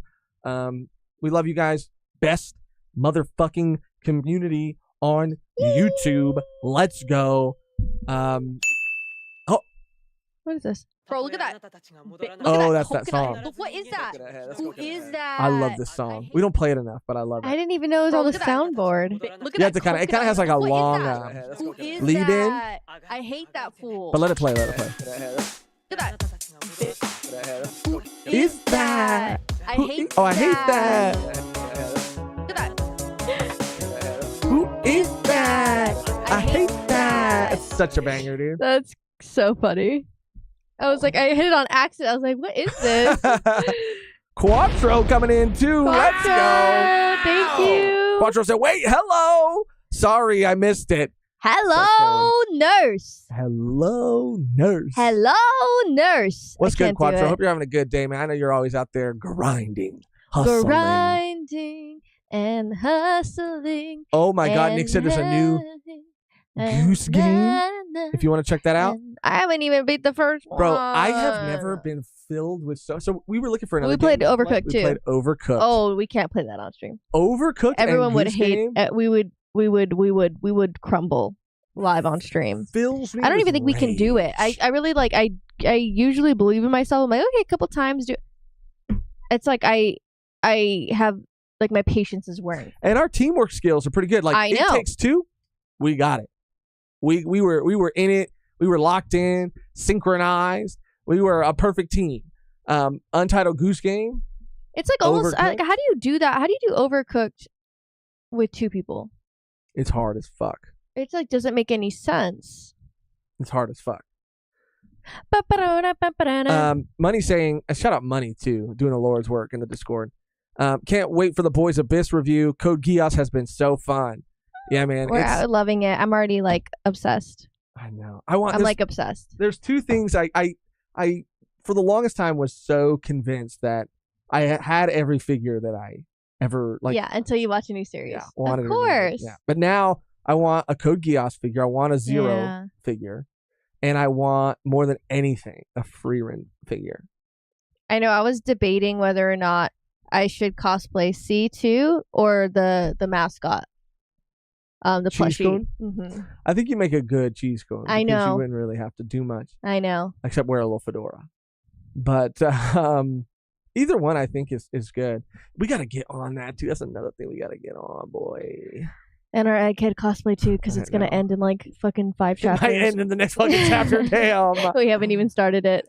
We love you guys. Best motherfucking community on YouTube. Let's go. What is this? Bro, look at that. That's that song. What is that? Who is that? I love this song. We don't play it enough, but I love it. I didn't even know it was on the soundboard. Look at that. It kind of has like a long Who is lead that? I hate that fool. But let it play. Look at that. Who is that? I hate I hate that. Look at that. Who is that? I hate that. It's such a banger, dude. That's so funny. I was like, I hit it on accident. I was like, what is this? Quattro coming in too. Let's go. Thank you. Quattro said, wait, hello. Sorry, I missed it. Hello, nurse. Hello, nurse. Hello, nurse. What's good, Quattro? Hope you're having a good day, man. I know you're always out there grinding, hustling. Grinding and hustling. Oh my God, Nick said there's a new Goose game. If you want to check that out. I haven't even beat the first one. Bro, I have never been filled with so we were looking for another We played game. Overcooked too. We played Overcooked. Oh, we can't play that on stream. Overcooked. Everyone and would Goose hate. Game We would crumble live on stream. fills me I don't with even think we can do it. rage. I really like. I usually believe in myself. I'm like, okay, a couple times do. It's like I have like my patience is wearing. And our teamwork skills are pretty good. Like I know. It Takes Two, we got it. We were in it. We were locked in, synchronized. We were a perfect team. Untitled Goose Game. It's like almost. Overcooked. How do you do that? How do you do Overcooked with two people? It's hard as fuck. It's like doesn't make any sense. It's hard as fuck. Ba-ba-da-da-ba-ba-da. Money saying, shout out Money too, doing the Lord's work in the Discord. Can't wait for the Boys Abyss review. Code Geass has been so fun. Yeah, man. We're loving it. I'm already like obsessed. I know. I'm like obsessed. There's two things I for the longest time was so convinced that I had every figure that I ever like. Yeah, until you watch a new series. Yeah, of course. Yeah. But now I want a Code Geass figure. I want a Zero figure. And I want, more than anything, a Freerin figure. I know. I was debating whether or not I should cosplay C2 or the mascot. The Cheese plushie. cone? Mm-hmm. I think you make a good cheese cone. I because know. You wouldn't really have to do much. I know. Except wear a little fedora. But either one I think is good. We got to get on that too. That's another thing we got to get on, boy. And our Egghead cosplay too, because it's going to end in like fucking 5 chapters. It might end in the next fucking chapter. Damn. We haven't even started it.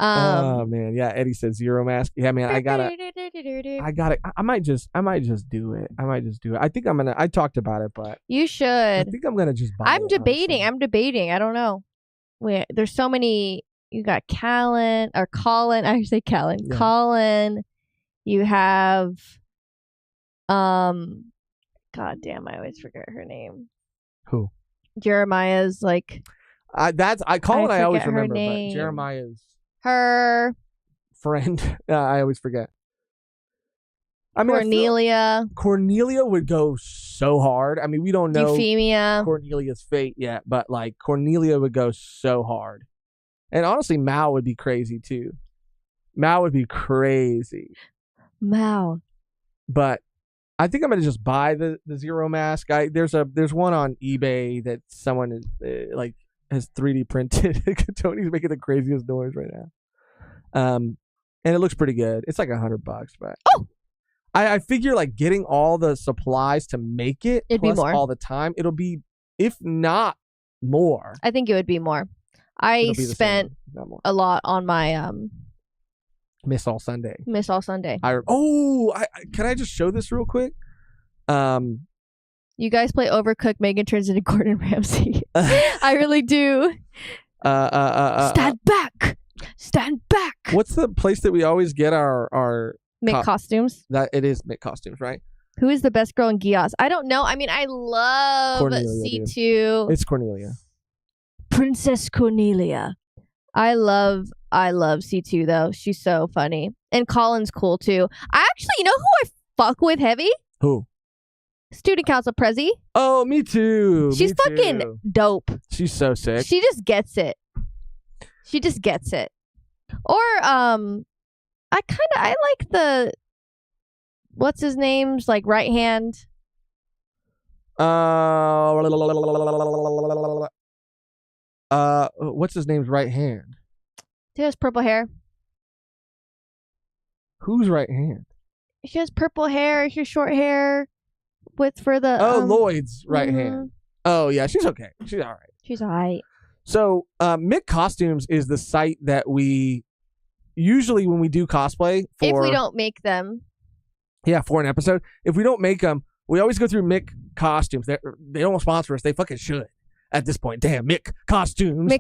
Oh man, yeah. Eddie said Zero Mask. Yeah, man. I got it. I might just do it. I think I'm gonna. I talked about it, but you should. I think I'm gonna just buy it. I'm debating. I don't know. Wait, there's so many. You got Colin. I say Callan. Yeah. Colin. You have. God damn! I always forget her name. Who? Jeremiah's like. Colin. I always forget her remember, but name. Jeremiah's her friend. I always forget. I mean, Cornelia would go so hard. I mean, we don't know Euphemia. Cornelia's fate yet, but like Cornelia would go so hard. And honestly, Mao would be crazy too. Mao would be crazy. Mao. But I think I'm gonna just buy the Zero Mask. There's one on eBay that someone is like has 3D printed. Tony's making the craziest noise right now. And it looks pretty good. It's like $100, but I figure like getting all the supplies to make it It'd be plus more. all the time, it'll be, if not more. I think it would be more. I It'll be the spent same, not more. a lot on my Miss All Sunday. Miss All Sunday. Can I just show this real quick? You guys play Overcooked. Megan turns into Gordon Ramsay. I really do. Stand back. Stand back. What's the place that we always get our Make costumes. That it is Mick Costumes, right? Who is the best girl in Gios? I don't know. I mean, I love Cornelia, C2. It's Cornelia. Princess Cornelia. I love C2 though. She's so funny. And Colin's cool too. I actually, you know who I fuck with heavy? Who? Student Council Prezi. Oh, me too. She's Me fucking too. dope. She's so sick. She just gets it. She just gets it. Or I like the what's his name's like right hand. What's his name's right hand? He has purple hair. Who's right hand? She has purple hair. She has short hair. For the Lloyd's right hand. Oh yeah, she's okay. She's all right. She's all right. So Mick Costumes is the site that we usually when we do cosplay for. If we don't make them. Yeah, for an episode. If we don't make them, we always go through Mick Costumes. They don't sponsor us. They fucking should. At this point, damn, Mick Costumes.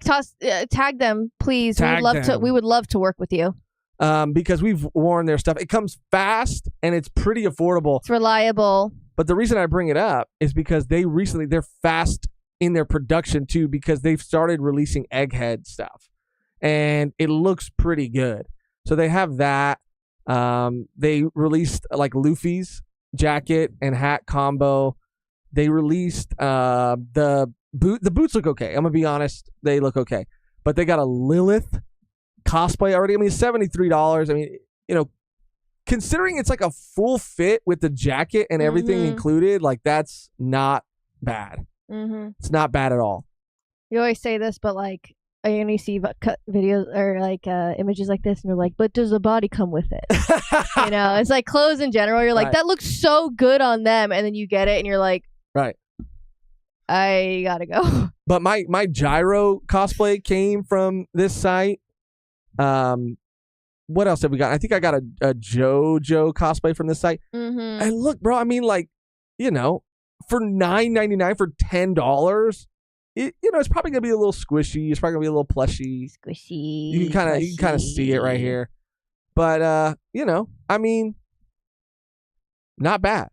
Tag them, please. Tag them. We would love to work with you. Because we've worn their stuff. It comes fast and it's pretty affordable. It's reliable. But the reason I bring it up is because they're fast in their production too, because they've started releasing Egghead stuff, and it looks pretty good. So they have that. They released like Luffy's jacket and hat combo. They released the boot. The boots look okay. I'm gonna be honest, they look okay. But they got a Lilith cosplay already. I mean, $73. I mean, you know, considering it's like a full fit with the jacket and everything included, like that's not bad. It's not bad at all. You always say this, but like I only see cut videos or like images like this, and you're like, but does the body come with it? You know, it's like clothes in general. You're like, that looks so good on them, and then you get it, and you're like, right, I gotta go. But my gyro cosplay came from this site. What else have we got? I think I got a JoJo cosplay from this site. And look, bro, I mean, like, you know, for $9.99 for $10, it's probably gonna be a little squishy. It's probably gonna be a little plushy. Squishy. You can kind of see it right here. But you know, I mean, not bad,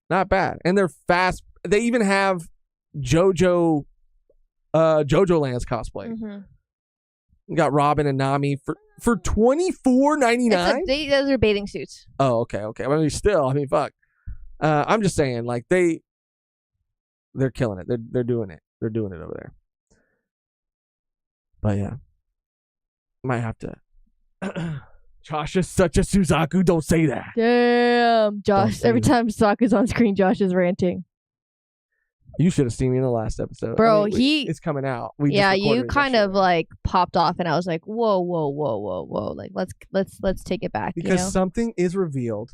not bad. And they're fast. They even have JoJo Land's cosplay. We got Robin and Nami for $24.99. Those are bathing suits. Oh, okay. I mean, fuck. I'm just saying, like they're killing it. They're doing it. They're doing it over there. But yeah, might have to. Josh is such a Suzaku. Don't say that. Damn, Josh. Every time Sokka's on screen, Josh is ranting. You should have seen me in the last episode, bro. I mean, it's coming out. You kind of like popped off, and I was like, whoa. Like, let's take it back because something is revealed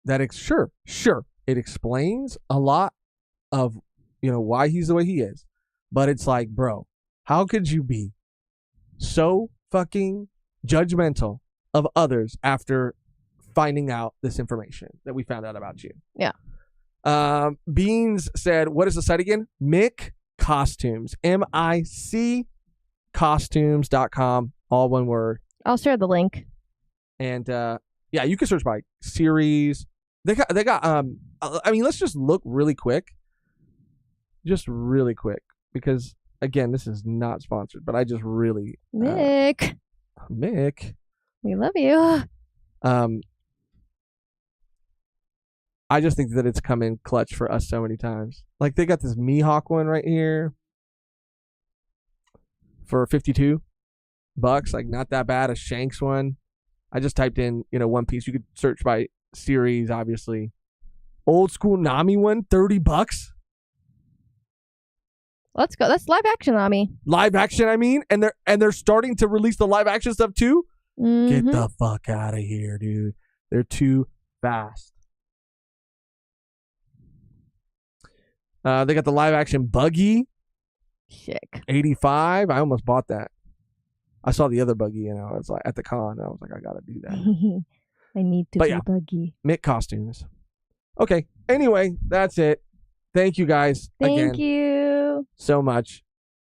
that sure it explains a lot of why he's the way he is, but it's like, bro, how could you be so fucking judgmental of others after finding out this information that we found out about you? Yeah. Beans said, what is the site again? Mick Costumes. MIC costumes.com. All one word. I'll share the link. And yeah, you can search by series. They got I mean, let's just look really quick. Just really quick. Because again, this is not sponsored, but I just really Mick. We love you. I just think that it's come in clutch for us so many times. Like, they got this Mihawk one right here for $52. Like, not that bad. A Shanks one. I just typed in, One Piece. You could search by series, obviously. Old school Nami one, $30. Let's go. That's live action Nami. Live action, I mean, and they're starting to release the live action stuff too. Get the fuck out of here, dude. They're too fast. They got the live action Buggy. Sick. 85. I almost bought that. I saw the other Buggy, and I was like at the con. I was like, I gotta do that. I need to But be yeah. Buggy. Mick costumes. Okay. Anyway, that's it. Thank you guys again Thank you. so much.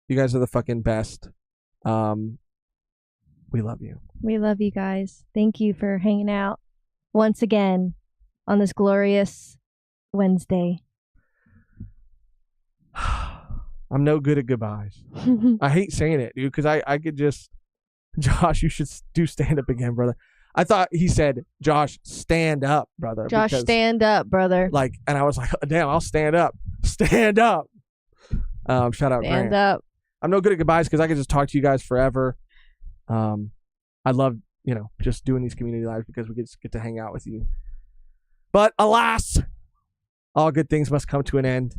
You guys are the fucking best. We love you. We love you guys. Thank you for hanging out once again on this glorious Wednesday. I'm no good at goodbyes. I hate saying it, dude, because I could just... Josh, you should do stand-up again, brother. I thought he said, Josh, stand up, brother. Josh, because, stand up, brother. Like, and I was like, damn, I'll stand up. Stand up. Shout out Stand Grant. up. I'm no good at goodbyes because I could just talk to you guys forever. I love, just doing these community lives because we get to hang out with you. But alas, all good things must come to an end.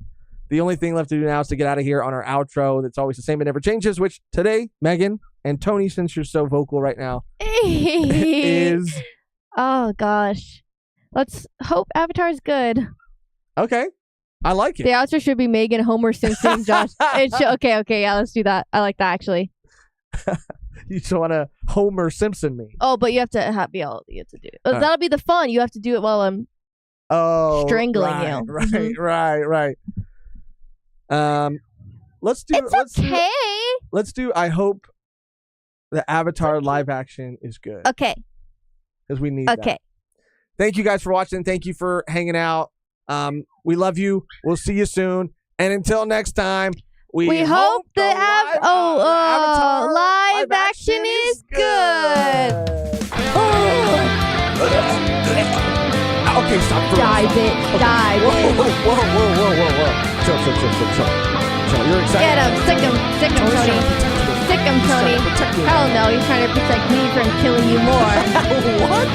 The only thing left to do now is to get out of here on our outro that's always the same and never changes, which today, Megan and Tony, since you're so vocal right now, is... Oh, gosh. Let's hope Avatar's good. Okay. I like it. The outro should be Megan, Homer Simpson, Josh. Okay, yeah, let's do that. I like that, actually. You just want to Homer Simpson me. Oh, but you have to you have to do it. That'll be the fun. You have to do it while I'm strangling you. Right. Let's do. Let's do. I hope the Avatar live action is good. Okay. Because we need that. Thank you guys for watching. Thank you for hanging out. We love you. We'll see you soon. And until next time, we hope the Avatar live action is good. Okay, stop. Die, bitch. Die, bitch. Whoa. Chill. You're excited. Get him. Sick him, Tony. Sick him, Tony. Hell no, he's trying to protect me from killing you more. What?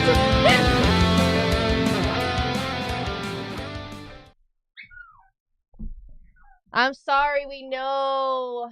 I'm sorry, we know.